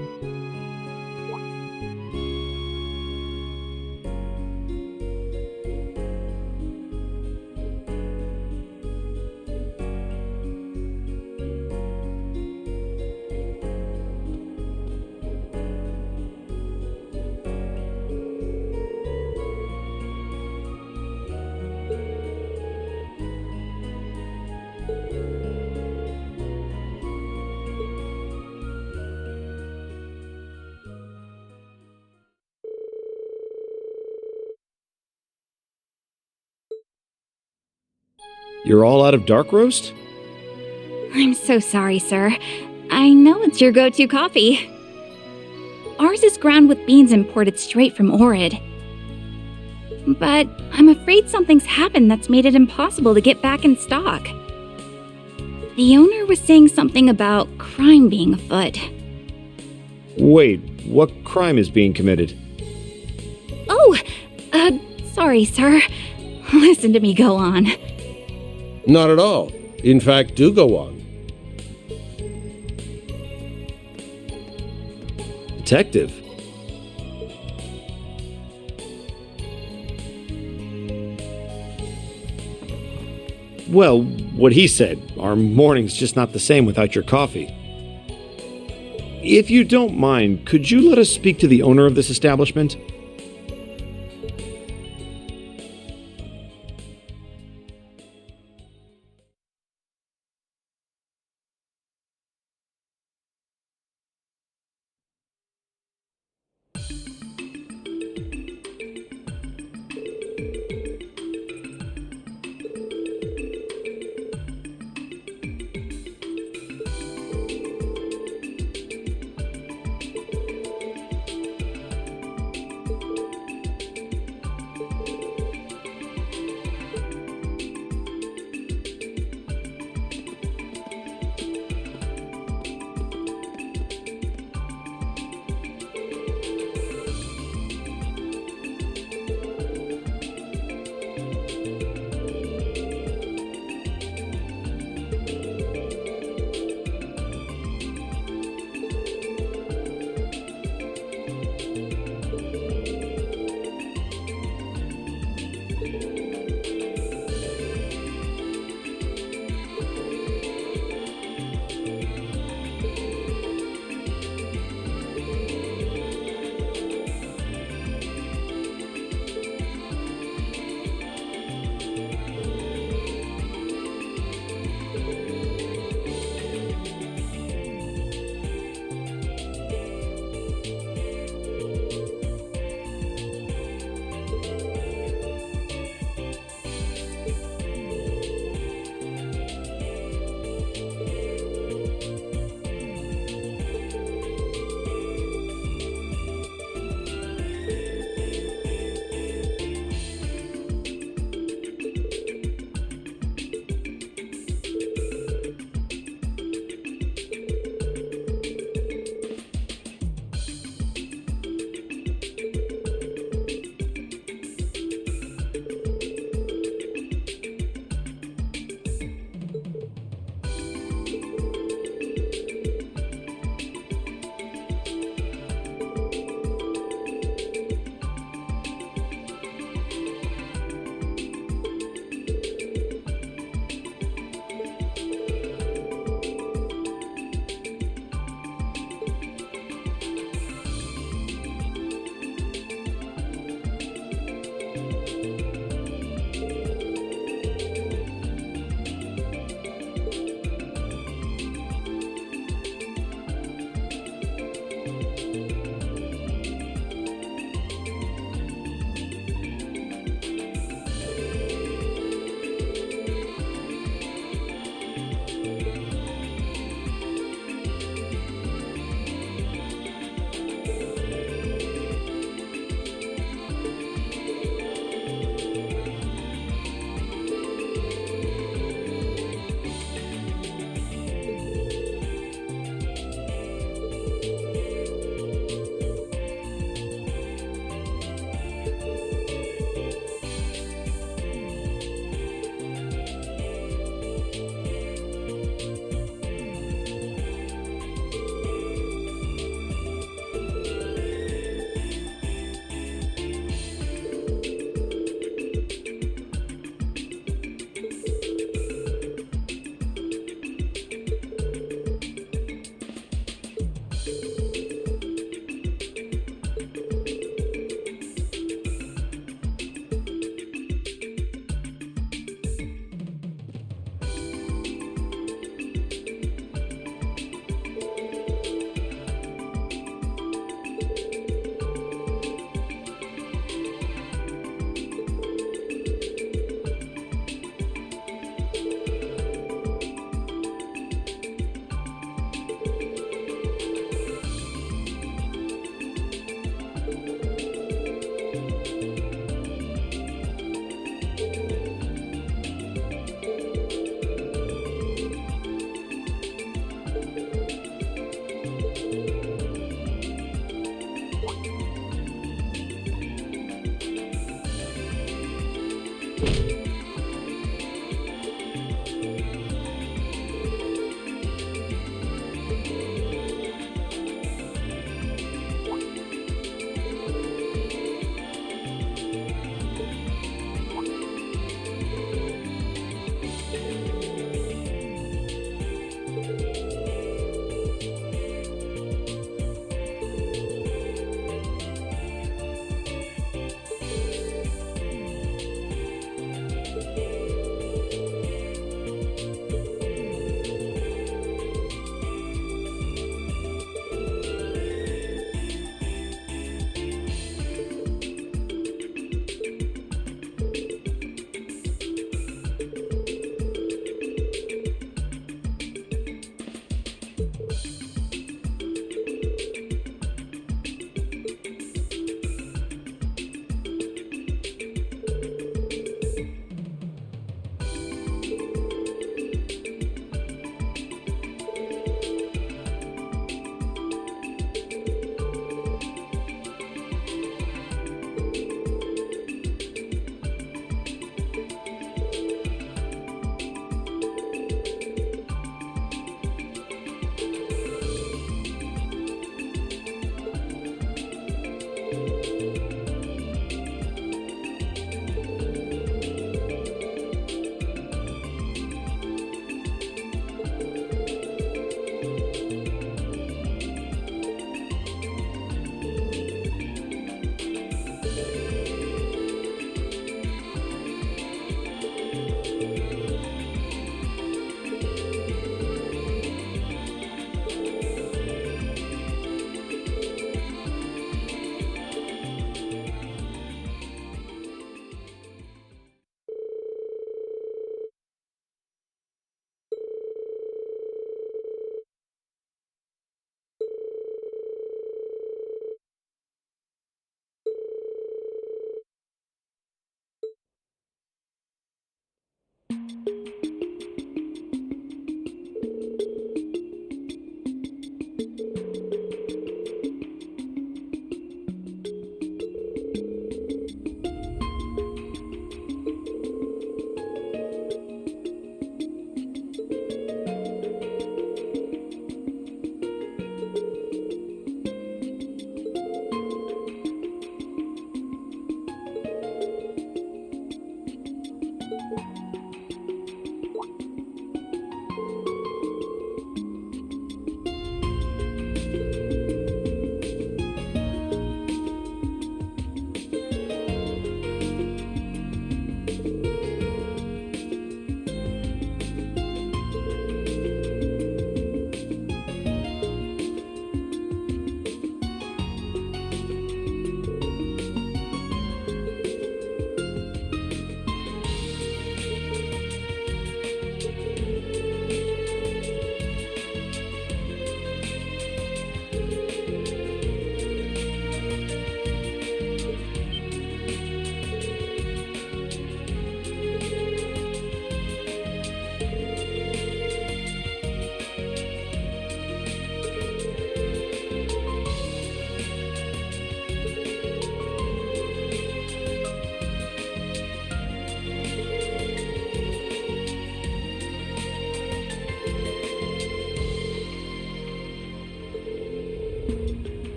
You're all out of dark roast? I'm so sorry, sir. I know it's your go-to coffee. Ours is ground with beans imported straight from Orid. But I'm afraid something's happened that's made it impossible to get back in stock. The owner was saying something about crime being afoot. Wait, what crime is being committed? Oh, sorry, sir. Listen to me go on. Not at all. In fact, do go on. Detective? Well, what he said. Our morning's just not the same without your coffee. If you don't mind, could you let us speak to the owner of this establishment?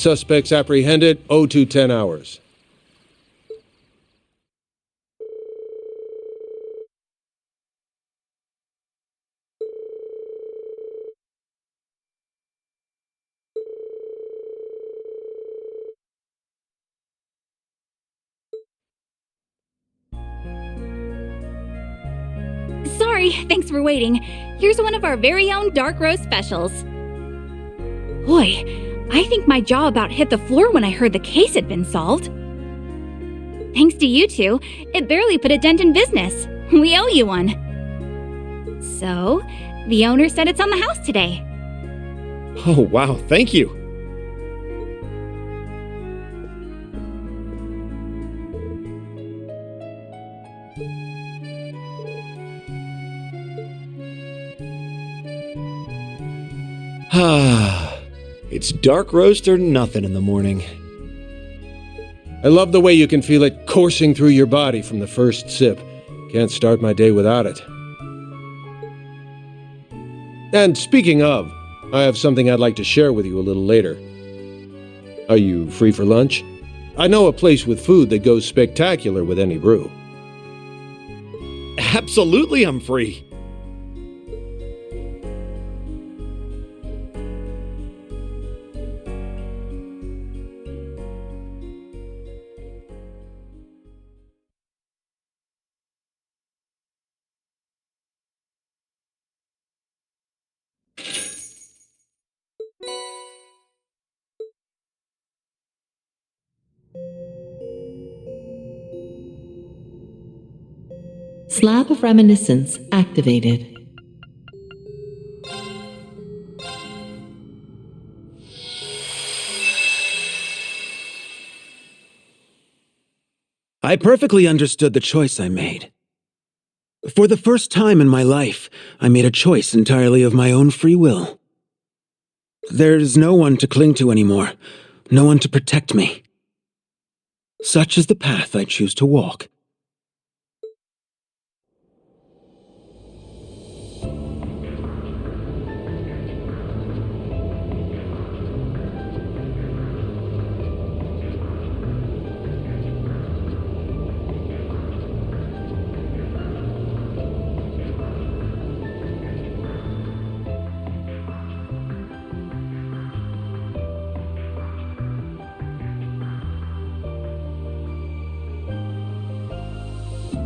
Suspects apprehended, 0210 hours. Sorry, thanks for waiting. Here's one of our very own dark roast specials. Boy, I think my jaw about hit the floor when I heard the case had been solved. Thanks to you two, it barely put a dent in business. We owe you one. So, the owner said it's on the house today. Oh, wow, thank you. It's dark roast or nothing in the morning. I love the way you can feel it coursing through your body from the first sip. Can't start my day without it. And speaking of, I have something I'd like to share with you a little later. Are you free for lunch? I know a place with food that goes spectacular with any brew. Absolutely, I'm free. Slab of Reminiscence activated. I perfectly understood the choice I made. For the first time in my life, I made a choice entirely of my own free will. There's no one to cling to anymore, no one to protect me. Such is the path I choose to walk.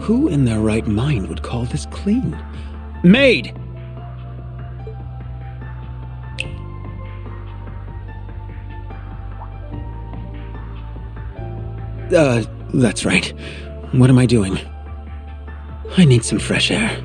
Who in their right mind would call this clean? Maid! That's right. What am I doing? I need some fresh air.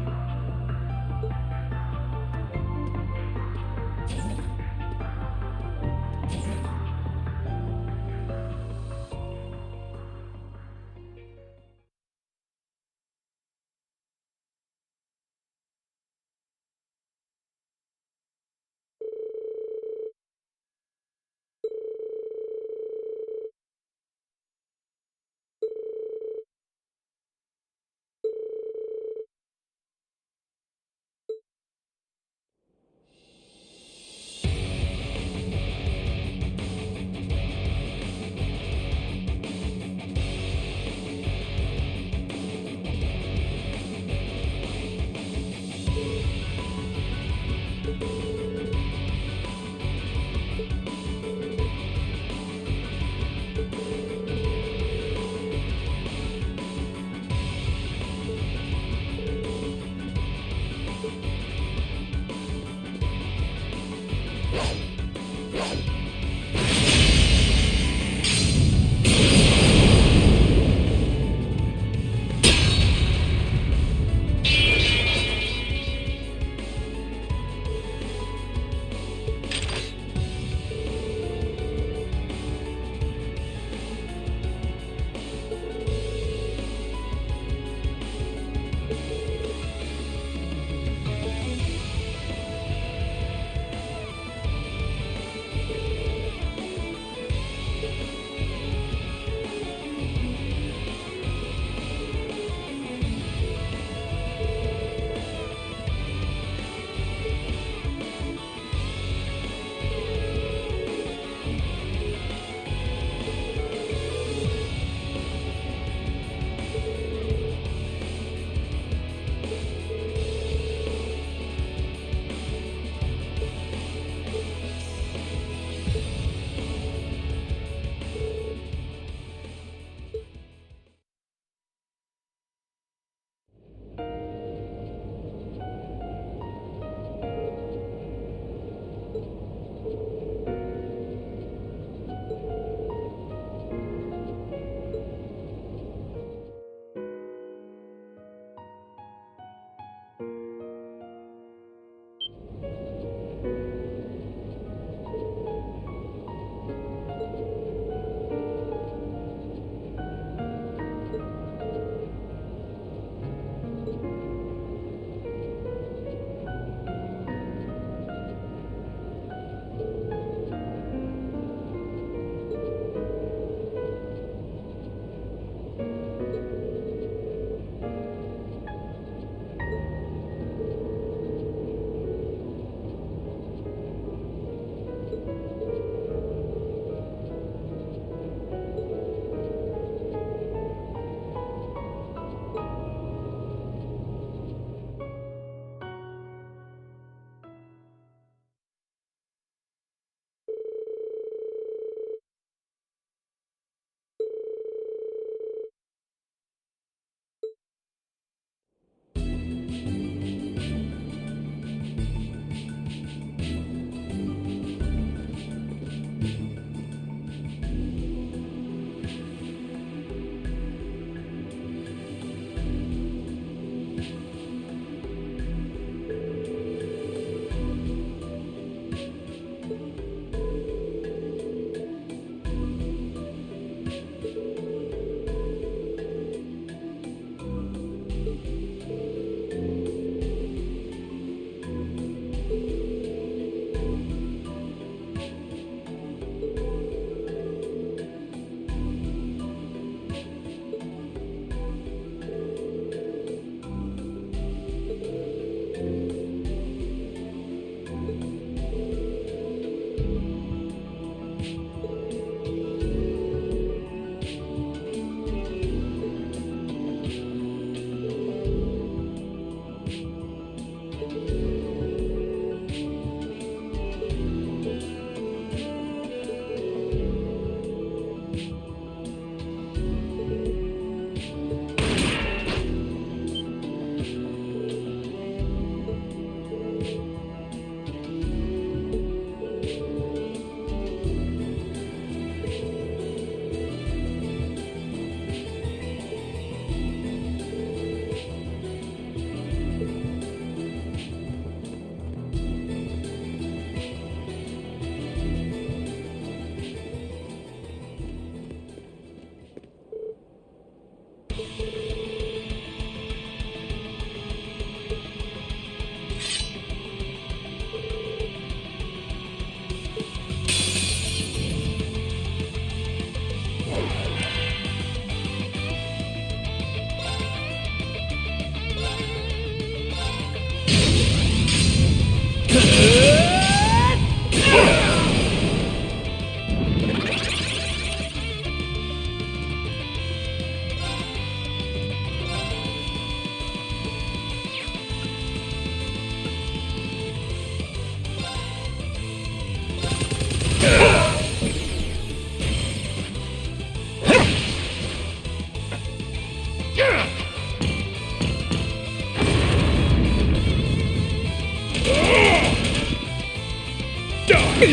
Here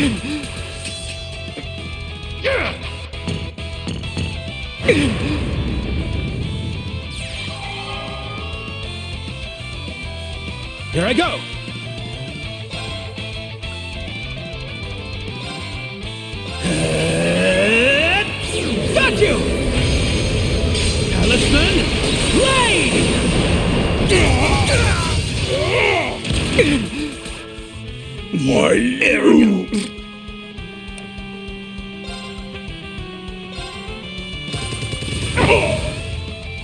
I go! Got you! Talisman, Blade! Why, arrogant!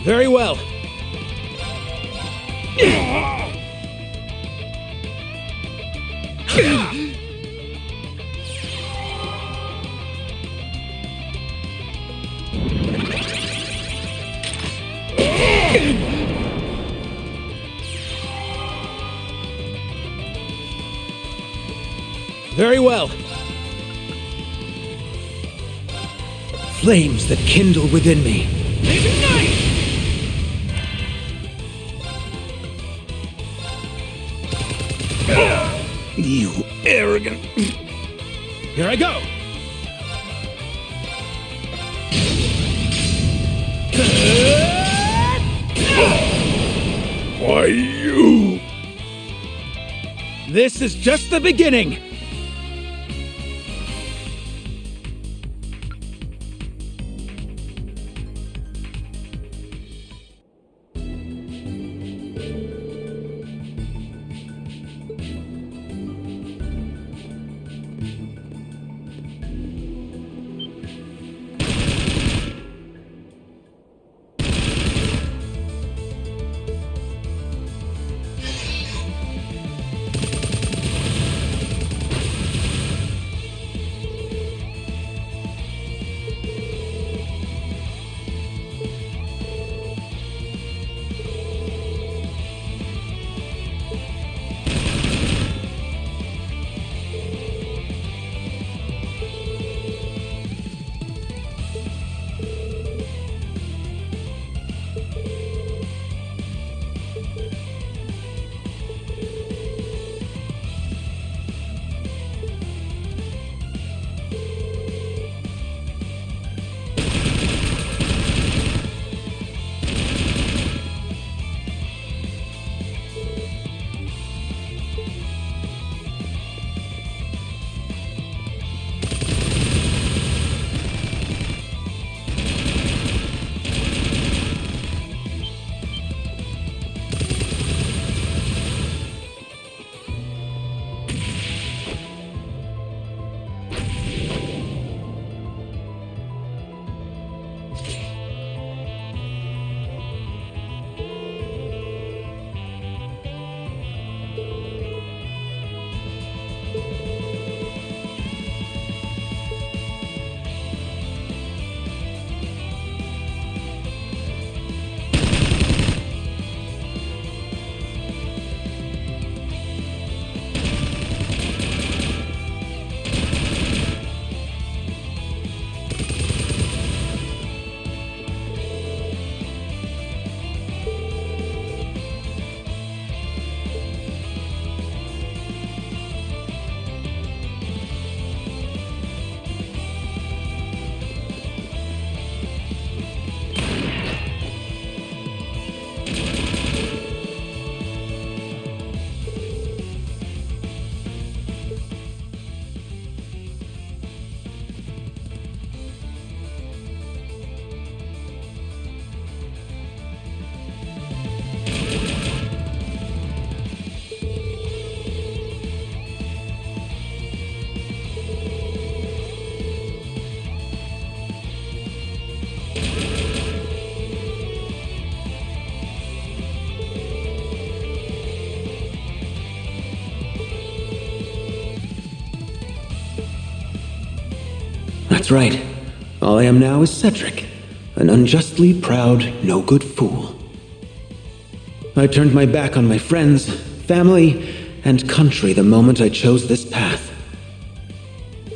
Very well. Very well. Flames that kindle within me. You arrogant... Here I go! Why, you... This is just the beginning! That's right. All I am now is Cedric, an unjustly proud, no-good fool. I turned my back on my friends, family, and country the moment I chose this path.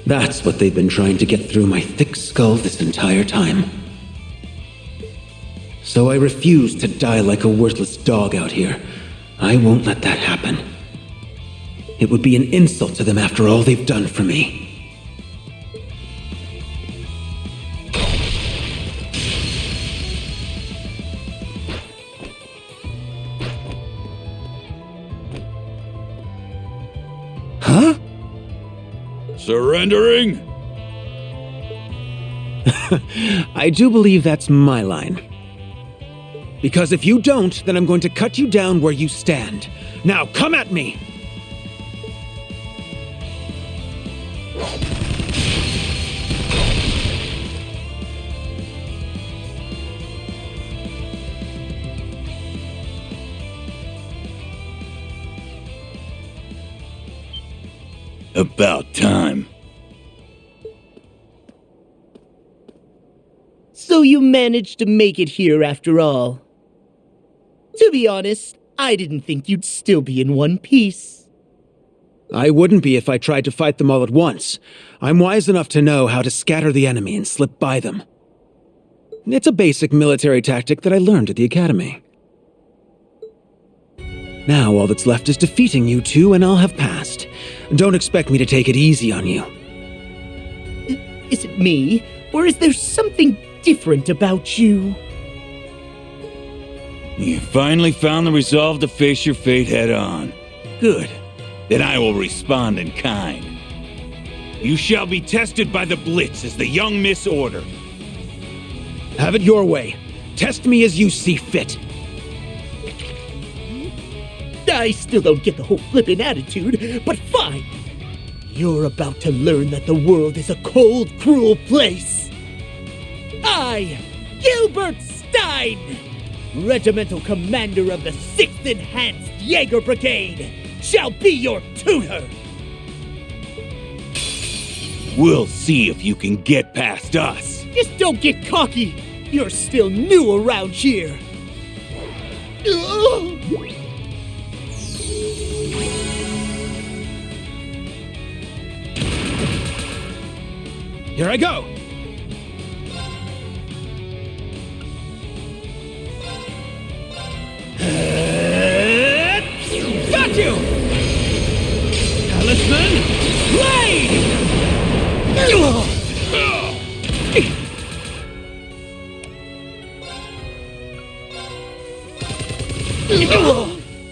That's what they've been trying to get through my thick skull this entire time. So I refuse to die like a worthless dog out here. I won't let that happen. It would be an insult to them after all they've done for me. Huh? Surrendering? I do believe that's my line. Because if you don't, then I'm going to cut you down where you stand. Now, come at me! About time. So you managed to make it here after all. To be honest, I didn't think you'd still be in one piece. I wouldn't be if I tried to fight them all at once. I'm wise enough to know how to scatter the enemy and slip by them. It's a basic military tactic that I learned at the academy. Now all that's left is defeating you two, and I'll have passed. Don't expect me to take it easy on you. Is it me, or is there something different about you? You finally found the resolve to face your fate head on. Good. Then I will respond in kind. You shall be tested by the Blitz as the young Miss Order. Have it your way. Test me as you see fit. I still don't get the whole flippin' attitude, but fine. You're about to learn that the world is a cold, cruel place. I, Gilbert Stein, Regimental Commander of the 6th Enhanced Jaeger Brigade, shall be your tutor. We'll see if you can get past us. Just don't get cocky. You're still new around here. Here I go! Got you! Talisman, Blade!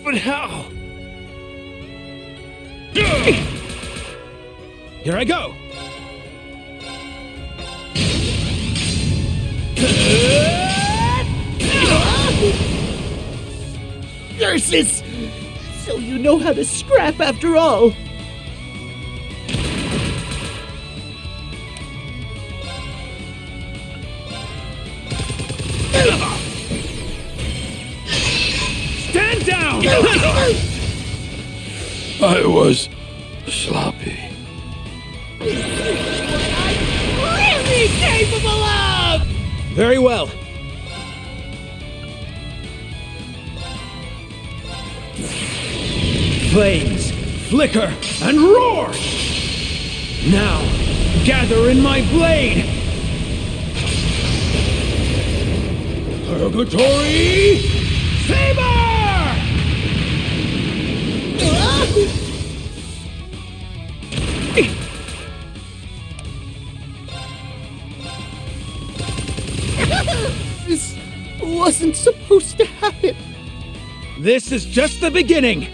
But how? Here I go! Curses! So you know how to scrap after all! Stand down! I was sloppy. Really capable of! Very well. Flames, flicker, and roar! Now, gather in my blade! Purgatory Saber! This wasn't supposed to happen. This is just the beginning!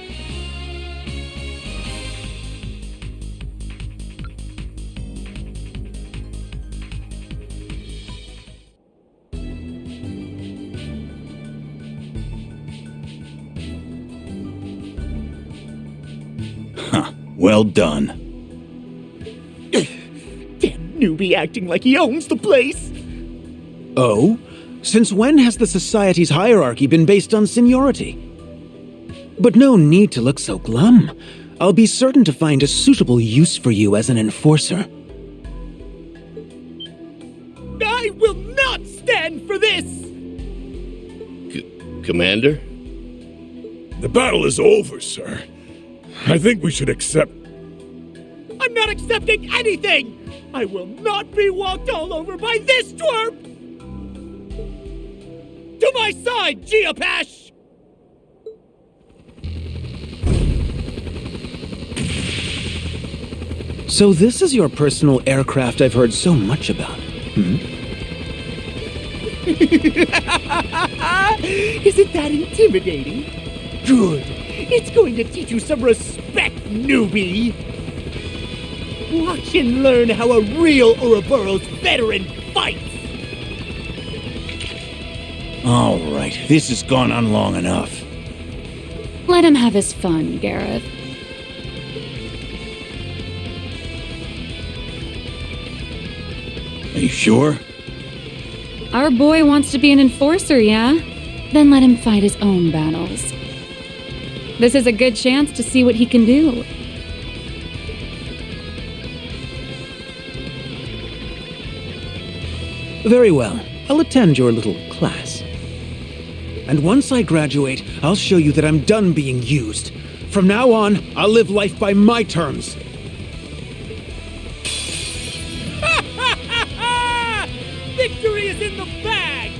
Well done. Damn newbie acting like he owns the place. Oh? Since when has the Society's hierarchy been based on seniority? But no need to look so glum. I'll be certain to find a suitable use for you as an enforcer. I will not stand for this! Commander? The battle is over, sir. I think we should accept... I'm not accepting anything! I will not be walked all over by this twerp! To my side, Geopash! So this is your personal aircraft I've heard so much about, hmm? Isn't that intimidating? Good. It's going to teach you some respect, newbie. Watch and learn how a real Ouroboros veteran fights. All right, this has gone on long enough. Let him have his fun, Gareth. Are you sure? Our boy wants to be an enforcer, yeah? Then let him fight his own battles. This is a good chance to see what he can do. Very well. I'll attend your little class. And once I graduate, I'll show you that I'm done being used. From now on, I'll live life by my terms. Victory is in the bag!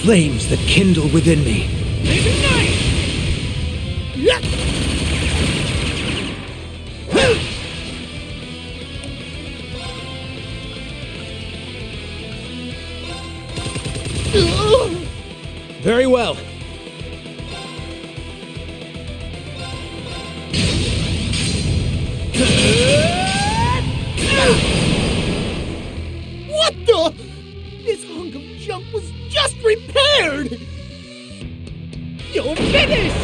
Flames that kindle within me. Ignite! Very well. What the? This hunk of junk was just repaired! You're finished!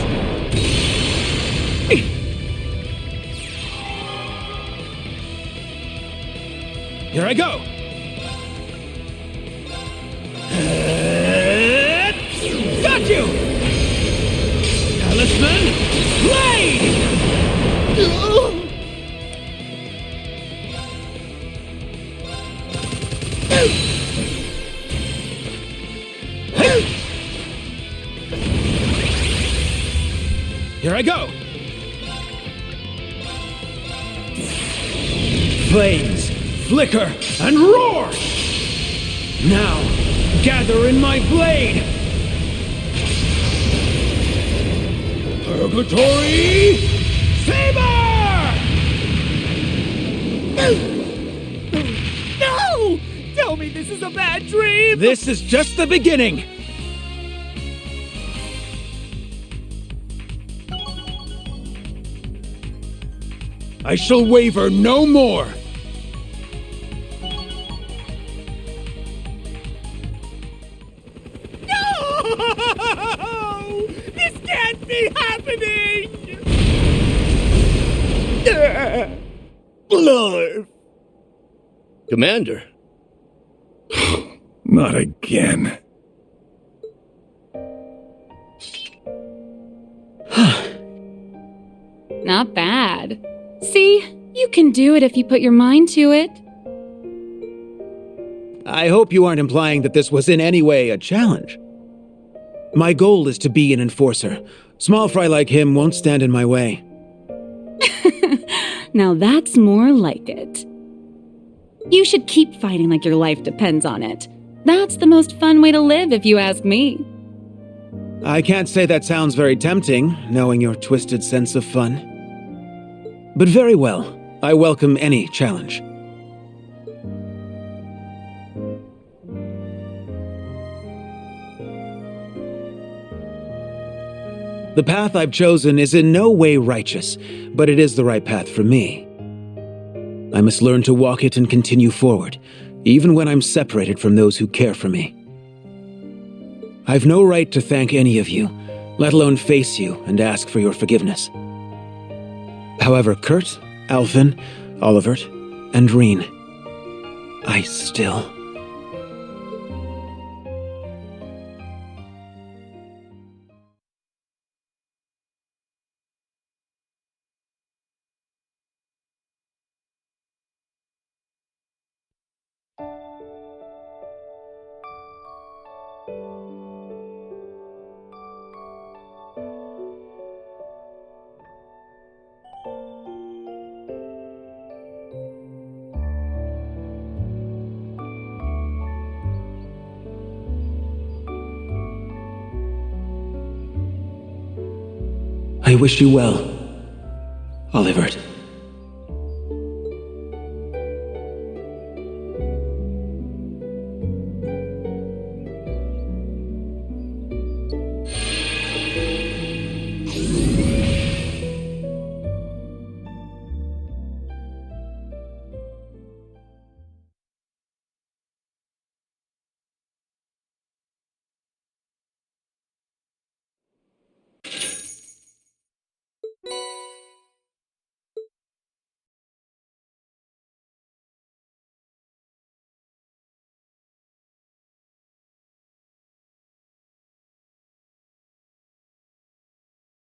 Here I go! Got you! Talisman, Blade! Here I go! Flames, flicker, and roar! Now, gather in my blade! Purgatory Saber! No! Tell me this is a bad dream! This is just the beginning! I shall waver no more! No! This can't be happening! Lord! Commander. Not again. Not bad. See, you can do it if you put your mind to it. I hope you aren't implying that this was in any way a challenge. My goal is to be an enforcer. Small fry like him won't stand in my way. Now that's more like it. You should keep fighting like your life depends on it. That's the most fun way to live, if you ask me. I can't say that sounds very tempting, knowing your twisted sense of fun. But very well, I welcome any challenge. The path I've chosen is in no way righteous, but it is the right path for me. I must learn to walk it and continue forward, even when I'm separated from those who care for me. I've no right to thank any of you, let alone face you and ask for your forgiveness. However, Kurt, Alvin, Olivert, and Rean, I still... I wish you well, Olivert.